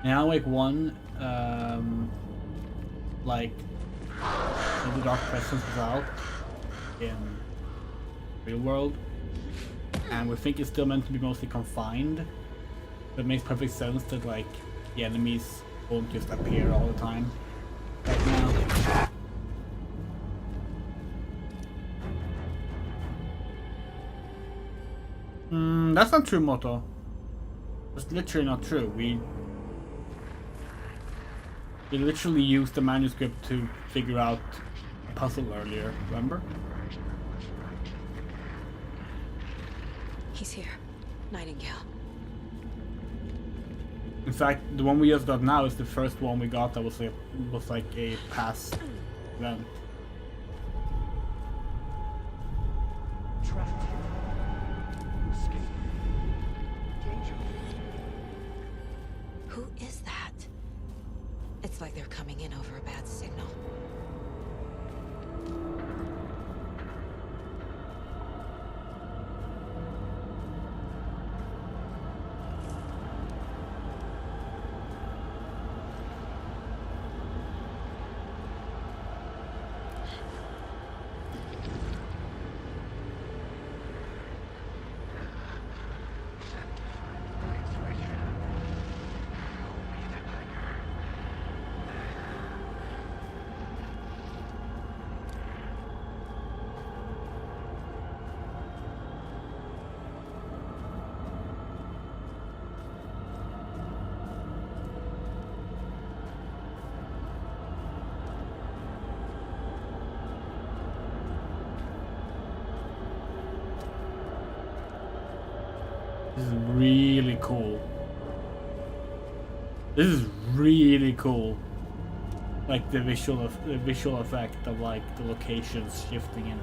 Speaker 1: In Alan Wake 1, like, the dark presence was out in real world, and we think it's still meant to be mostly confined, but it makes perfect sense that, like, the enemies won't just appear all the time right now. That's not true, Moto. That's literally not true. We literally used the manuscript to figure out a puzzle earlier, remember?
Speaker 22: He's here. Nightingale.
Speaker 1: In fact, the one we just got now is the first one we got that was like a past event.
Speaker 2: Trapped. Escape. Danger.
Speaker 22: Who is that? It's like they're coming in over a bad signal.
Speaker 1: This is really cool. This is really cool. Like the visual effect of like the locations shifting in.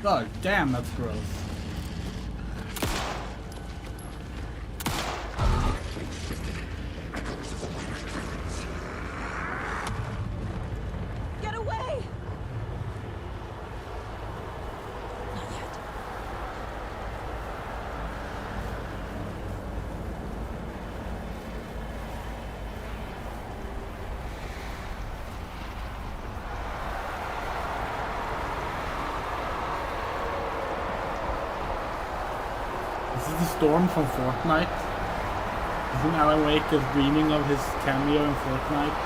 Speaker 1: God damn, that's gross.
Speaker 22: Get away! Not yet.
Speaker 1: This is the Storm from Fortnite. I think Alan Wake is dreaming of his cameo in Fortnite.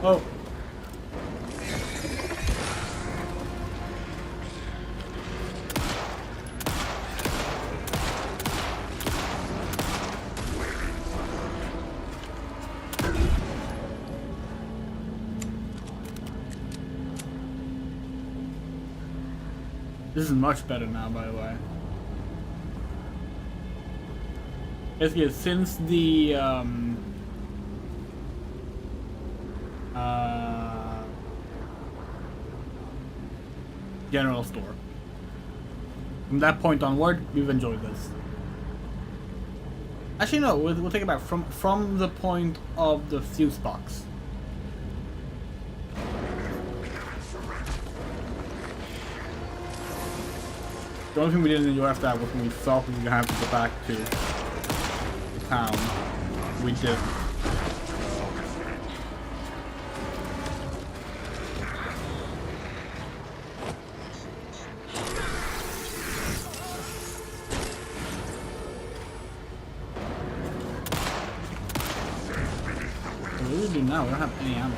Speaker 1: Oh. This is much better now, by the way. Basically, since the general store. From that point onward, we've enjoyed this. Actually, no, we'll take it back from the point of the fuse box. The only thing we didn't enjoy after that was when we thought we were gonna have to go back to the town. We didn't. What do we do now? We don't have any ammo.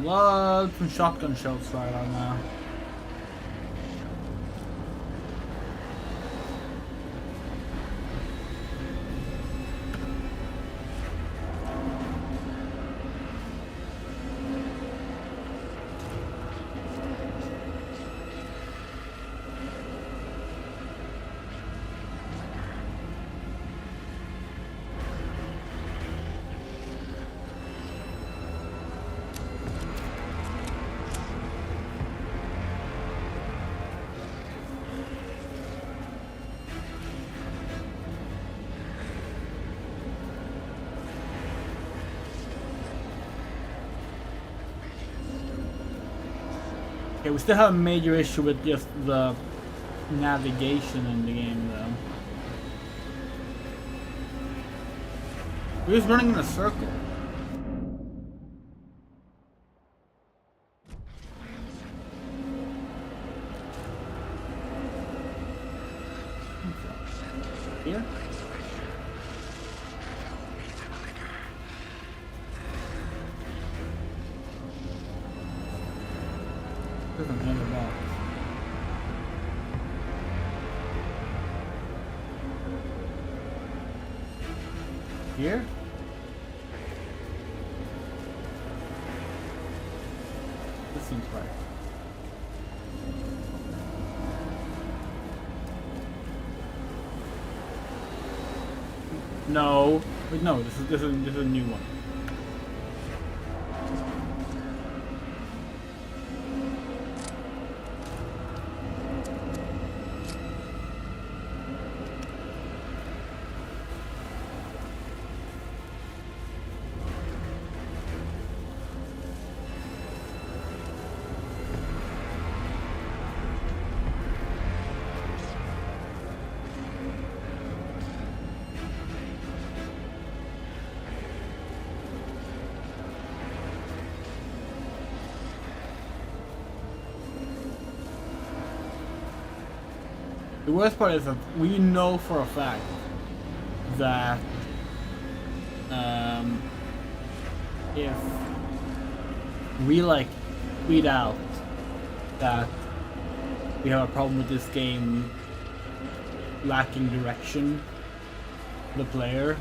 Speaker 1: Love some shotgun shells right on now. Okay, we still have a major issue with just the navigation in the game, though. We're just running in a circle. Here? Doesn't have a box. Here? This seems right. No. Wait, no, this is a new one. The worst part is that we know for a fact that if we tweet out that we have a problem with this game lacking direction, the player,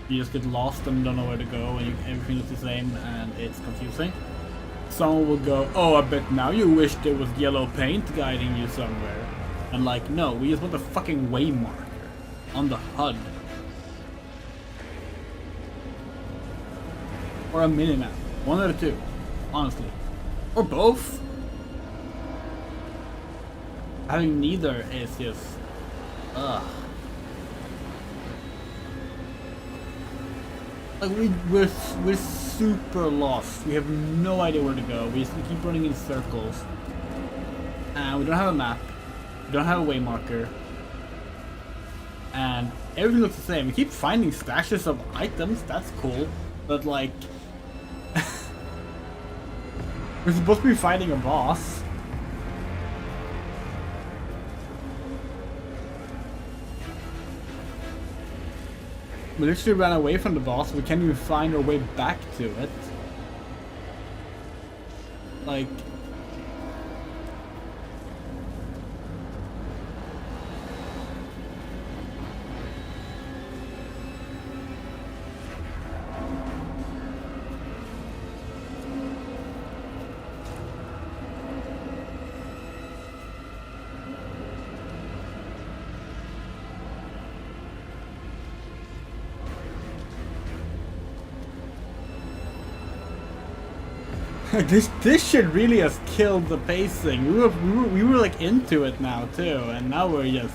Speaker 1: You just get lost and don't know where to go, and everything is the same, and it's confusing. Someone will go, oh, I bet now you wish there was yellow paint guiding you somewhere. And like, no, we just want a fucking way marker on the HUD. Or a minimap. One of the two, honestly. Or both. Having neither is just... ugh. Like, we're super lost. We have no idea where to go. We keep running in circles. And we don't have a map. We don't have a way marker. And everything looks the same. We keep finding stashes of items. That's cool. But like... we're supposed to be fighting a boss. We literally ran away from the boss. We can't even find our way back to it. Like... This shit really has killed the pacing. We were like into it now too, and now we're just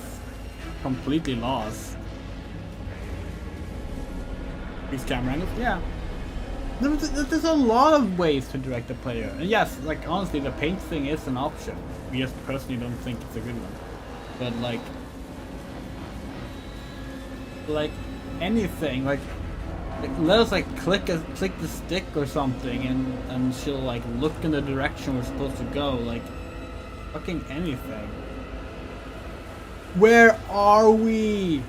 Speaker 1: completely lost. These camera angles, yeah. There's a lot of ways to direct the player, and yes, like honestly, the paint thing is an option. We just personally don't think it's a good one, but like anything, like let us like click the stick or something, and she'll like look in the direction we're supposed to go. Like fucking anything. Where are we?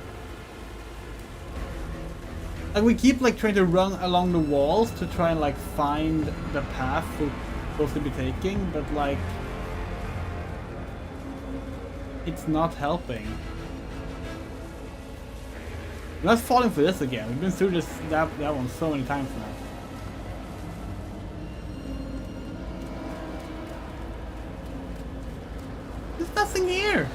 Speaker 1: Like we keep like trying to run along the walls to try and like find the path we're supposed to be taking, but like it's not helping. We're not falling for this again. We've been through that one so many times now. There's nothing here.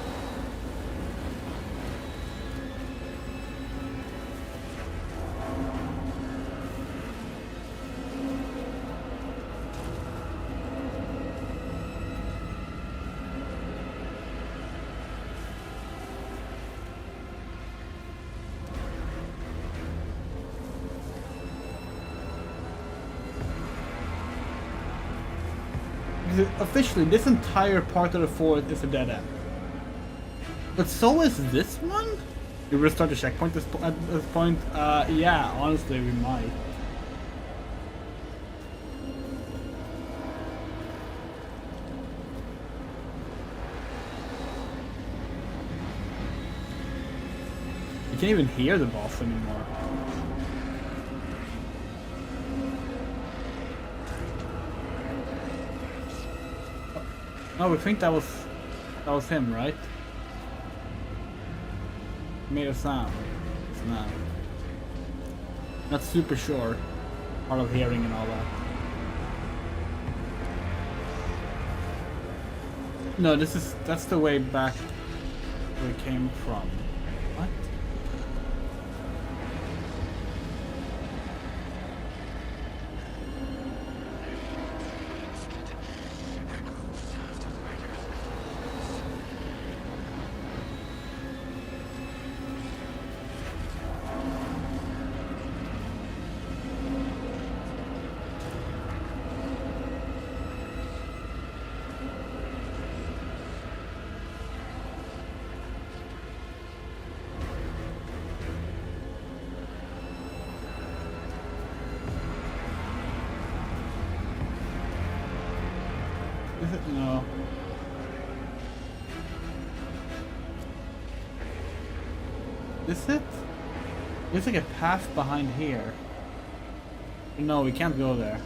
Speaker 1: Officially, this entire part of the forest is a dead end. But so is this one? You restart the checkpoint at this point? Yeah, honestly, we might. You can't even hear the boss anymore. Oh, we think that was him, right? Made a sound. It's not. Not super sure. Hard of hearing and all that. No, that's the way back where it came from. What? Is it? No. Is it? There's like a path behind here. No, we can't go there.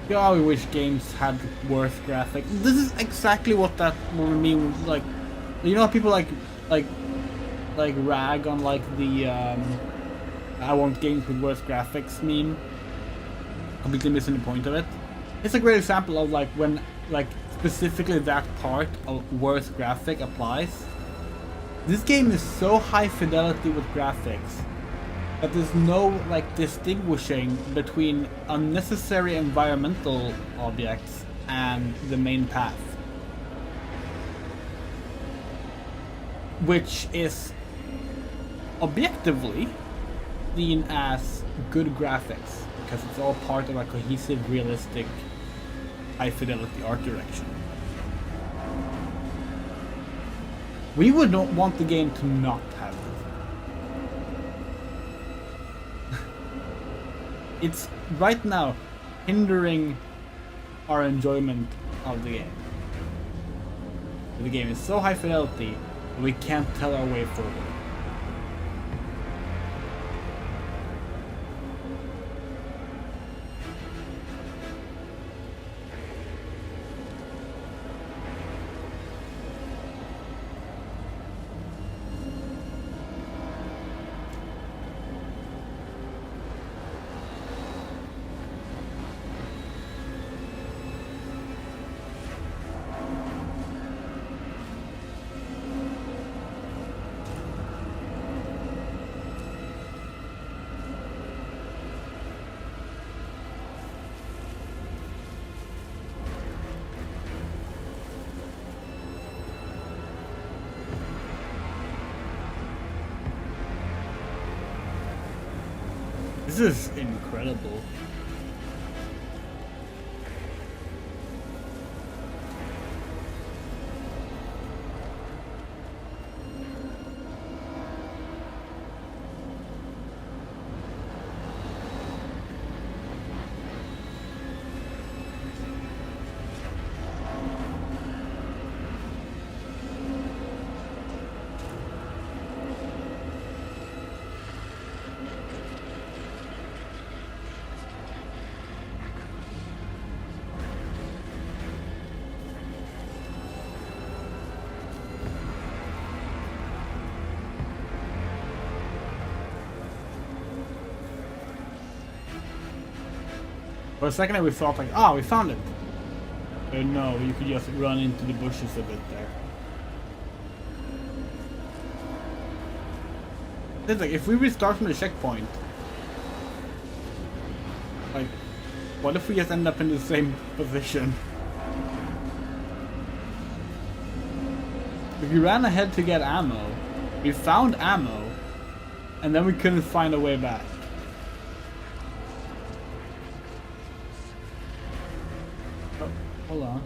Speaker 1: God, we wish games had worse graphics. This is exactly what we mean, like, You know how people like rag on like the I want games with worse graphics meme? Completely missing the point of it. It's a great example of like when like specifically that part of worse graphic applies. This game is so high fidelity with graphics that there's no like distinguishing between unnecessary environmental objects and the main path, which is objectively seen as good graphics because it's all part of a cohesive, realistic, high fidelity art direction. We would not want the game to not have this. It's right now hindering our enjoyment of the game. The game is so high fidelity that we can't tell our way forward. This is incredible. For a second we thought like, oh, we found it. But no, you could just run into the bushes a bit there. It's like, if we restart from the checkpoint, like, what if we just end up in the same position? We ran ahead to get ammo, we found ammo, and then we couldn't find a way back. Oh, hold on.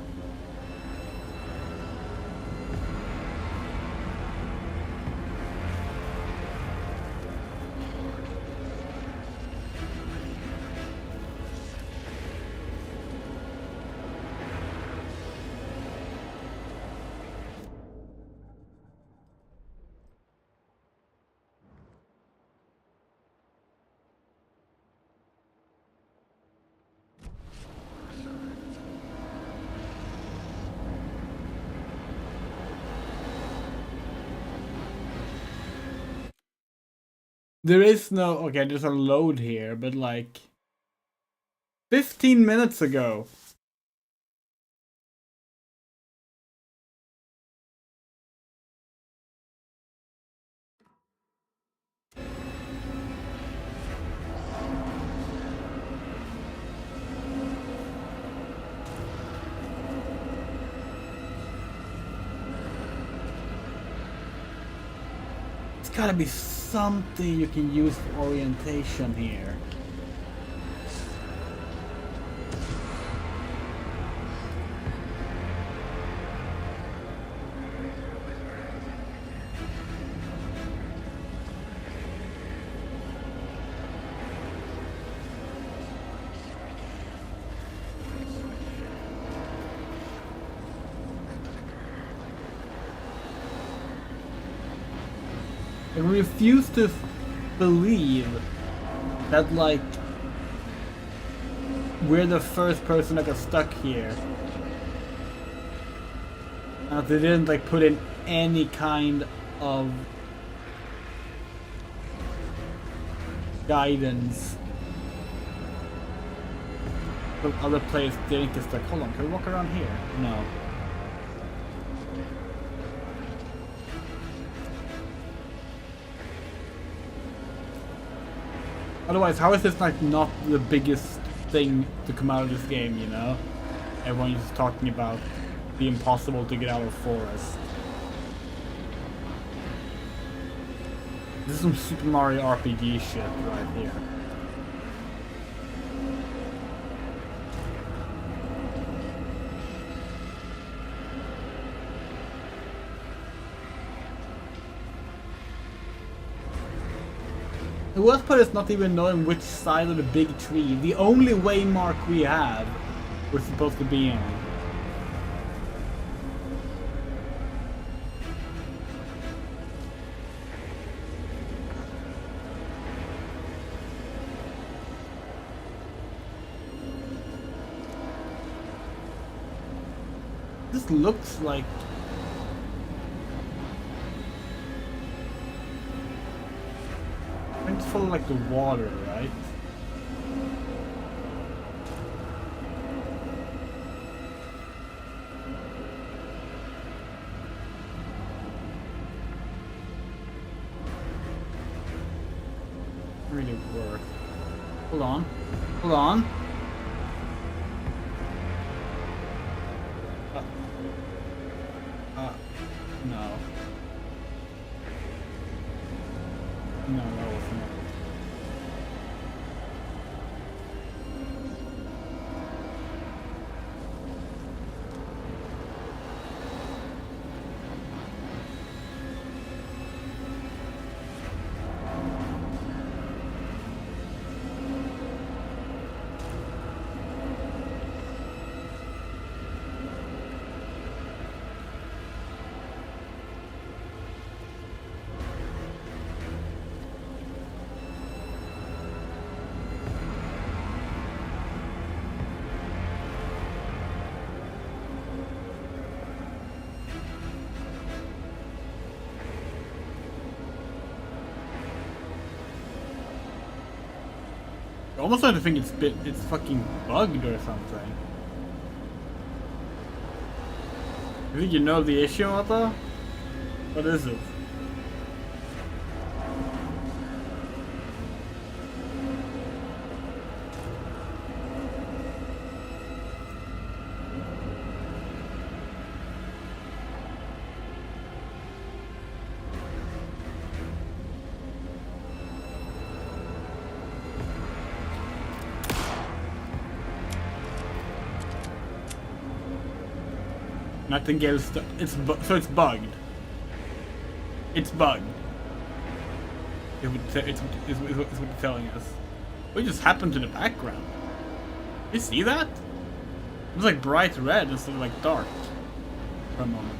Speaker 1: There is no... Okay, there's a load here, but like... 15 minutes ago. It's gotta be something you can use for orientation here. I refuse to believe that, like, we're the first person that got stuck here. They didn't like put in any kind of guidance. But other players didn't. Just like, hold on, can we walk around here? No. Otherwise, how is this like not the biggest thing to come out of this game, you know? Everyone is talking about the impossible to get out of forest. This is some Super Mario RPG shit right here. The worst part is not even knowing which side of the big tree, the only waymark we have, we're supposed to be on. This looks like it's full of like the water, right? Really work. Hold on. Hold on. No. No, that wasn't it. I almost like to think it's fucking bugged or something. You think you know the issue, Otto? What is it? Nightingale is so it's bugged. It's bugged. It's what it's telling us. What just happened to the background? You see that? It was like bright red instead of like dark for a moment.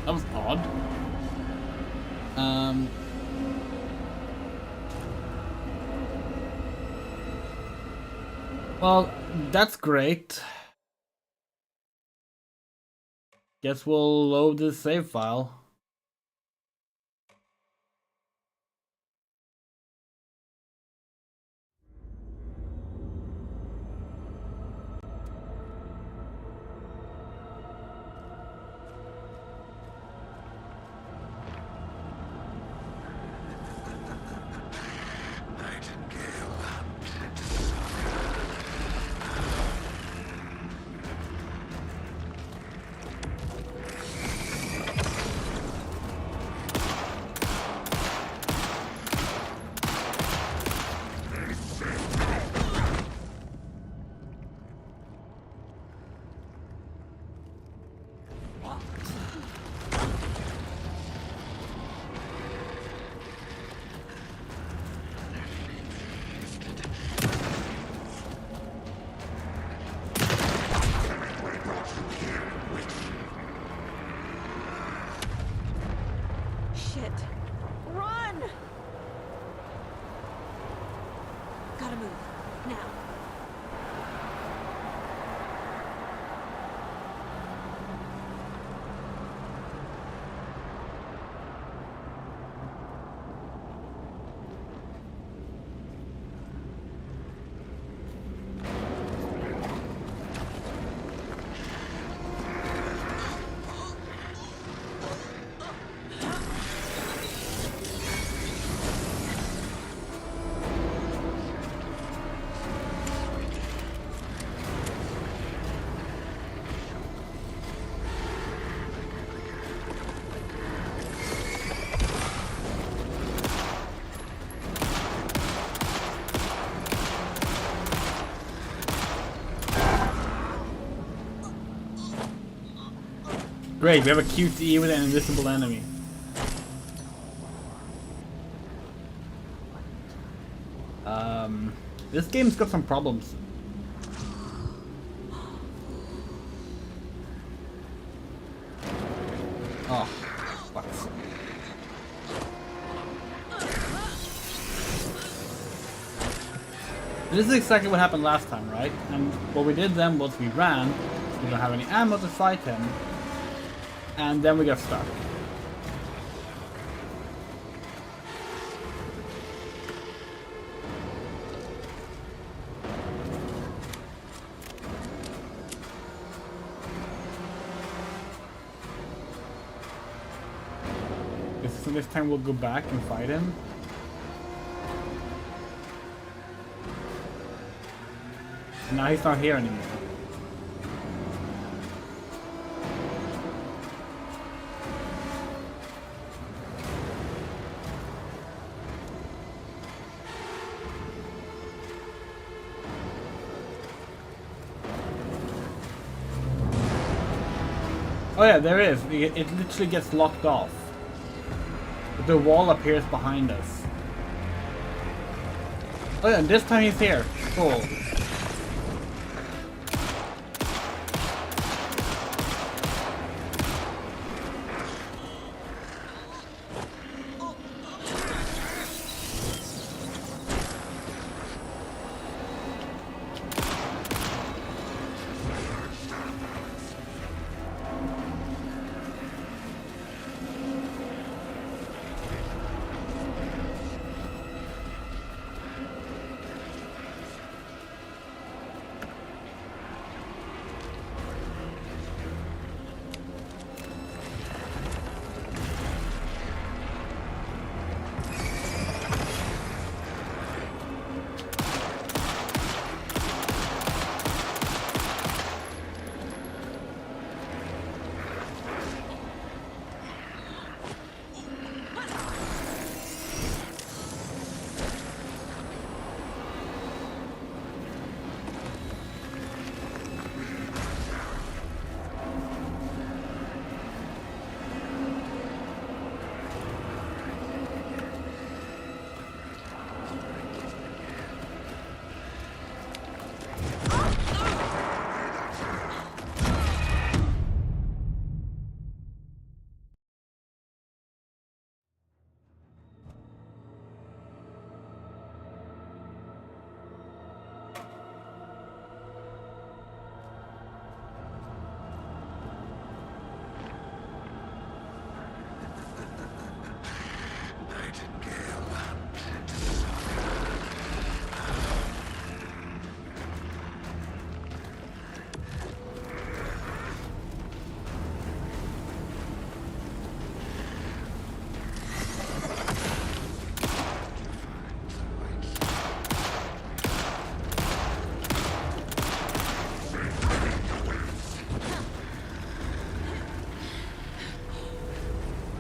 Speaker 1: That was odd. Well, that's great. Guess we'll load this save file.
Speaker 15: Shit. Run! Gotta move. Now.
Speaker 1: Great, we have a QTE with an invisible enemy. This game's got some problems. Oh, fuck. This is exactly what happened last time, right? And what we did then was we ran, we don't have any ammo to fight him, and then we got stuck. So this time we'll go back and fight him. Now he's not here anymore. Oh yeah, there is. It literally gets locked off. The wall appears behind us. Oh yeah, this time he's here. Cool.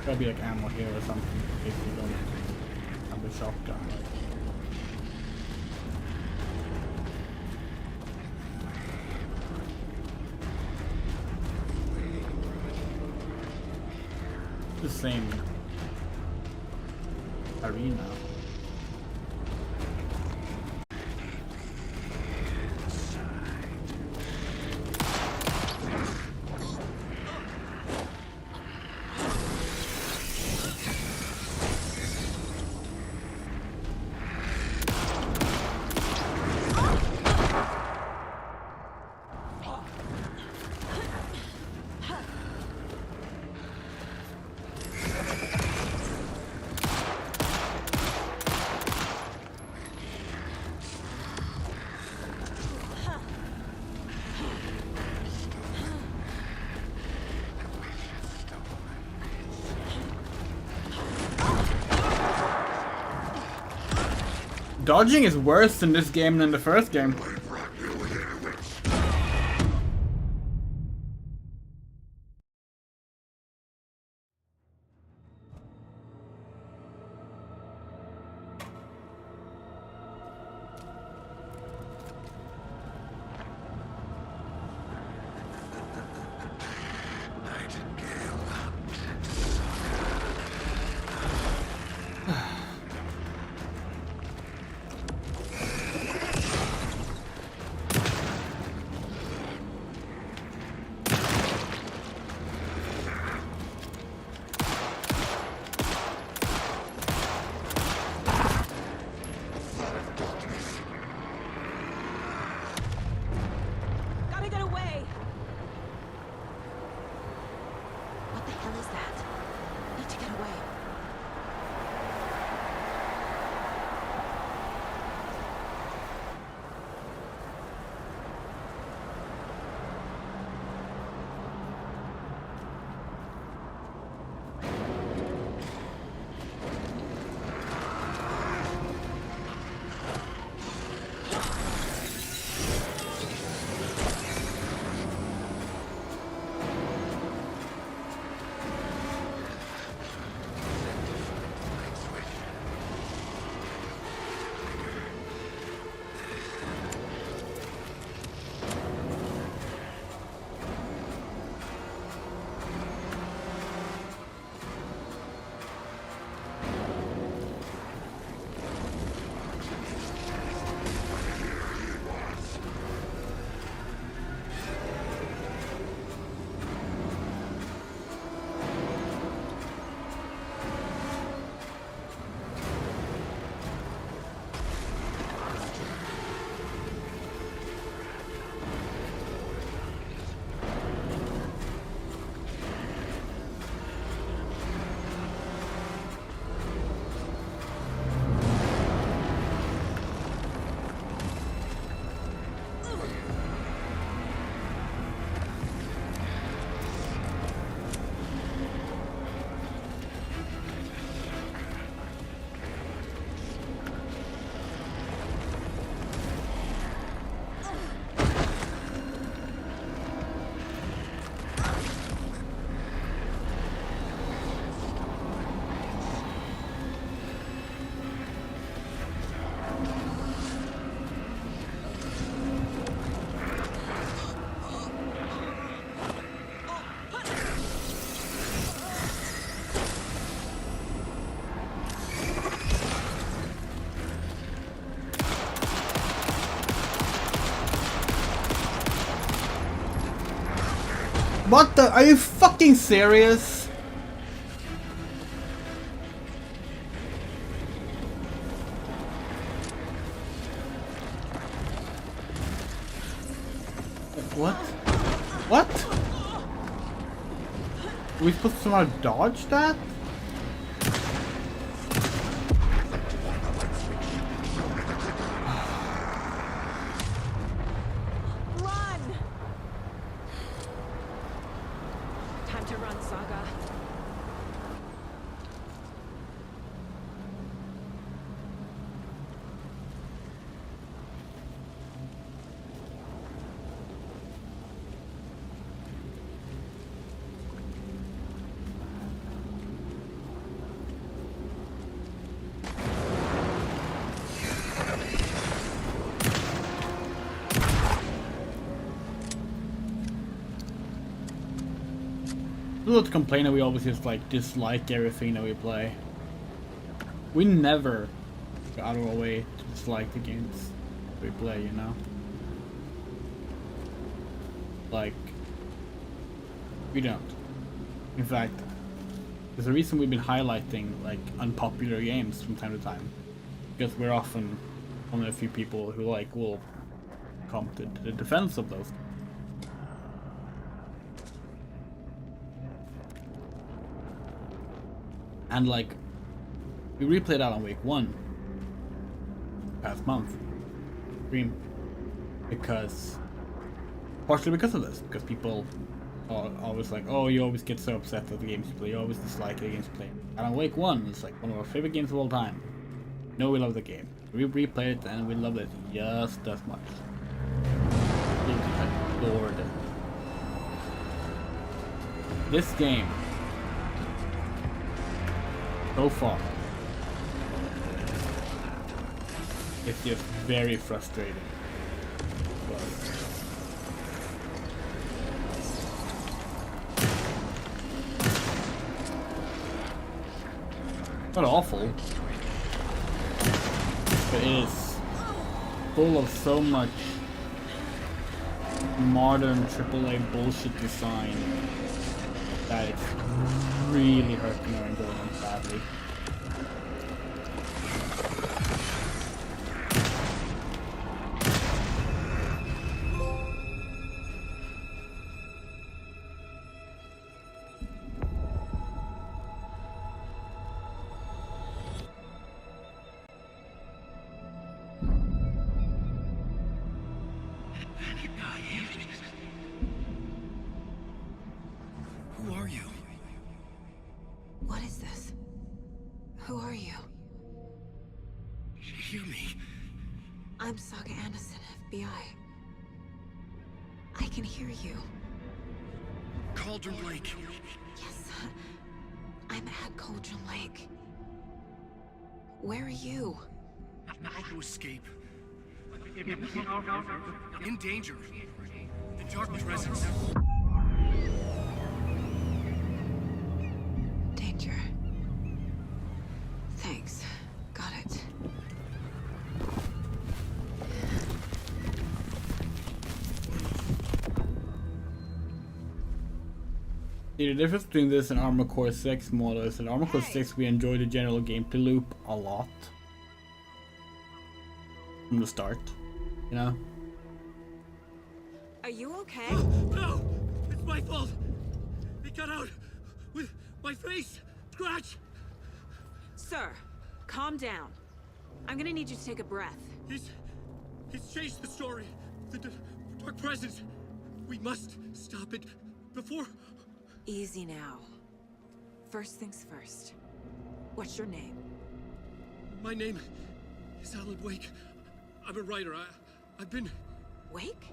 Speaker 1: Gotta be like ammo here or something in case you don't have the shotgun. The same arena. Dodging is worse in this game than the first game.
Speaker 4: Nightingale.
Speaker 1: What the? Are you fucking serious? What? What? Are we supposed to somehow dodge that?
Speaker 15: Run! Time to run, Saga.
Speaker 1: A little to complain that we always just like dislike everything that we play. We never go out of our way to dislike the games we play, you know? Like, we don't. In fact, there's a reason we've been highlighting like unpopular games from time to time. Because we're often one of the few people who like will come to the defense of those. And like, we replayed Alan Wake 1 past month stream partially because of this, because people are always like, oh, you always get so upset at the games you play, you always dislike the games you play. Alan Wake 1 is like one of our favorite games of all time. No, we love the game. We replayed it and we loved it just as much. We adored it. This game so far, it's just very frustrating. Not awful, but it is full of so much modern AAA bullshit design that it's really hurting our enjoyment badly.
Speaker 2: Who are you?
Speaker 22: What is this? Who are you?
Speaker 2: Hear me.
Speaker 22: I'm Saga Anderson, FBI. I can hear you.
Speaker 2: Cauldron Lake.
Speaker 22: Yes, I'm at Cauldron Lake. Where are you?
Speaker 2: How to escape. In danger. The Dark Presence.
Speaker 22: Danger. Thanks. Got it.
Speaker 1: The difference between this and Armored Core 6 model is that Armored Core 6 we enjoyed the general gameplay loop a lot. From the start, you know?
Speaker 15: Are you okay?
Speaker 2: No! It's my fault! It got out with my face! Scratch!
Speaker 15: Sir, calm down. I'm gonna need you to take a breath.
Speaker 2: He's changed the story. The Dark Presence. We must stop it before...
Speaker 15: Easy now. First things first. What's your name?
Speaker 2: My name is Alan Wake. I'm a writer. I've been...
Speaker 15: Wake?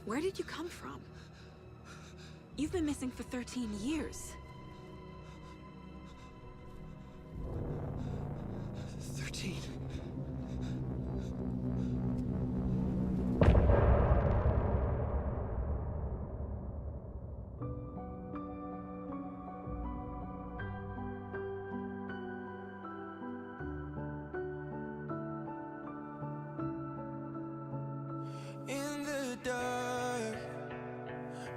Speaker 15: Where did you come from? You've been missing for 13 years.
Speaker 2: 13.
Speaker 13: In the dark,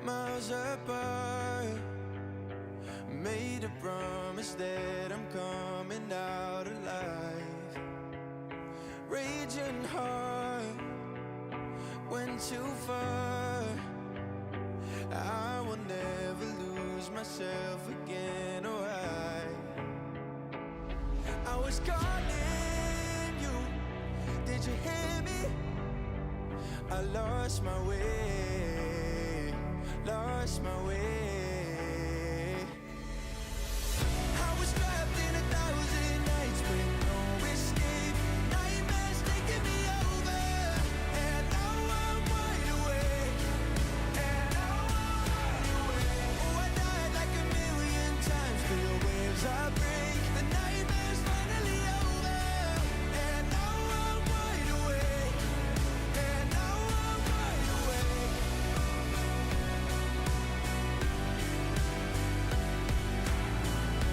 Speaker 13: miles us apart. Made a promise that I'm coming out alive. Raging heart went too far. I will never lose myself again, or I was calling you. Did you hear me? I lost my way, lost my way. I was trapped in 1,000 nights with no escape. Nightmares taking me over, and now I'm wide awake. And now I'm wide awake. Oh, I died like 1,000,000 times for your waves I break. The nightmare's finally over, and now I'm wide awake. And now I'm wide awake.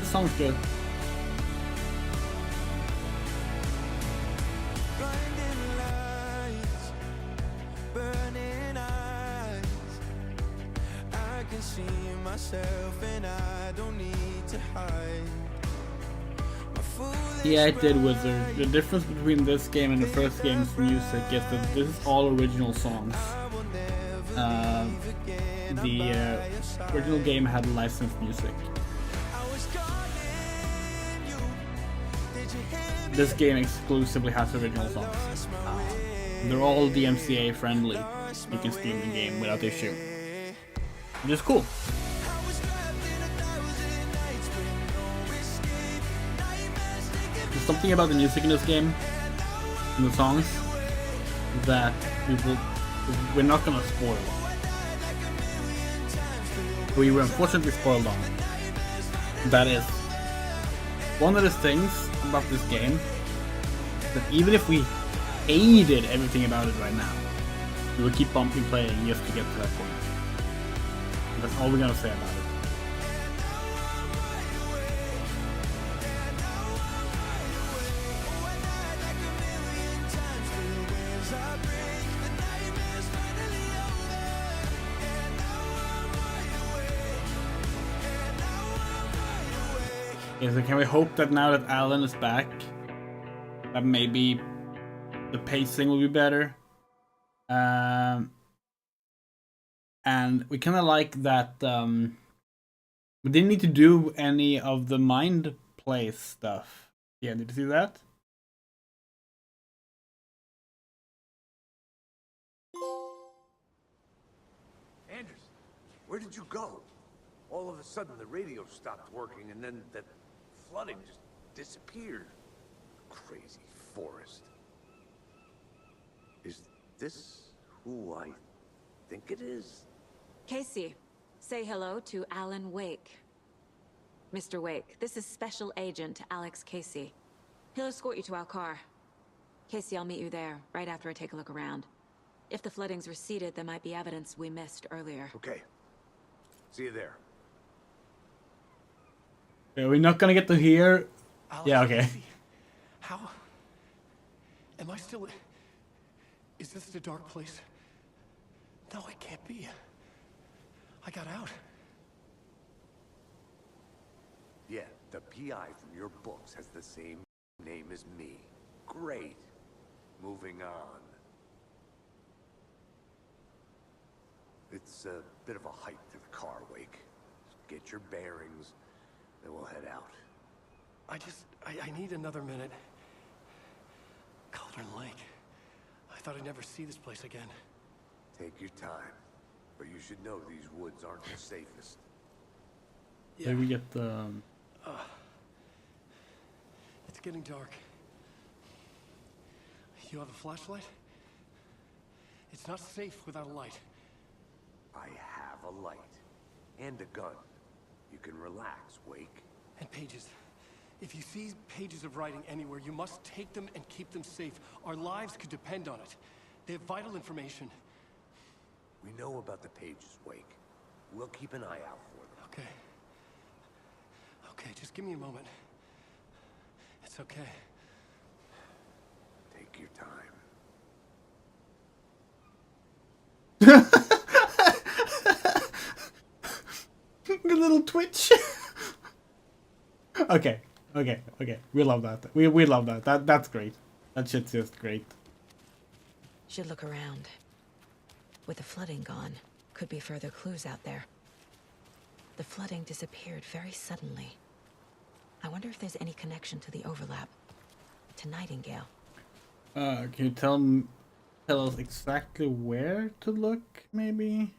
Speaker 1: Sounds good.
Speaker 13: Blinding lights, burning eyes. I can see myself and I don't need to hide. My foolish
Speaker 1: Yeah, it did, Wizard. The difference between this game and the first game's music is that this is all original songs. The original game had licensed music. This game exclusively has original songs. They're all DMCA friendly. You can stream the game without issue. Which is cool. There's something about the music in this game, and the songs, that we're not gonna spoil. We were unfortunately spoiled on it. That is one of the things about this game, that even if we hated everything about it right now, we will keep bumping playing just to get to that point. That's all we're gonna say about it. Yeah, so can we hope that now that Alan is back, that maybe the pacing will be better? And we kind of like that we didn't need to do any of the mind play stuff. Yeah, did you see that?
Speaker 6: Anderson, where did you go? All of a sudden the radio stopped working and then that flooding just disappeared. Crazy forest. Is this who I think it is?
Speaker 22: Casey, say hello to Alan Wake. Mr. Wake, this is Special Agent Alex Casey. He'll escort you to our car. Casey, I'll meet you there, right after I take a look around. If the flooding's receded, there might be evidence we missed earlier.
Speaker 6: Okay. See you there.
Speaker 1: Yeah, we're not gonna get to hear.
Speaker 2: Alex,
Speaker 1: Yeah, okay.
Speaker 2: Casey, how? Am I still... Is this the dark place? No, it can't be. I got out.
Speaker 6: Yeah, the PI from your books has the same name as me. Great. Moving on. It's a bit of a hike to the car, Wake. Get your bearings, then we'll head out.
Speaker 2: I need another minute. Cauldron Lake. I thought I'd never see this place again.
Speaker 6: Take your time. But you should know these woods aren't the safest.
Speaker 1: Yeah, we get the...
Speaker 2: It's getting dark. You have a flashlight? It's not safe without a light.
Speaker 6: I have a light. And a gun. You can relax, Wake.
Speaker 2: And pages. If you see pages of writing anywhere, you must take them and keep them safe. Our lives could depend on it. They have vital information.
Speaker 6: We know about the pages, Wake. We'll keep an eye out for them.
Speaker 2: Okay. Okay, just give me a moment. It's okay.
Speaker 6: Take your time.
Speaker 1: Twitch. Okay. We love that. We love that. That's great. That shit's just great.
Speaker 3: Should look around. With the flooding gone, could be further clues out there. The flooding disappeared very suddenly. I wonder if there's any connection to the overlap. To Nightingale.
Speaker 1: Can you tell us exactly where to look, maybe?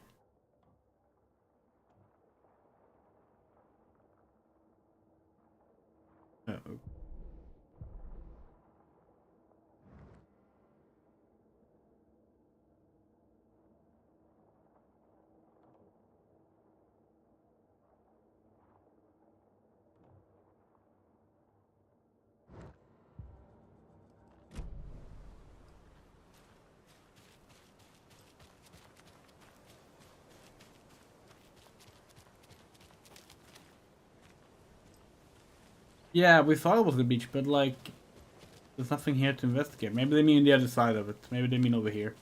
Speaker 1: Yeah, we thought it was the beach, but like, there's nothing here to investigate. Maybe they mean the other side of it. Maybe they mean over here.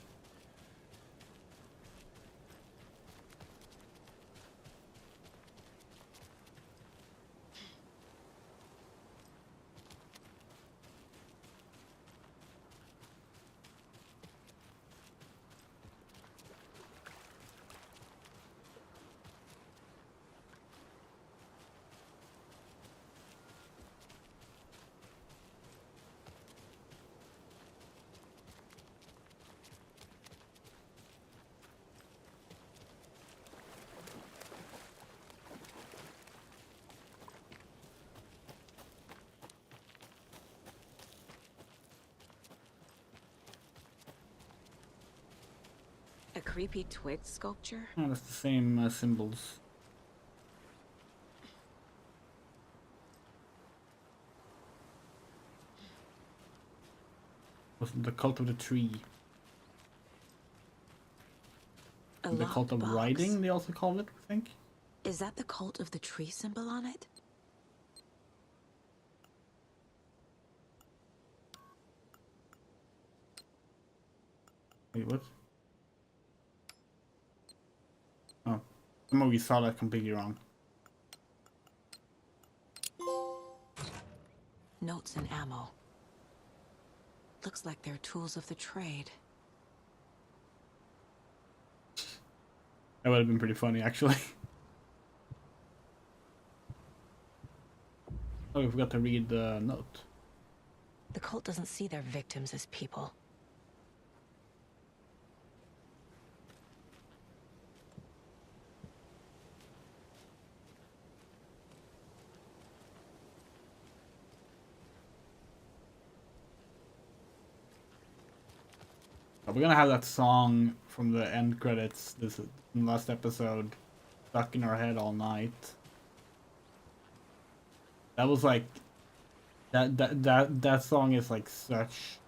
Speaker 22: A creepy twig sculpture?
Speaker 1: Oh, that's the same symbols. Was the cult of the tree? The cult of riding, they also call it, I think.
Speaker 22: Is that the cult of the tree symbol on it?
Speaker 1: Wait, what? Oh, somehow we saw that completely wrong.
Speaker 22: Notes and ammo. Looks like they're tools of the trade.
Speaker 1: That would have been pretty funny, actually. Oh, we forgot to read the note.
Speaker 3: The cult doesn't see their victims as people.
Speaker 1: We're gonna have that song from the end credits, this last episode, stuck in our head all night. That was like, that song is like such.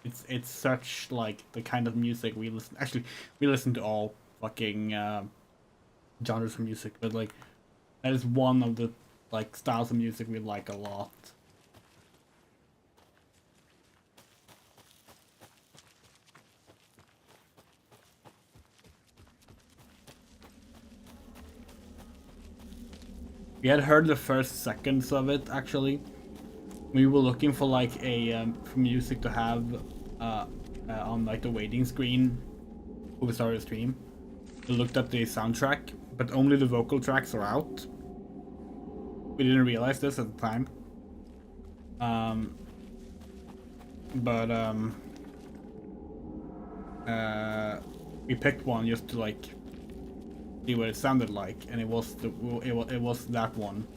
Speaker 1: It's such like the kind of music we listen. Actually, we listen to all fucking genres of music, but like that is one of the like styles of music we like a lot. We had heard the first seconds of it, actually. We were looking for like a for music to have on like the waiting screen when we started the stream. We looked at the soundtrack, but only the vocal tracks are out. We didn't realize this at the time. We picked one just to like see what it sounded like, and it was that one.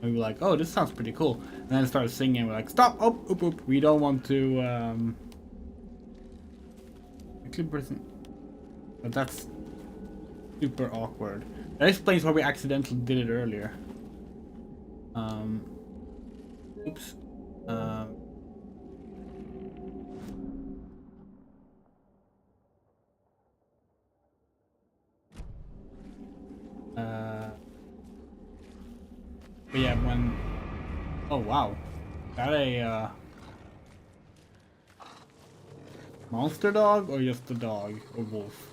Speaker 1: And we were like, oh, this sounds pretty cool. And then it started singing, we're like, stop! Oh, oop, oop. We don't want to but that's super awkward. That explains why we accidentally did it earlier. Oops. But yeah, when... Oh, wow. That a, monster dog, or just a dog? Or wolf?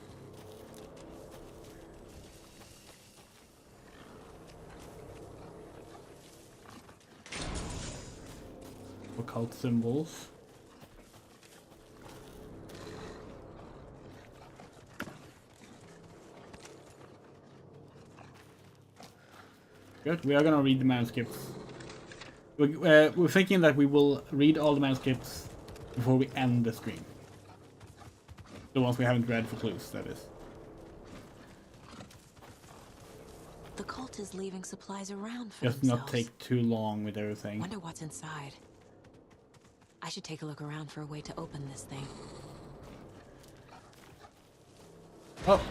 Speaker 1: occult symbols. Good. We are gonna read the manuscripts. We're thinking that we will read all the manuscripts before we end the stream. The ones we haven't read for clues, that is.
Speaker 22: The cult is leaving supplies around for
Speaker 1: Just
Speaker 22: themselves.
Speaker 1: not take too long with everything.
Speaker 22: Wonder what's inside. I should take a look around for a way to open this thing.
Speaker 1: Oh!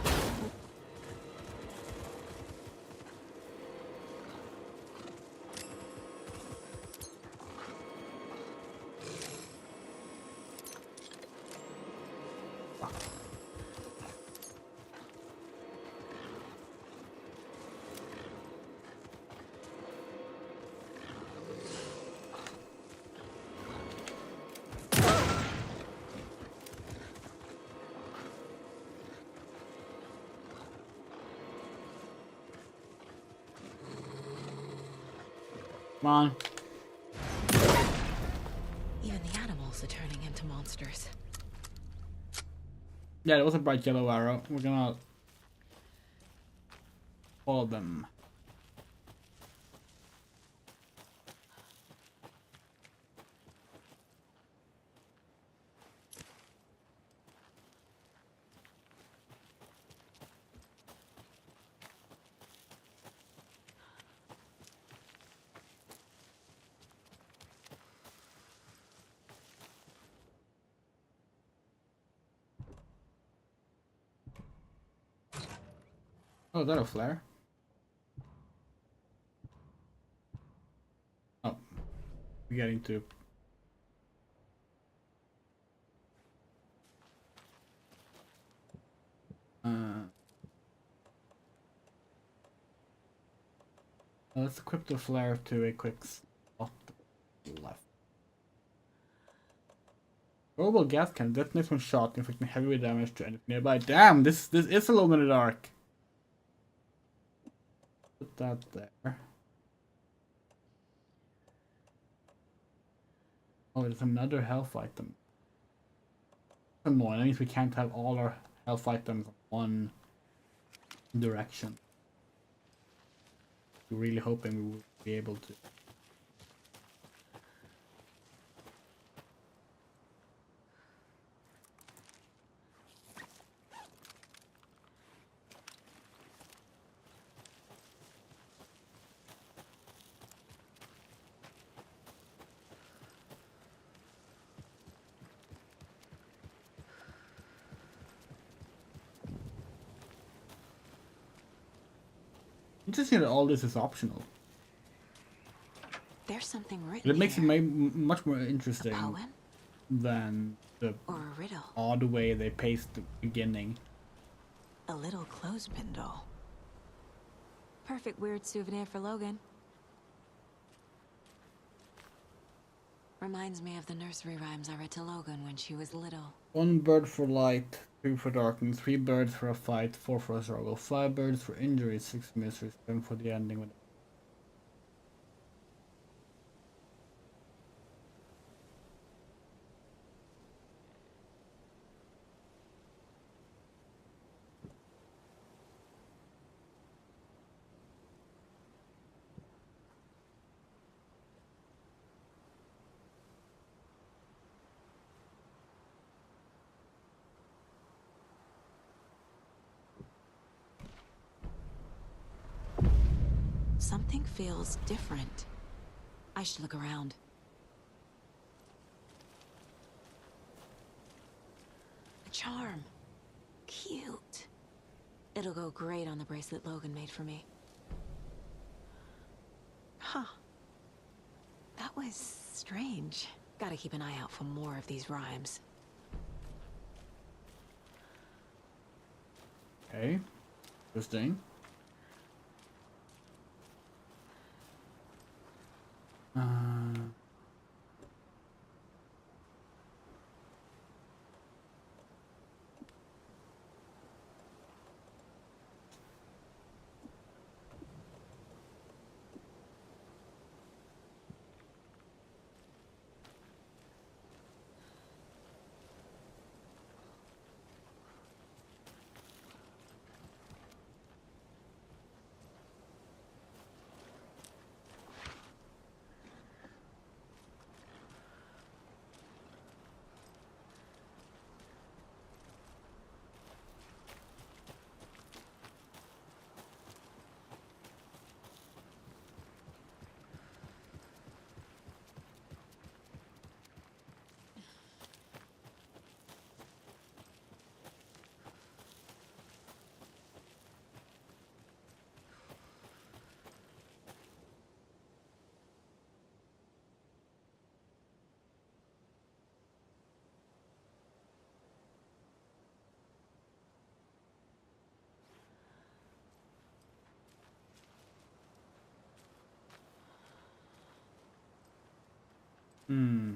Speaker 1: Come on.
Speaker 22: Even the animals are turning into monsters.
Speaker 1: Yeah, it was a bright yellow arrow. We're gonna follow them. Oh, is that a flare? Oh, we're getting to. Let's equip the flare to a quick spot left. Global gas can detonate when shot, inflicting heavy damage to anything nearby. Damn, this is alone in the dark. Put that there. Oh, there's another health item. Annoying. That means we can't have all our health items in one direction. We're really hoping we will be able to. Interesting that all this is optional.
Speaker 22: There's something written
Speaker 1: It makes it
Speaker 22: here.
Speaker 1: much more interesting
Speaker 22: A poem?
Speaker 1: than the
Speaker 22: Or a riddle.
Speaker 1: odd way they paced the beginning.
Speaker 22: A little clothespin doll. Perfect weird souvenir for Logan. Reminds me of the nursery rhymes I read to Logan when she was little.
Speaker 1: 1 bird for light, 2 for darkness, 3 birds for a fight, 4 for a struggle, 5 birds for injury, 6 misery, 7 for the ending with.
Speaker 22: Something feels different. I should look around. A charm. Cute. It'll go great on the bracelet Logan made for me. Huh. That was strange. Gotta keep an eye out for more of these rhymes.
Speaker 1: Okay. Interesting. Hmm.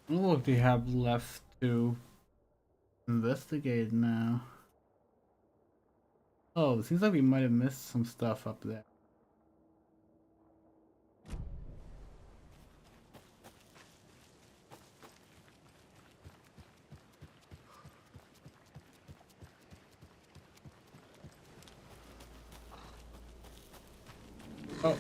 Speaker 1: What do we have left to investigate now? Oh, it seems like we might have missed some stuff up there. Oh.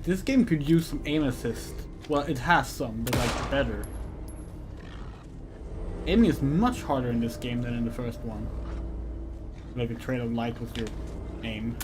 Speaker 1: This game could use some aim assist. Well, it has some, but like better. Aiming is much harder in this game than in the first one. Like a trail of light with your aim.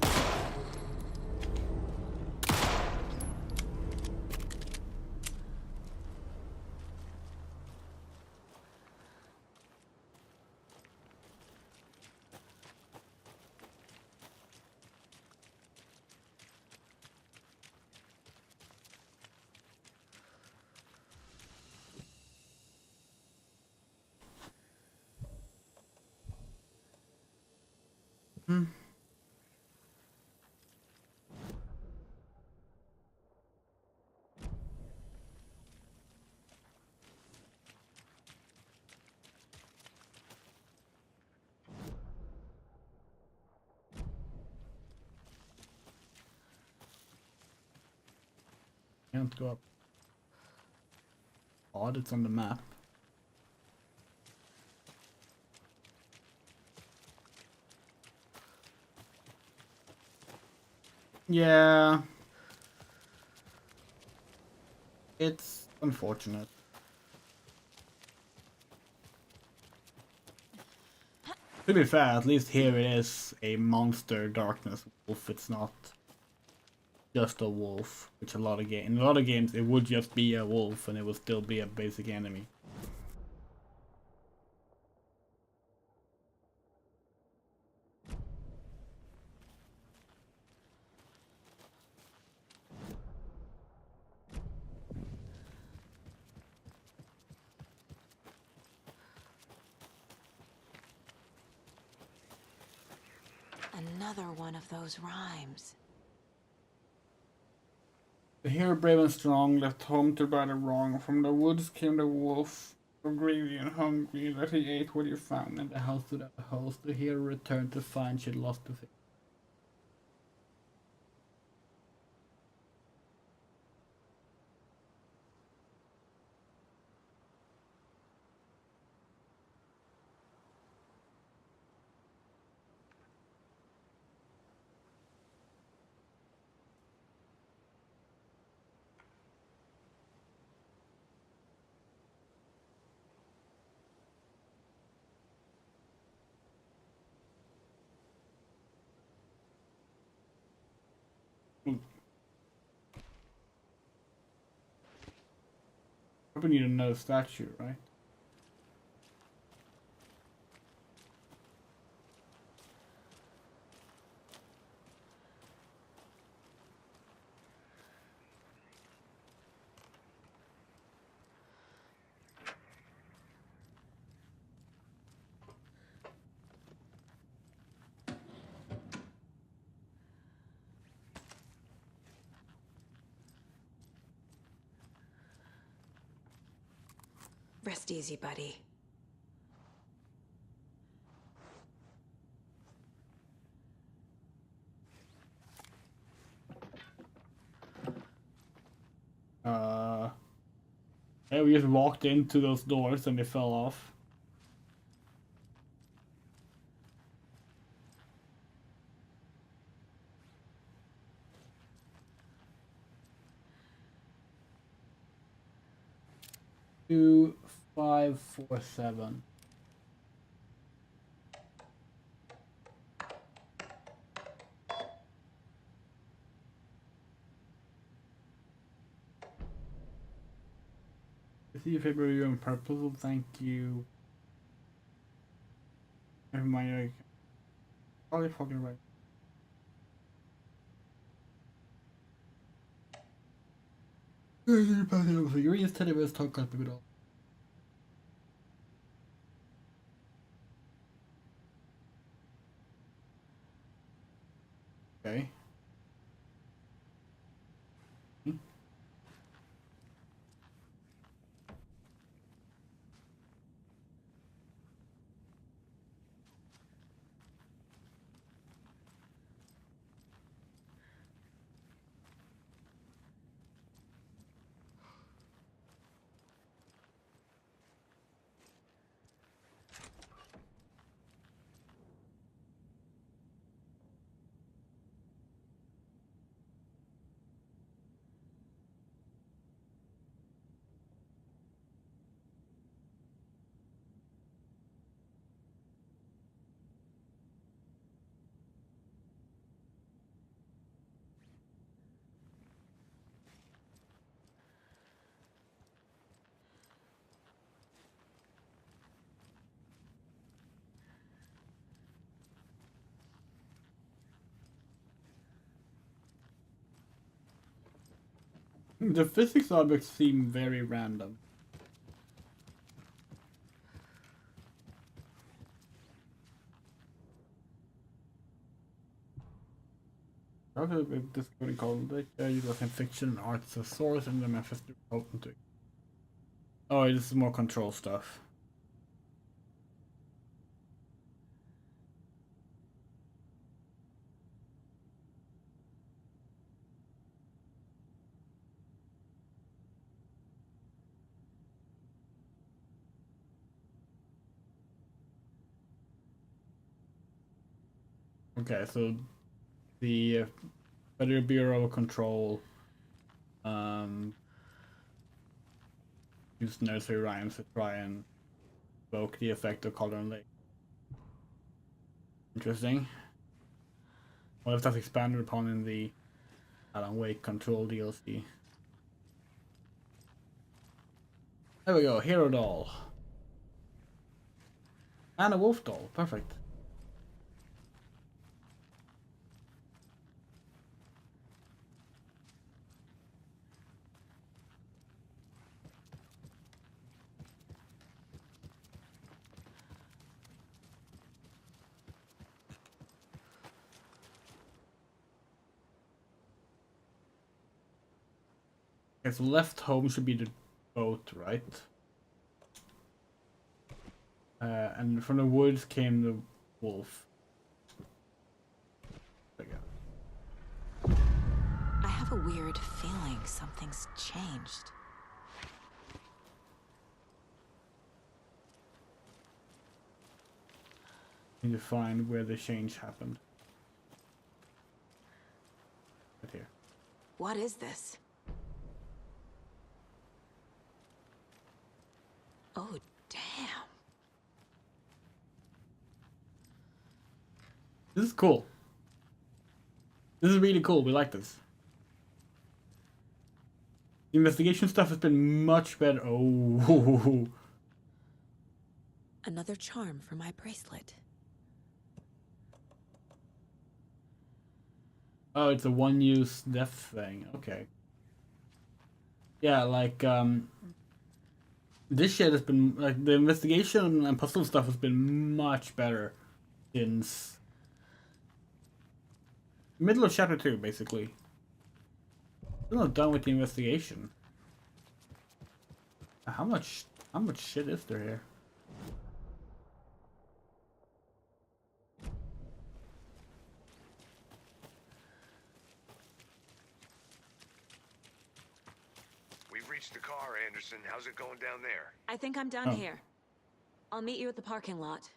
Speaker 1: Hmm. Can't go up. Odd, it's on the map. Yeah. It's unfortunate. To be fair, at least here it is a monster darkness wolf. It's not just a wolf, which in a lot of games it would just be a wolf and it would still be a basic enemy.
Speaker 22: Another one of those rhymes.
Speaker 1: The hero brave and strong left home to right a wrong. From the woods came the wolf, so greedy and hungry that he ate what he found in the house without a host. The hero returned to find she'd lost the faith. Probably need another statue, right?
Speaker 22: Rest easy, buddy.
Speaker 1: Yeah, we just walked into those doors and they fell off. 2547. I see your favorite review on purple. Thank you. Never mind. Probably fucking right. You're instead of us talk about it all. Okay. The physics objects seem very random. Rather with this coding called utilizing fiction and art as a source and the methods to potent to. Oh, this is more control stuff. Okay, so the Federal Bureau of Control used nursery rhymes to try and evoke the effect of Cauldron Lake. Interesting. What if that's expanded upon in the Alan Wake Control DLC? There we go, Hero Doll. And a Wolf Doll, perfect. Okay, so left home should be the boat, right? And from the woods came the wolf. There we go.
Speaker 22: I have a weird feeling something's changed.
Speaker 1: Need to find where the change happened. Right here.
Speaker 22: What is this? Oh, damn.
Speaker 1: This is cool. This is really cool. We like this. The investigation stuff has been much better. Oh.
Speaker 22: Another charm for my bracelet.
Speaker 1: Oh, it's a one-use death thing. Okay. Yeah, like, this shit has been, like, the investigation and puzzle stuff has been much better since middle of chapter 2, basically. Still not done with the investigation. How much shit is there here?
Speaker 5: We've reached the car, Anderson. How's it going down there?
Speaker 22: I think I'm done here. I'll meet you at the parking lot.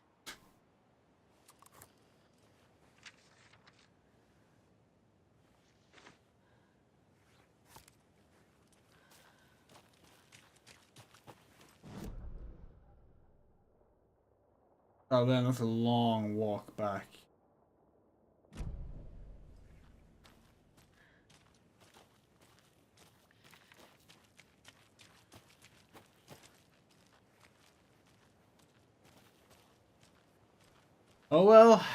Speaker 1: Oh, then that's a long walk back. Oh well,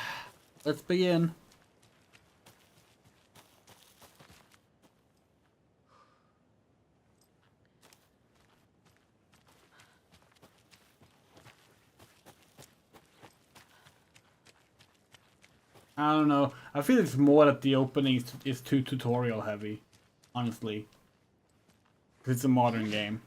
Speaker 1: let's begin. I don't know. I feel it's more that the opening is too tutorial heavy, honestly. 'Cause it's a modern game.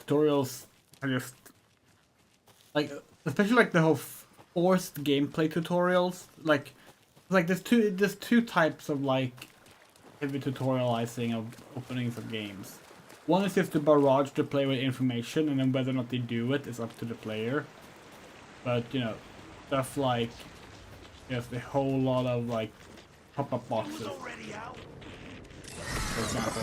Speaker 1: Tutorials are just like, especially like the whole forced gameplay tutorials. Like there's two types of like heavy tutorializing of openings of games. One is just to barrage the player with information, and then whether or not they do it is up to the player. But you know, stuff like just a whole lot of like pop-up boxes. For example.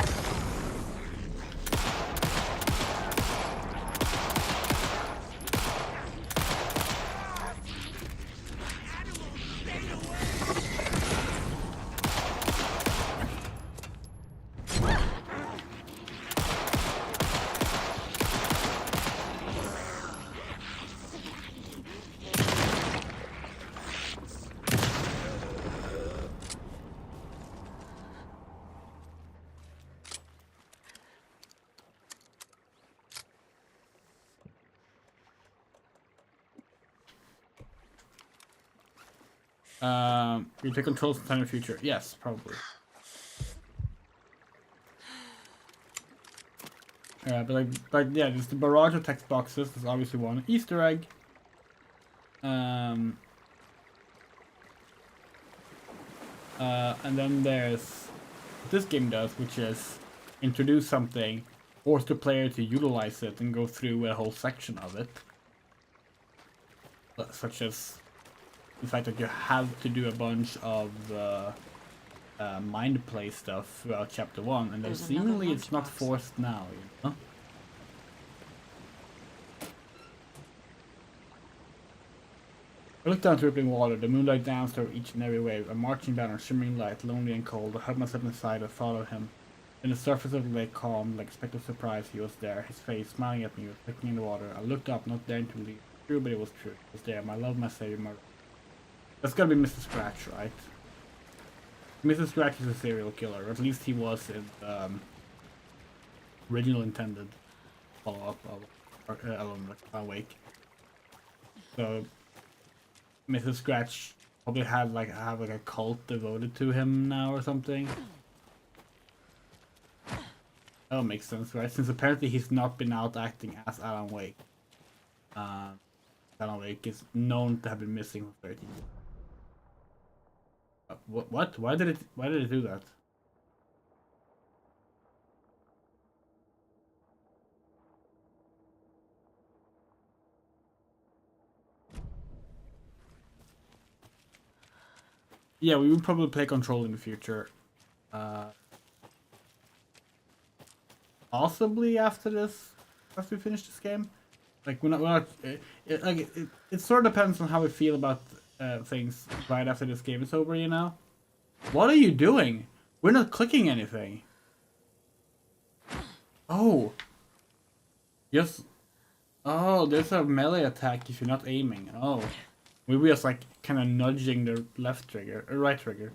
Speaker 1: You take control sometime in the future. Yes, probably. But yeah, there's the barrage of text boxes. There's obviously one Easter egg. And then there's what this game does, which is introduce something, force the player to utilize it, and go through a whole section of it, such as the fact that you have to do a bunch of mind play stuff throughout chapter 1, and then seemingly it's not forced now, you know? I looked down to rippling water, the moonlight danced over each and every wave. I'm marching down on shimmering light, lonely and cold. I held myself inside, I thought of him. In the surface of the lake calm, like a speck of surprise, he was there, his face smiling at me, he was looking in the water. I looked up, not daring to believe. True, but it was true. It was there, my love, my savior, my... That's gotta be Mr. Scratch, right? Mr. Scratch is a serial killer, or at least he was in original intended follow-up of Alan Wake. So Mr. Scratch probably have like a cult devoted to him now or something. That would make sense, right? Since apparently he's not been out acting as Alan Wake. Alan Wake is known to have been missing for 13 years. What? Why did it do that? Yeah, we would probably play Control in the future. Possibly after this, after we finish this game. Like it sort of depends on how we feel about things right after this game is over, you know? What are you doing? We're not clicking anything. Oh. Yes. Oh, there's a melee attack if you're not aiming. Oh. We were just like kind of nudging the left trigger, or right trigger.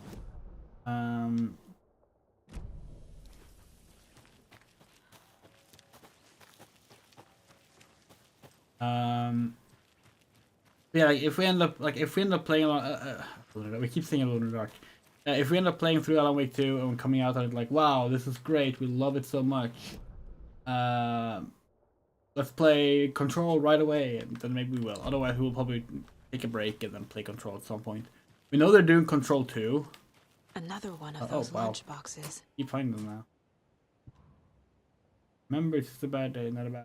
Speaker 1: Yeah, like if we end up playing, we keep saying Alone in the Dark. If we end up playing through Alan Wake 2 and coming out on it like, wow, this is great, we love it so much. Let's play Control right away, and then maybe we will. Otherwise, we will probably take a break and then play Control at some point. We know they're doing Control 2.
Speaker 22: Another one of those lunch boxes.
Speaker 1: Keep finding them now. Remember, it's just a bad day, not a bad.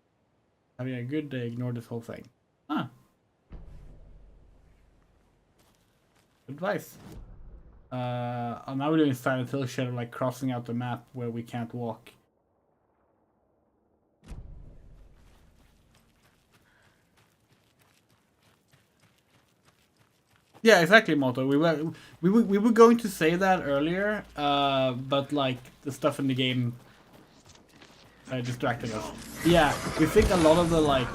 Speaker 1: Having a good day, ignore this whole thing. Huh. Advice. Now we're doing Silent Hill shit of like crossing out the map where we can't walk. Yeah, exactly, Moto. We were going to say that earlier, but like the stuff in the game distracted us. Yeah, we think a lot of the like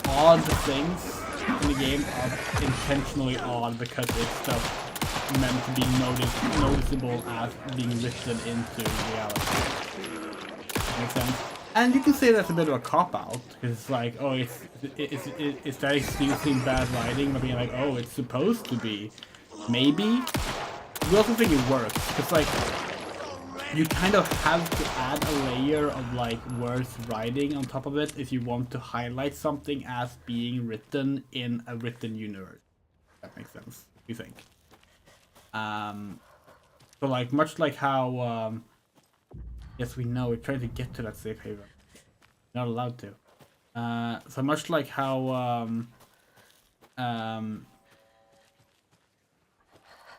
Speaker 1: odd things in the game are intentionally odd because it's stuff meant to be noticeable as being written into reality. Makes sense? And you can say that's a bit of a cop-out, because it's like, oh, it's that excusing bad writing, but being like, oh, it's supposed to be. Maybe? We also think it works, because like, you kind of have to add a layer of like worse writing on top of it if you want to highlight something as being written in a written universe. That makes sense, you think. So like, much like how, yes, we know, we're trying to get to that safe haven. Not allowed to. So much like how,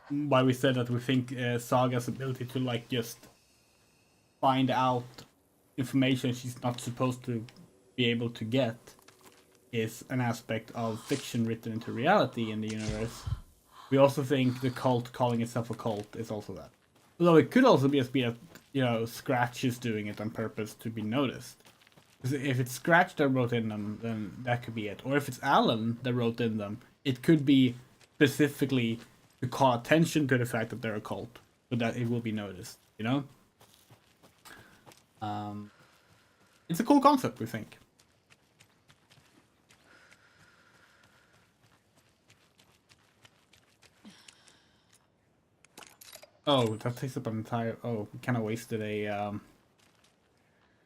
Speaker 1: why we said that we think Saga's ability to like just find out information she's not supposed to be able to get is an aspect of fiction written into reality in the universe. We also think the cult calling itself a cult is also that. Although it could also be a, you know, Scratch is doing it on purpose to be noticed. Because if it's Scratch that wrote in them, then that could be it. Or if it's Alan that wrote in them, it could be specifically to call attention to the fact that they're a cult, so that it will be noticed, you know? It's a cool concept, we think. Oh, that takes up an entire... Oh, we kind of wasted a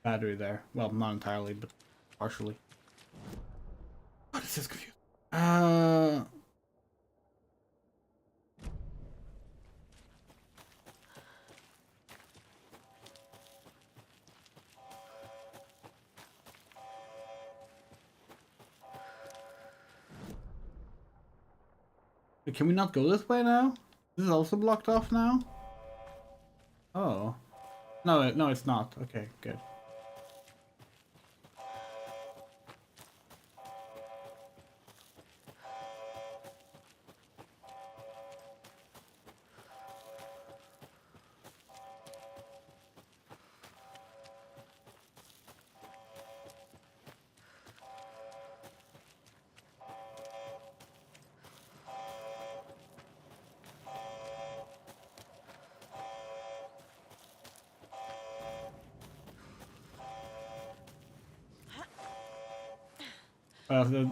Speaker 1: battery there. Well, not entirely, but partially. Oh, this is confusing. Can we not go this way now? This is also blocked off now? Oh. No, it's not. Okay, good.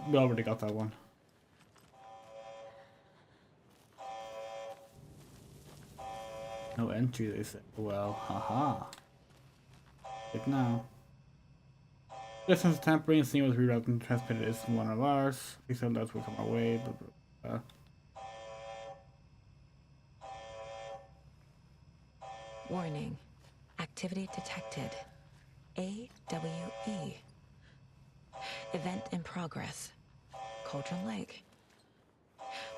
Speaker 1: We already got that one. No entry, they said. Well, haha. Like now. Distance of tampering, seeing was rerouted and transmitted is one of ours. He said that will come our way, but
Speaker 3: Warning. Activity detected. AWE. Event in progress. Cauldron Lake.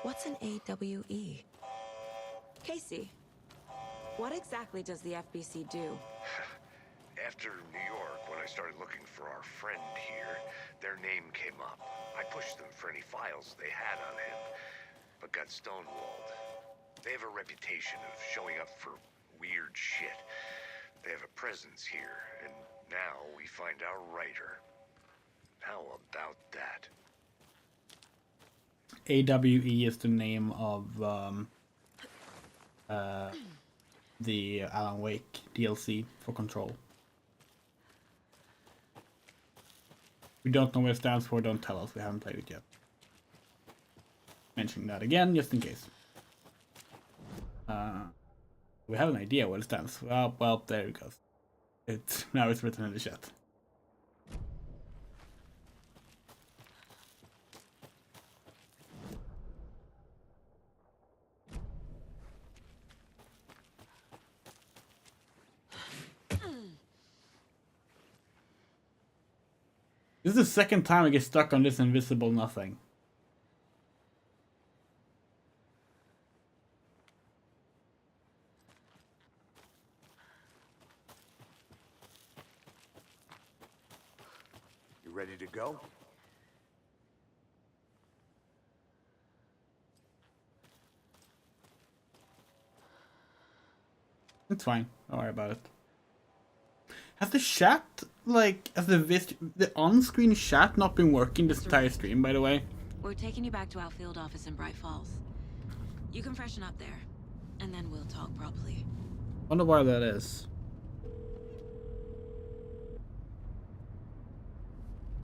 Speaker 3: What's an AWE?
Speaker 22: Casey, what exactly does the FBC do?
Speaker 5: After New York, when I started looking for our friend here, their name came up. I pushed them for any files they had on him, but got stonewalled. They have a reputation of showing up for weird shit. They have a presence here, and now we find our writer. How about that?
Speaker 1: AWE is the name of the Alan Wake DLC for Control. We don't know what it stands for, don't tell us, we haven't played it yet. Mentioning that again, just in case. We have an idea what it stands for. Well, there it goes. Now it's written in the chat. This is the second time I get stuck on this invisible nothing.
Speaker 6: You ready to go?
Speaker 1: It's fine. Don't worry about it. Has the chat, like, has the on-screen chat not been working this entire stream, by the way?
Speaker 22: We're taking you back to our field office in Bright Falls. You can freshen up there, and then we'll talk properly.
Speaker 1: Wonder why that is.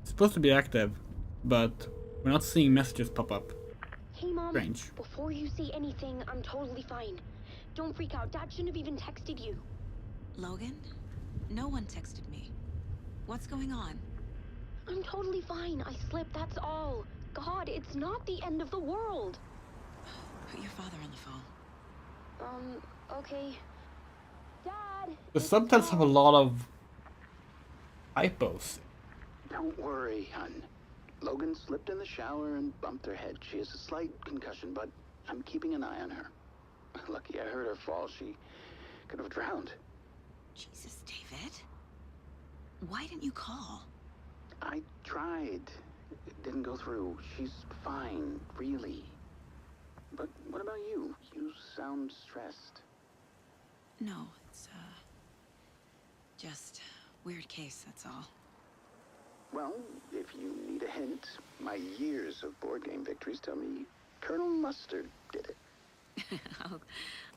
Speaker 1: It's supposed to be active, but we're not seeing messages pop up.
Speaker 12: Hey, Mom.
Speaker 1: Strange.
Speaker 12: Before you say anything, I'm totally fine. Don't freak out. Dad shouldn't have even texted you.
Speaker 22: Logan? No one texted me. What's going on?
Speaker 12: I'm totally fine. I slipped, that's all. God, it's not the end of the world.
Speaker 22: Put your father on the phone.
Speaker 12: Okay. Dad!
Speaker 1: The subtitles have a lot of typos.
Speaker 14: Don't worry, hon. Logan slipped in the shower and bumped her head. She has a slight concussion, but I'm keeping an eye on her. Lucky I heard her fall. She could have drowned.
Speaker 22: Jesus, David. Why didn't you call?
Speaker 14: I tried. It didn't go through. She's fine, really. But what about you? You sound stressed.
Speaker 22: No, it's, just weird case, that's all.
Speaker 14: Well, if you need a hint, my years of board game victories tell me Colonel Mustard did it.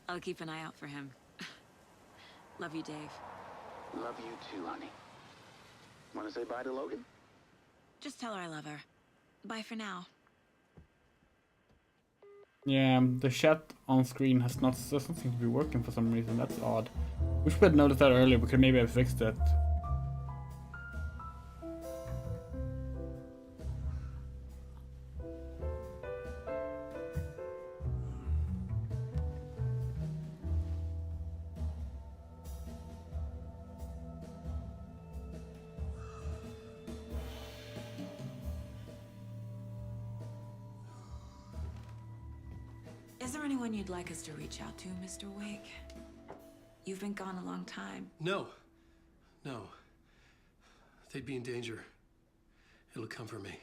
Speaker 22: I'll keep an eye out for him. Love you, Dave.
Speaker 14: Love you too, honey. Want to say bye to Logan?
Speaker 22: Just tell her I love her. Bye for now.
Speaker 1: Yeah, the chat on screen doesn't seem to be working for some reason. That's odd. Wish we had noticed that earlier. We could maybe have fixed it.
Speaker 22: Is there anyone you'd like us to reach out to, Mr. Wake? You've been gone a long time.
Speaker 2: No. No. They'd be in danger. It'll come for me.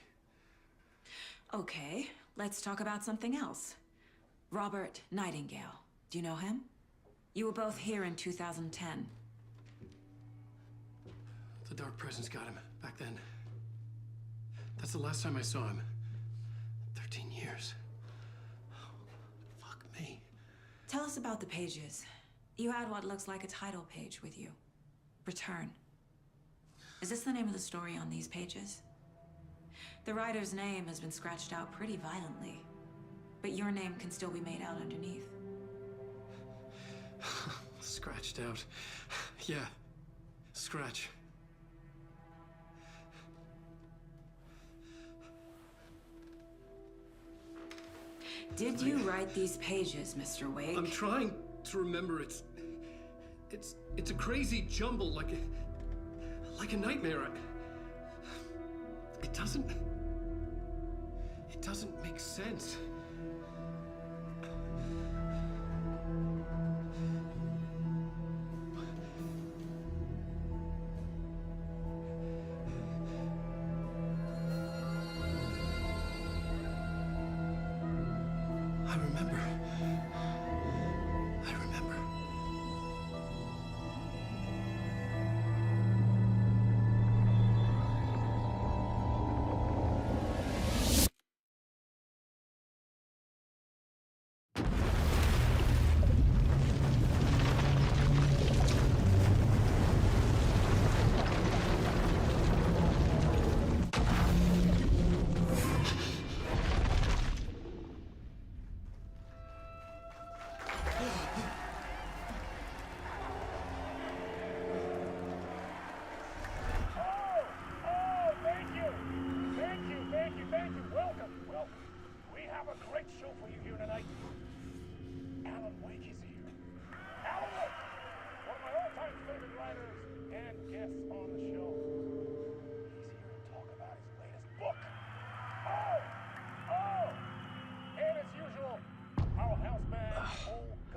Speaker 22: Okay, let's talk about something else. Robert Nightingale. Do you know him? You were both here in 2010.
Speaker 2: The Dark Presence got him back then. That's the last time I saw him. 13 years. Fuck me.
Speaker 22: Tell us about the pages. You had what looks like a title page with you. Return. Is this the name of the story on these pages? The writer's name has been scratched out pretty violently, but your name can still be made out underneath.
Speaker 2: Scratched out. Yeah. Scratch.
Speaker 22: Did you write these pages, Mr. Wake?
Speaker 2: I'm trying to remember. It's a crazy jumble, like a nightmare. It doesn't make sense. I remember.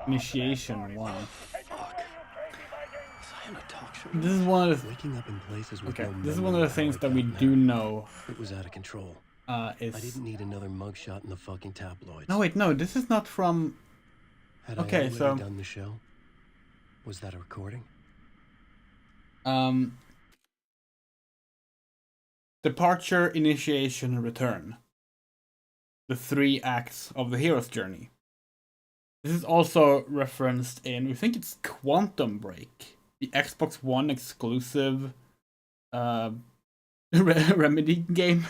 Speaker 1: Initiation, wow.
Speaker 2: Fuck. Was I in a talk show?
Speaker 1: this is one of the
Speaker 2: waking up in places with
Speaker 1: okay.
Speaker 2: no
Speaker 1: This is one of the
Speaker 2: memory
Speaker 1: things
Speaker 2: of how
Speaker 1: that
Speaker 2: I
Speaker 1: we
Speaker 2: got
Speaker 1: do
Speaker 2: there.
Speaker 1: know.
Speaker 2: It was out of control.
Speaker 1: Is
Speaker 2: I didn't need another mugshot in the fucking tabloids.
Speaker 1: no wait, no, this is not from.
Speaker 2: Had
Speaker 1: Okay,
Speaker 2: I already
Speaker 1: so
Speaker 2: done the show? Was that a recording?
Speaker 1: Departure, initiation, and return. The 3 acts of the hero's journey. This is also referenced in, we think it's Quantum Break, the Xbox One exclusive Remedy game.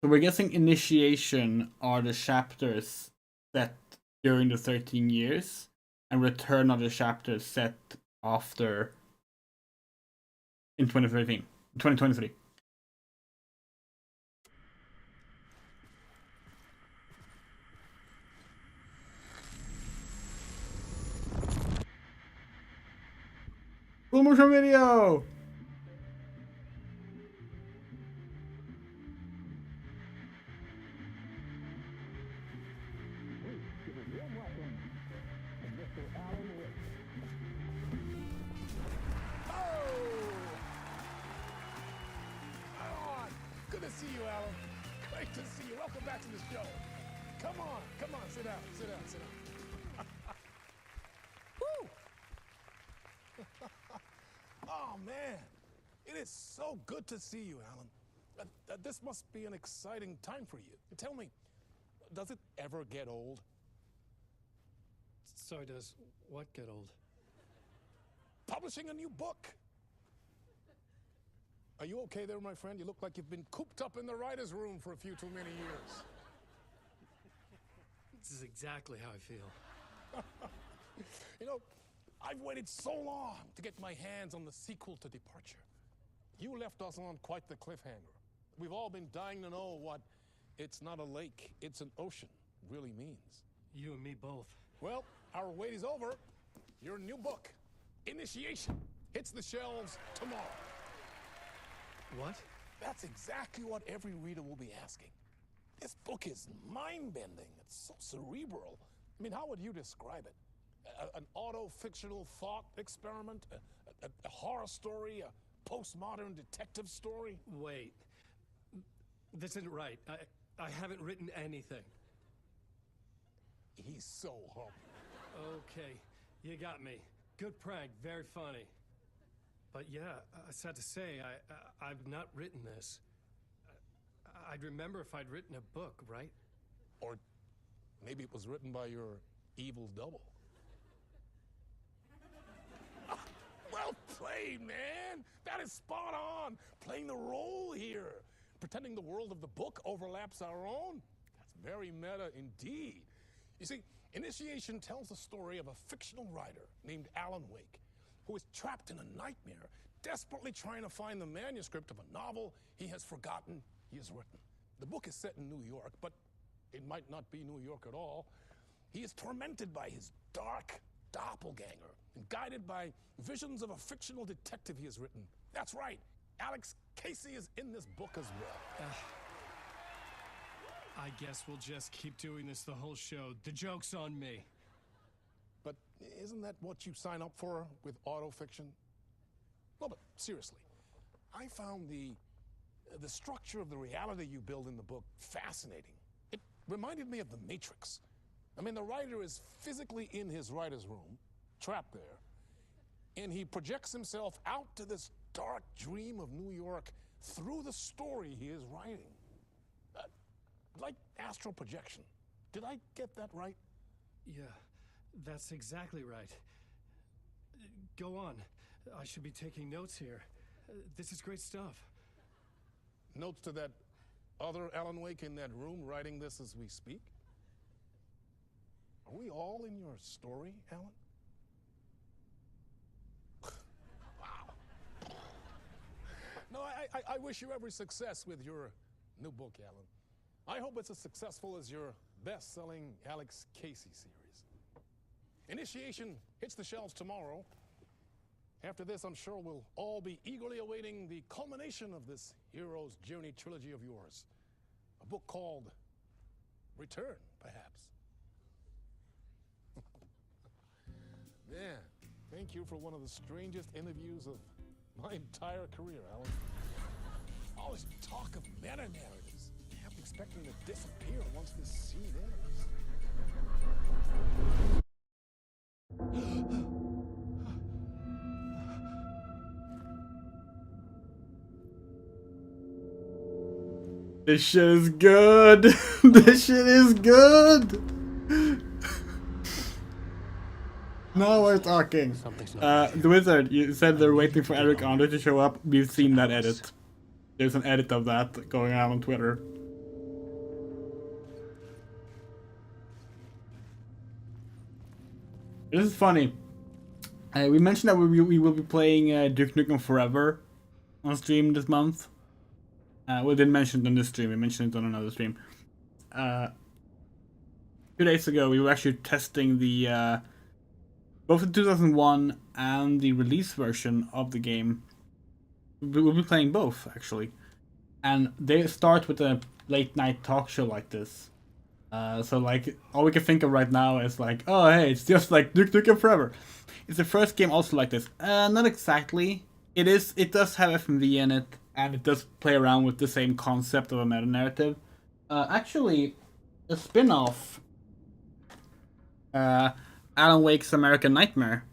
Speaker 1: So we're guessing initiation are the chapters set during the 13 years, and return are the chapters set after in 2023. Full motion video!
Speaker 10: Good to see you, Alan. Great to see you. Welcome back to the show. Come on, sit down, sit down, sit down. Woo! Oh, man. It is so good to see you, Alan. This must be an exciting time for you. Tell me, does it ever get old?
Speaker 2: Sorry, does what get old?
Speaker 10: Publishing a new book. Are you okay there, my friend? You look like you've been cooped up in the writer's room for a few too many years.
Speaker 2: This is exactly how I feel.
Speaker 10: You know, I've waited so long to get my hands on the sequel to Departure. You left us on quite the cliffhanger. We've all been dying to know what "it's not a lake, it's an ocean" really means.
Speaker 2: You and me both.
Speaker 10: Well, our wait is over. Your new book, Initiation, hits the shelves tomorrow.
Speaker 2: What?
Speaker 10: That's exactly what every reader will be asking. This book is mind-bending. It's so cerebral. I mean, how would you describe it? An auto-fictional thought experiment? A horror story? A postmodern detective story?
Speaker 2: Wait. This isn't right. I haven't written anything.
Speaker 10: He's so humble.
Speaker 2: Okay, you got me. Good prank, very funny. But yeah, sad to say, I've not written this. I'd remember if I'd written a book, right?
Speaker 10: Or maybe it was written by your evil double. Well played, man! That is spot on! Playing the role here. Pretending the world of the book overlaps our own. That's very meta indeed. You see, Initiation tells the story of a fictional writer named Alan Wake, who is trapped in a nightmare, desperately trying to find the manuscript of a novel he has forgotten he has written. The book is set in New York, but it might not be New York at all. He is tormented by his dark doppelganger and guided by visions of a fictional detective he has written. That's right, Alex Casey is in this book as well.
Speaker 2: I guess we'll just keep doing this the whole show. The joke's on me.
Speaker 10: But isn't that what you sign up for with autofiction? No, but seriously, I found the structure of the reality you build in the book fascinating. It reminded me of The Matrix. I mean, the writer is physically in his writer's room, trapped there, and he projects himself out to this dark dream of New York through the story he is writing. Like astral projection. Did I get that right?
Speaker 2: Yeah, that's exactly right. Go on. I should be taking notes here. This is great stuff.
Speaker 10: Notes to that other Alan Wake in that room writing this as we speak? Are we all in your story, Alan? Wow. No, I wish you every success with your new book, Alan. I hope it's as successful as your best-selling Alex Casey series. Initiation hits the shelves tomorrow. After this, I'm sure we'll all be eagerly awaiting the culmination of this hero's journey trilogy of yours. A book called Return, perhaps. Yeah, thank you for one of the strangest interviews of my entire career, Alan. All this talk of meta-narratives. Kept expecting to disappear once this scene ends.
Speaker 1: This shit is good. This shit is good. Now we're talking. The Wizard, you said they're waiting for Eric Andre to show up. We've seen that edit. There's an edit of that going out on Twitter. This is funny. We mentioned that we will be playing Duke Nukem Forever on stream this month. We didn't mention it on this stream, we mentioned it on another stream. 2 days ago, we were actually testing the both the 2001 and the release version of the game. We'll be playing both, actually. And they start with a late night talk show like this. So like, all we can think of right now is like, oh hey, it's just like Duke Nukem Forever. It's the first game also like this. Not exactly. It does have FMV in it, and it does play around with the same concept of a meta-narrative. Actually, a spin-off, Alan Wake's American Nightmare,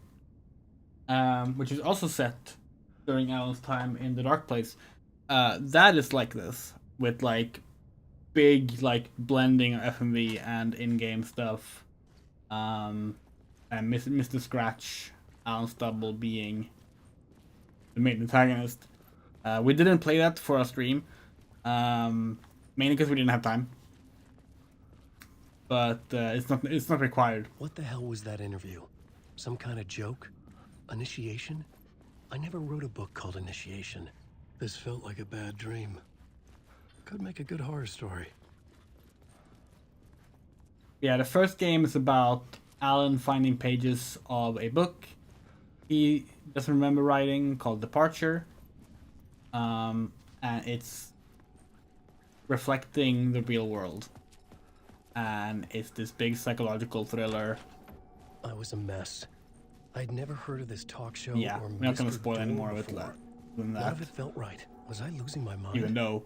Speaker 1: which is also set during Alan's time in the Dark Place, that is like this, with like big like blending of FMV and in-game stuff, and Mr. Scratch, Alan Stubble being the main antagonist. We didn't play that for our stream, mainly because we didn't have time. But it's not required.
Speaker 2: What the hell was that interview? Some kind of joke? Initiation? I never wrote a book called Initiation. This felt like a bad dream. Could make a good horror story.
Speaker 1: Yeah, the first game is about Alan finding pages of a book he doesn't remember writing called Departure. And it's reflecting the real world. And it's this big psychological thriller.
Speaker 2: I was a mess. I'd never heard of this talk show.
Speaker 1: Yeah,
Speaker 2: or
Speaker 1: we're not going to
Speaker 2: Mr.
Speaker 1: spoil any
Speaker 2: Door
Speaker 1: more of it
Speaker 2: before.
Speaker 1: than
Speaker 2: None
Speaker 1: that.
Speaker 2: of it felt right. Was I losing my mind?
Speaker 1: Even though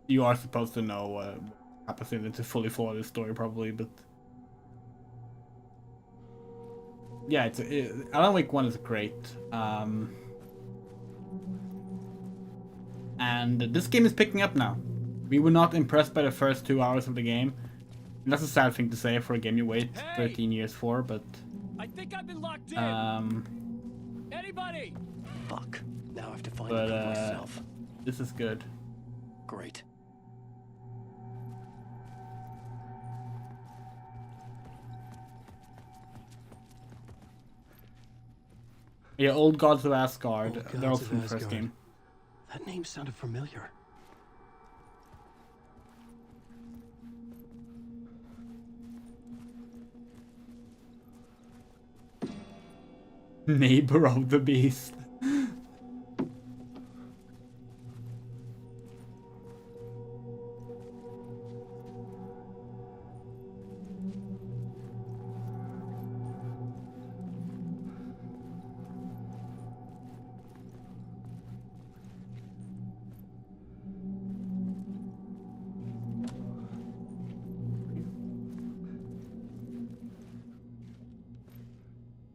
Speaker 1: you are supposed to know what happens in it to fully follow this story, probably, but yeah, Alan Wake 1 is great. And this game is picking up now. We were not impressed by the first 2 hours of the game. And that's a sad thing to say for a game you wait 13 years for, but
Speaker 7: I think I've been locked in. Anybody?
Speaker 2: Fuck. Now I have to find
Speaker 1: but
Speaker 2: it myself.
Speaker 1: this is good.
Speaker 2: Great.
Speaker 1: Yeah, Old Gods of Asgard.
Speaker 2: Old
Speaker 1: They're
Speaker 2: Gods
Speaker 1: also
Speaker 2: of
Speaker 1: from the first
Speaker 2: Asgard.
Speaker 1: game.
Speaker 2: That name sounded familiar.
Speaker 1: Neighbor of the Beast.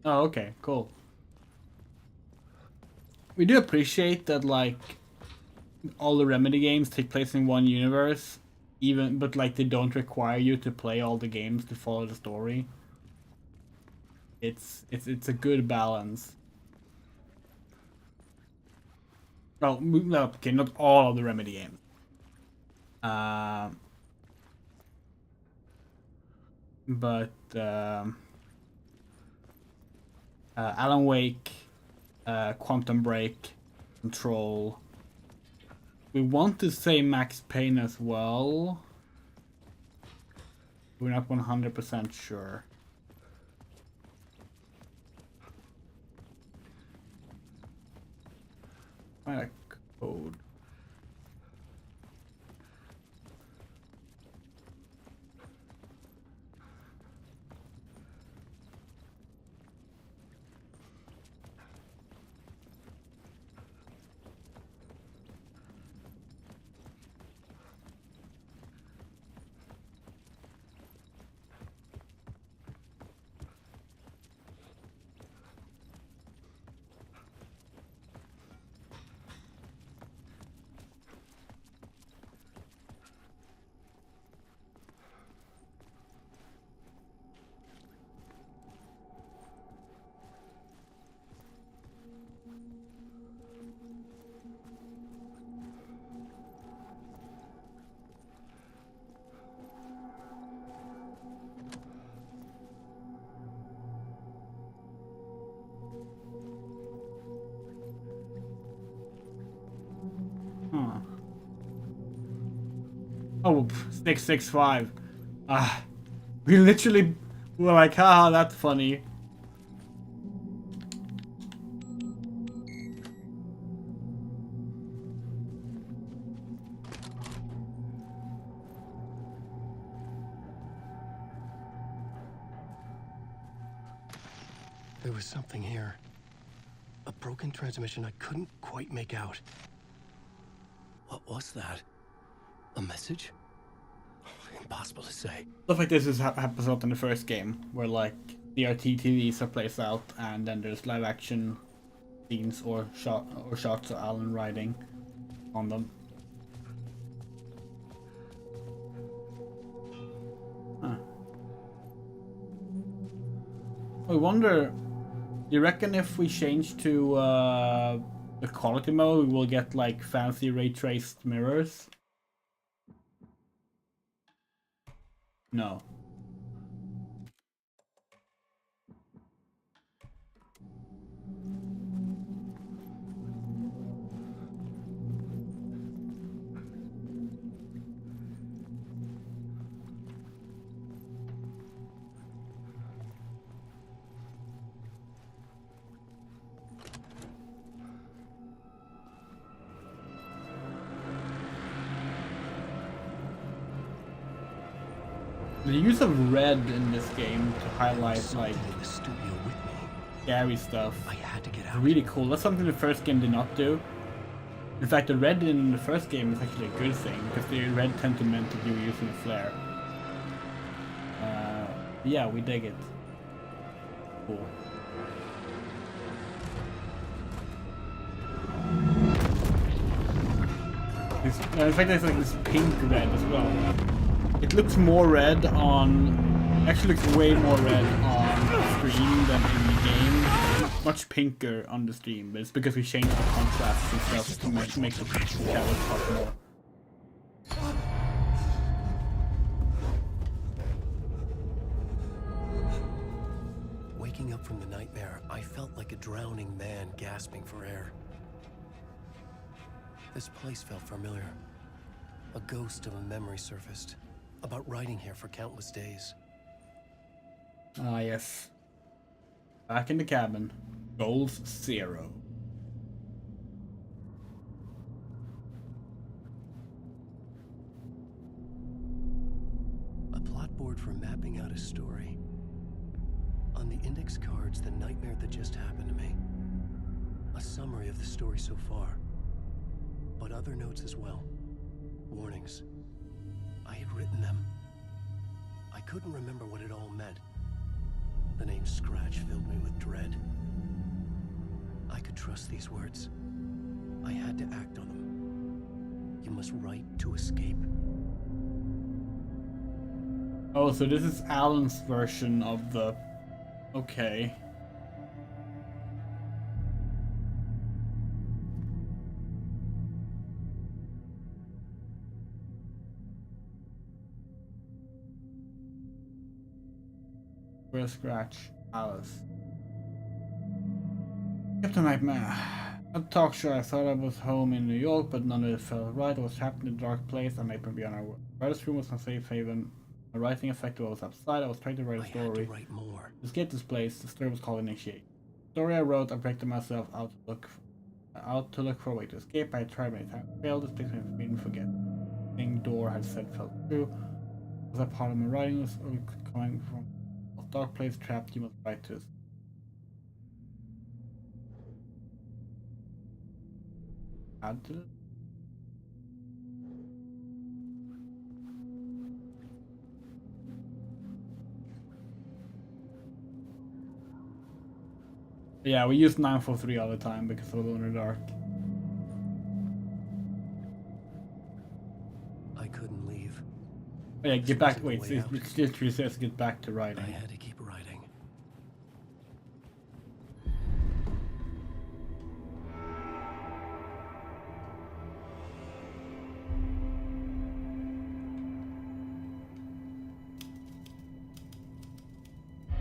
Speaker 1: Oh, okay, cool. We do appreciate that, like, all the Remedy games take place in one universe, but like they don't require you to play all the games to follow the story. It's a good balance. Oh, no, okay, not all of the Remedy games. But Alan Wake, Quantum Break, Control. We want to say Max Payne as well. We're not 100% sure. Find a code. Oh, 665. We literally were like, haha, that's funny.
Speaker 2: There was something here. A broken transmission I couldn't quite make out. What was that? A message? Impossible to say.
Speaker 1: Stuff like this happens a lot in the first game, where like DRT TVs are placed out, and then there's live action scenes or shots of Alan riding on them. Huh. I wonder. You reckon if we change to the quality mode, we will get like fancy ray traced mirrors? No. The use of red in this game to highlight like scary stuff is really cool. That's something the first game did not do. In fact, the red in the first game is actually a good thing because the red tend to meant that you were using a flare. Yeah, we dig it. Cool. In fact, there's like this pink red as well. It looks more red on... Actually looks way more red on stream than in the game. It's much pinker on the stream, but it's because we changed the contrast and stuff to make the shadows pop more.
Speaker 2: Waking up from the nightmare, I felt like a drowning man gasping for air. This place felt familiar. A ghost of a memory surfaced. About riding here for countless days.
Speaker 1: Ah, yes. Back in the cabin. Goals 0.
Speaker 2: A plot board for mapping out a story. On the index cards, the nightmare that just happened to me. A summary of the story so far. But other notes as well. Warnings. I had written them. I couldn't remember what it all meant. The name Scratch filled me with dread. I could trust these words. I had to act on them. You must write to escape.
Speaker 1: Oh, so this is Alan's version of the... Okay. Scratch, Alice. Captain Nightmare. At the talk show I thought I was home in New York, but none of it felt right. I was trapped in a dark place. I may be on our writer's room was my safe haven. My writing effective was outside. I was trying to write a story. To escape this place, the story was called Initiate. The story I wrote, I projected myself out to look for a way to escape. I had tried many times. Failed. This place made me forget. The thing Door had said felt true. Was that part of my writing was coming from dark place trapped, you must write to us. Add to it? Yeah, we use 943 all the time because of Alone in the Dark.
Speaker 2: I couldn't leave.
Speaker 1: Oh yeah, get back. Wait, it literally says get back to writing.
Speaker 2: I had to keep writing.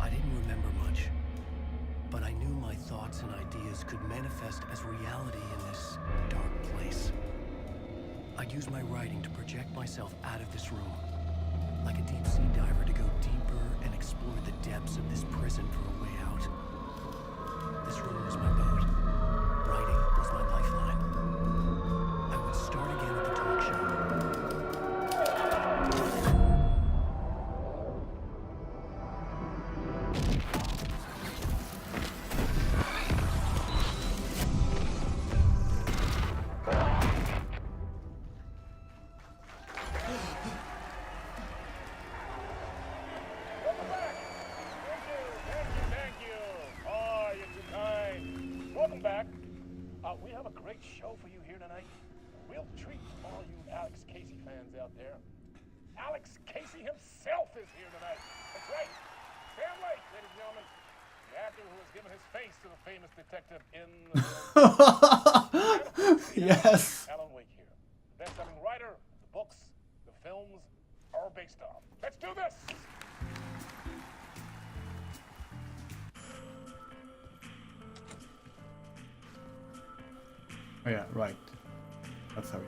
Speaker 2: I didn't remember much, but I knew my thoughts and ideas could manifest as reality in this dark place. I I'd use my writing to project myself out of this room. Like a deep sea diver to go deeper and explore the depths of this prison for a way out. This room was my boat. Writing was my lifeline. I would start again at the talk show.
Speaker 10: Thank you. Oh, you're too kind. Welcome back. We have a great show for you here tonight. Real treat for all you Alex Casey fans out there. Alex Casey himself is here tonight. That's right. Sam Lake, ladies and gentlemen. The actor who has given his face to the famous detective in the
Speaker 1: Yes.
Speaker 10: Alan Wake here. The best-selling writer, the books, the films are based on. Let's do this!
Speaker 1: Oh yeah, right. That's how it.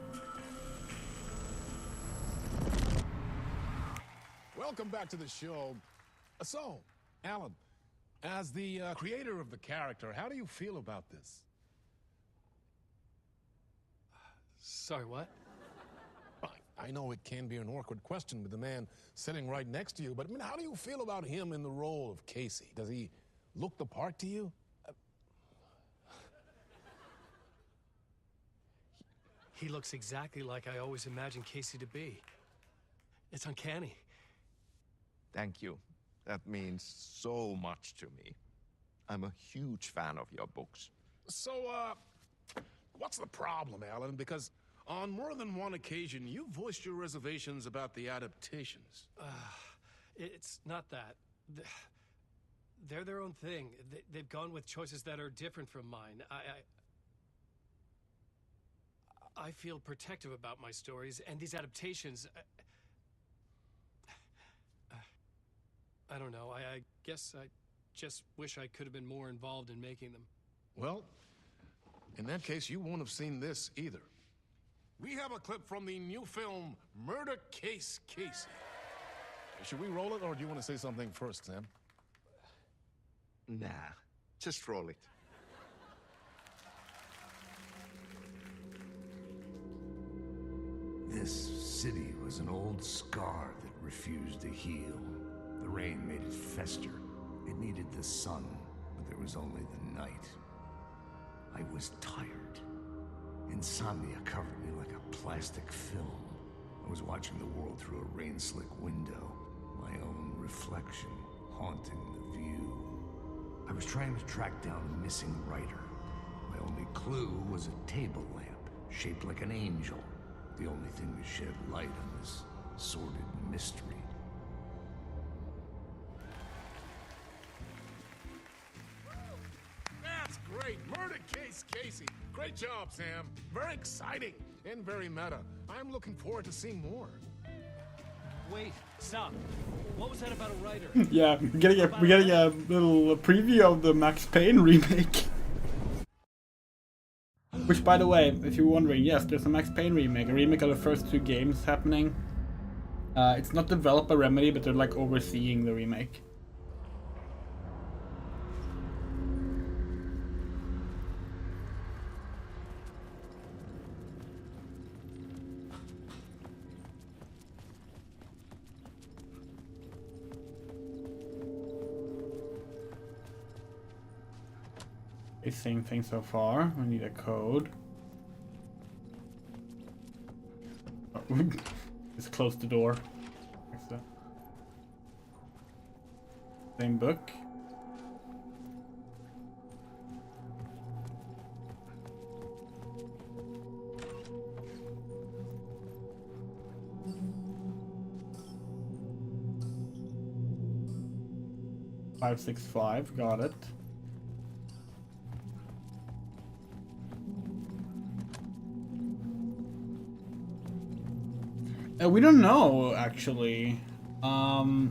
Speaker 10: Welcome back to the show. So, Alan, as the creator of the character, how do you feel about this?
Speaker 2: Sorry, what?
Speaker 10: I know it can be an awkward question with the man sitting right next to you, but I mean, how do you feel about him in the role of Casey? Does he look the part to you?
Speaker 2: He looks exactly like I always imagined Casey to be. It's uncanny.
Speaker 8: Thank you. That means so much to me. I'm a huge fan of your books.
Speaker 10: So, what's the problem, Alan? Because on more than one occasion, you voiced your reservations about the adaptations.
Speaker 2: It's not that. They're their own thing. They've gone with choices that are different from mine. I feel protective about my stories, and these adaptations... I don't know. I guess I just wish I could have been more involved in making them.
Speaker 10: Well, in that case, you won't have seen this either. We have a clip from the new film, Murder Case Casey. Should we roll it, or do you want to say something first, Sam?
Speaker 8: Nah, just roll it.
Speaker 6: This city was an old scar that refused to heal. The rain made it fester. It needed the sun, but there was only the night. I was tired. Insomnia covered me like a plastic film. I was watching the world through a rain-slick window, my own reflection haunting the view. I was trying to track down a missing writer. My only clue was a table lamp, shaped like an angel. The only thing to shed light on this sordid mystery.
Speaker 10: That's great! Murder Case Casey! Great job, Sam. Very exciting and very meta. I'm looking forward to seeing more.
Speaker 2: Wait, stop. What was that about a writer?
Speaker 1: Yeah, we're getting a little preview of the Max Payne remake. Which, by the way, if you're wondering, yes, there's a Max Payne remake. A remake of the first two games happening. It's not developed by Remedy, but they're like overseeing the remake. Same thing so far. We need a code. Oh, just close the door. Same book. $565, got it. We don't know, actually. The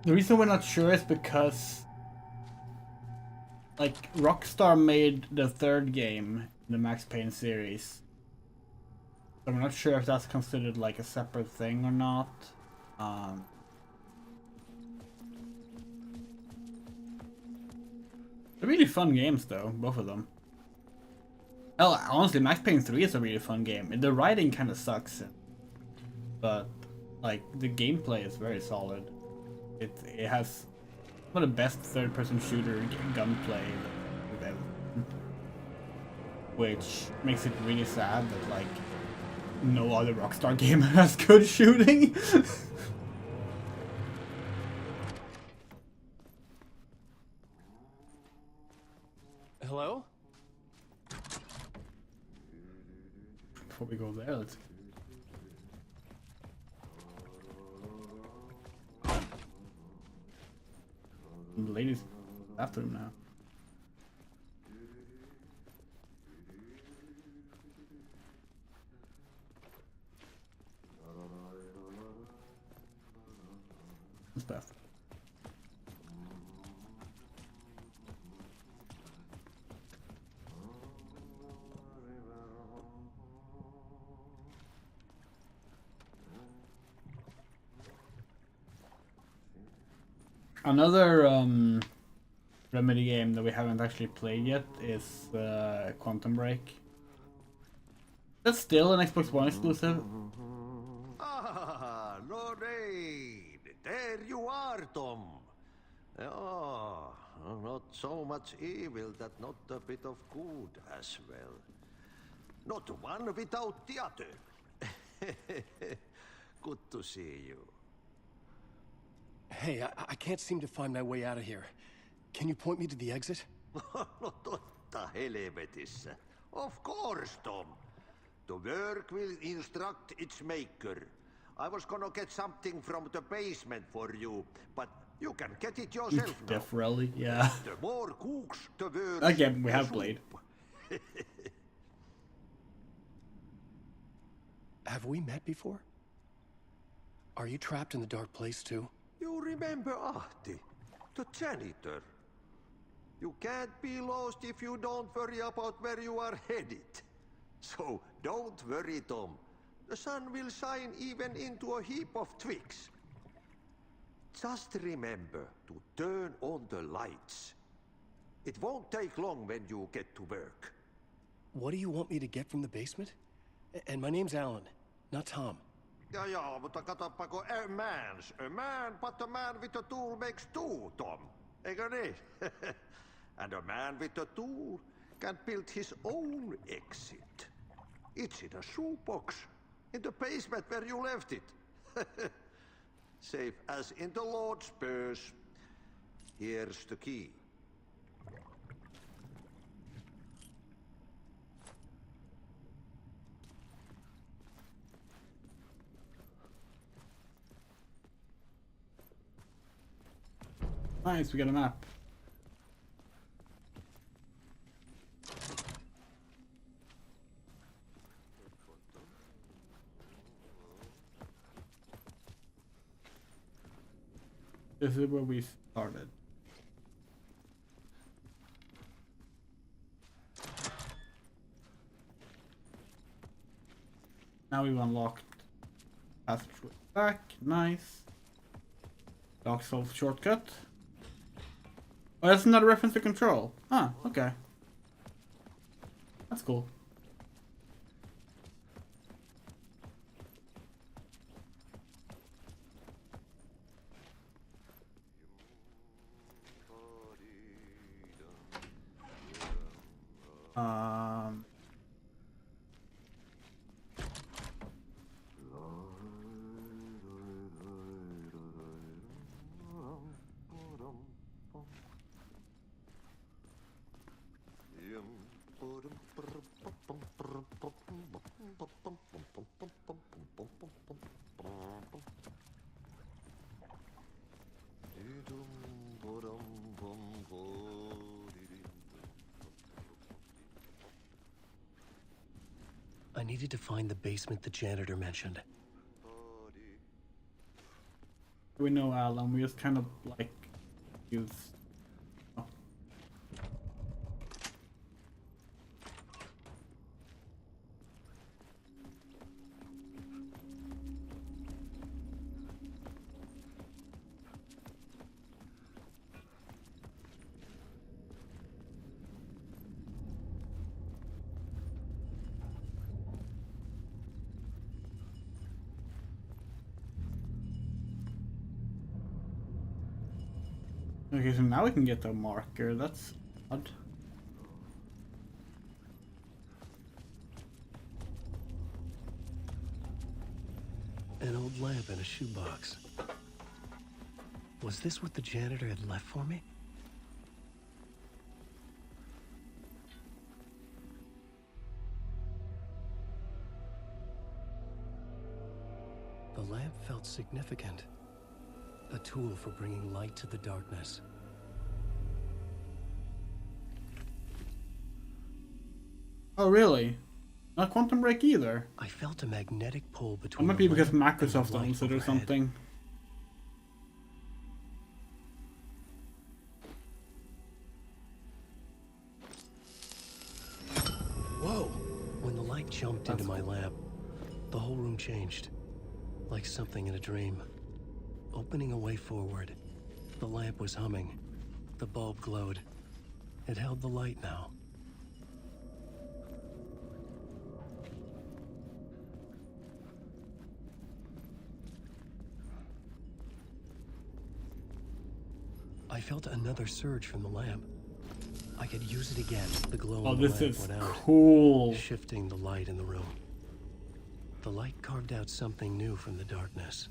Speaker 1: reason we're not sure is because, like, Rockstar made the third game in the Max Payne series, I'm not sure if that's considered like a separate thing or not. They're really fun games though, both of them. Well, honestly, Max Payne 3 is a really fun game. The writing kind of sucks, but like the gameplay is very solid. It has one of the best third-person shooter gunplay we've ever, which makes it really sad that like no other Rockstar game has good shooting.
Speaker 2: Hello?
Speaker 1: Before we go there, let's. The ladies bathroom now. What's bathroom? Another Remedy game that we haven't actually played yet is Quantum Break. That's still an Xbox One exclusive.
Speaker 18: Ah, Lorraine! There you are, Tom. Oh, not so much evil that not a bit of good as well. Not one without the other. Good to see you.
Speaker 2: Hey, I can't seem to find my way out of here. Can you point me to the exit?
Speaker 18: Totta helvetissä. Of course, Tom. The work will instruct its maker. I was gonna get something from the basement for you, but you can get it yourself now.
Speaker 1: Death Rally, yeah.
Speaker 18: The more cooks, the worse.
Speaker 1: Again, we have played.
Speaker 2: Have we met before? Are you trapped in the dark place too?
Speaker 18: You remember Ahti, the janitor. You can't be lost if you don't worry about where you are headed. So don't worry, Tom. The sun will shine even into a heap of twigs. Just remember to turn on the lights. It won't take long when you get to work.
Speaker 2: What do you want me to get from the basement? And my name's Alan, not Tom.
Speaker 18: Ja, mutta katsoppa, a man, but a man with a tool makes two, Tom. Eikö niin? And a man with a tool can build his own exit. It's in a shoebox, in the basement where you left it. Safe as in the Lord's purse. Here's the key.
Speaker 1: Nice, we got a map. This is where we started. Now we've unlocked passageway back. Nice. Dark Souls shortcut. Oh, that's another reference to Control. Huh, okay. That's cool.
Speaker 2: I needed to find the basement the janitor mentioned.
Speaker 1: We know Alan, we just kind of like use. Oh. Okay, so now we can get the marker. That's odd.
Speaker 2: An old lamp in a shoebox. Was this what the janitor had left for me? The lamp felt significant. A tool for bringing light to the darkness.
Speaker 1: Oh, really? Not Quantum Break either.
Speaker 2: I felt a magnetic pull
Speaker 1: It
Speaker 2: between
Speaker 1: might be
Speaker 2: the
Speaker 1: because
Speaker 2: lamp and the
Speaker 1: Microsoft
Speaker 2: light
Speaker 1: owns it or
Speaker 2: overhead.
Speaker 1: something.
Speaker 2: Whoa! When the light jumped into my lamp, the whole room changed. Like something in a dream. Opening a way forward, the lamp was humming. The bulb glowed. It held the light now. I felt another surge from the lamp. I could use it again. The glow
Speaker 1: Oh,
Speaker 2: in the
Speaker 1: this
Speaker 2: lamp
Speaker 1: is
Speaker 2: went out,
Speaker 1: cool.
Speaker 2: shifting the light in the room. The light carved out something new from the darkness.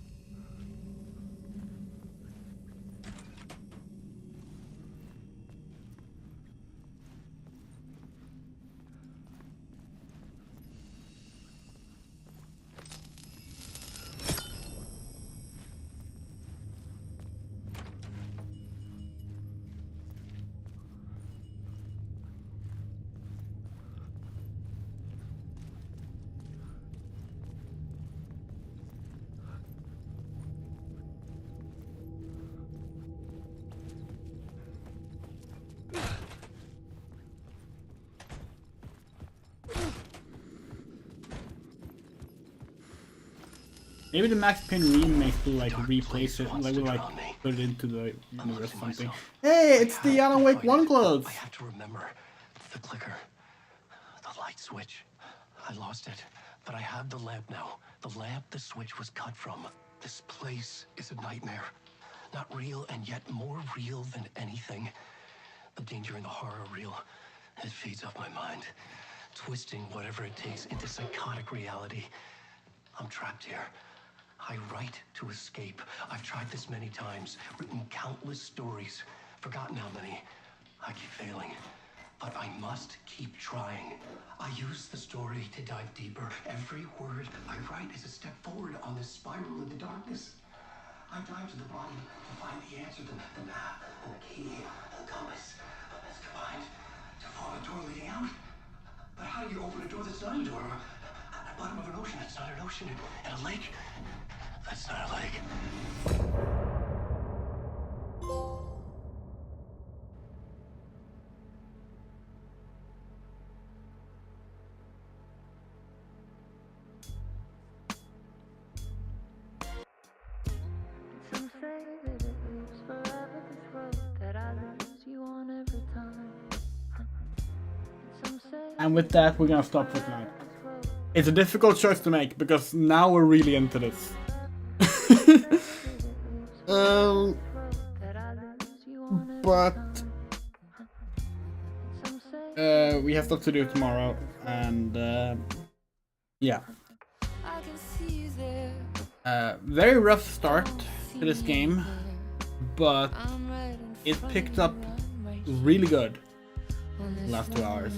Speaker 1: Maybe the Max Payne remake will like replace it, like will like put it into the universe or something. Hey, it's the Alan Wake 1 clothes!
Speaker 2: I have to remember the clicker, the light switch. I lost it, but I have the lamp now. The lamp the switch was cut from. This place is a nightmare. Not real, and yet more real than anything. The danger and the horror are real. It feeds off my mind, twisting whatever it takes into psychotic reality. I'm trapped here. I write to escape. I've tried this many times, written countless stories, forgotten how many. I keep failing, but I must keep trying. I use the story to dive deeper. Every word I write is a step forward on this spiral in the darkness. I dive to the bottom to find the answer, the map, and the key, and the compass. It's combined to form a door leading out. But how do you open a door that's not a door? At the bottom of an ocean, that's not an ocean. And a lake, that's not a lake.
Speaker 11: Some say that it lives forever, this road that I lose you on every time. Some say
Speaker 1: And with that, we're gonna stop for tonight. It's a difficult choice to make because now we're really into this. But we have stuff to do tomorrow, and yeah. Very rough start to this game, but it picked up really good the last 2 hours.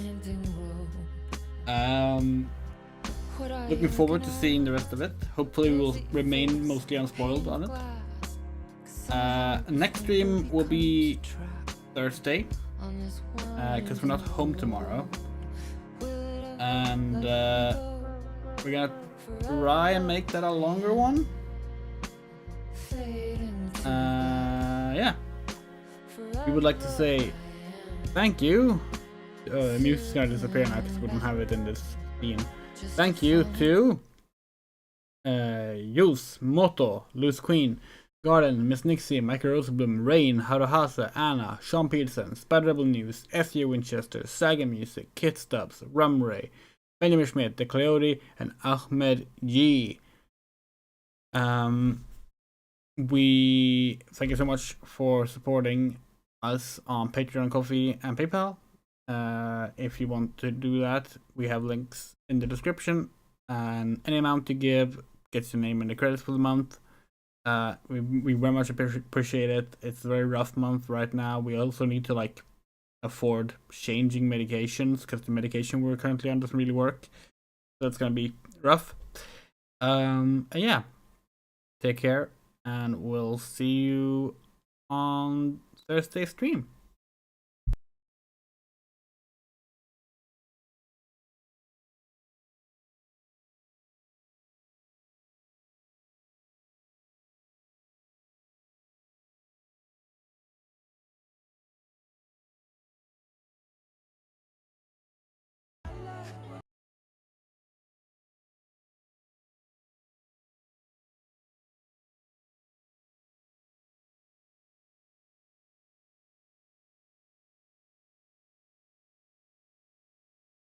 Speaker 1: Looking forward to seeing the rest of it. Hopefully we will remain mostly unspoiled on it. Next stream will be Thursday, because we're not home tomorrow. And we're gonna try and make that a longer one. Yeah. We would like to say thank you. Music's gonna disappear now because we don't have it in this scene. Thank you to Jules, Moto, Loose Queen, Garden, Miss Nixie, Michael Rosenblum, Rain, Haruhase, Anna, Sean Peterson, Spider Rebel News, SU Winchester, Saga Music, Kit Stubbs, Rumray, Benjamin Schmidt, The Coyote, and Ahmed G. We thank you so much for supporting us on Patreon, Ko-fi, and PayPal. If you want to do that, we have links in the description, and any amount you give gets your name in the credits for the month. We very much appreciate it. It's a very rough month right now. We also need to like afford changing medications because the medication we're currently on doesn't really work, so it's gonna be rough. And yeah, take care, and we'll see you on Thursday stream.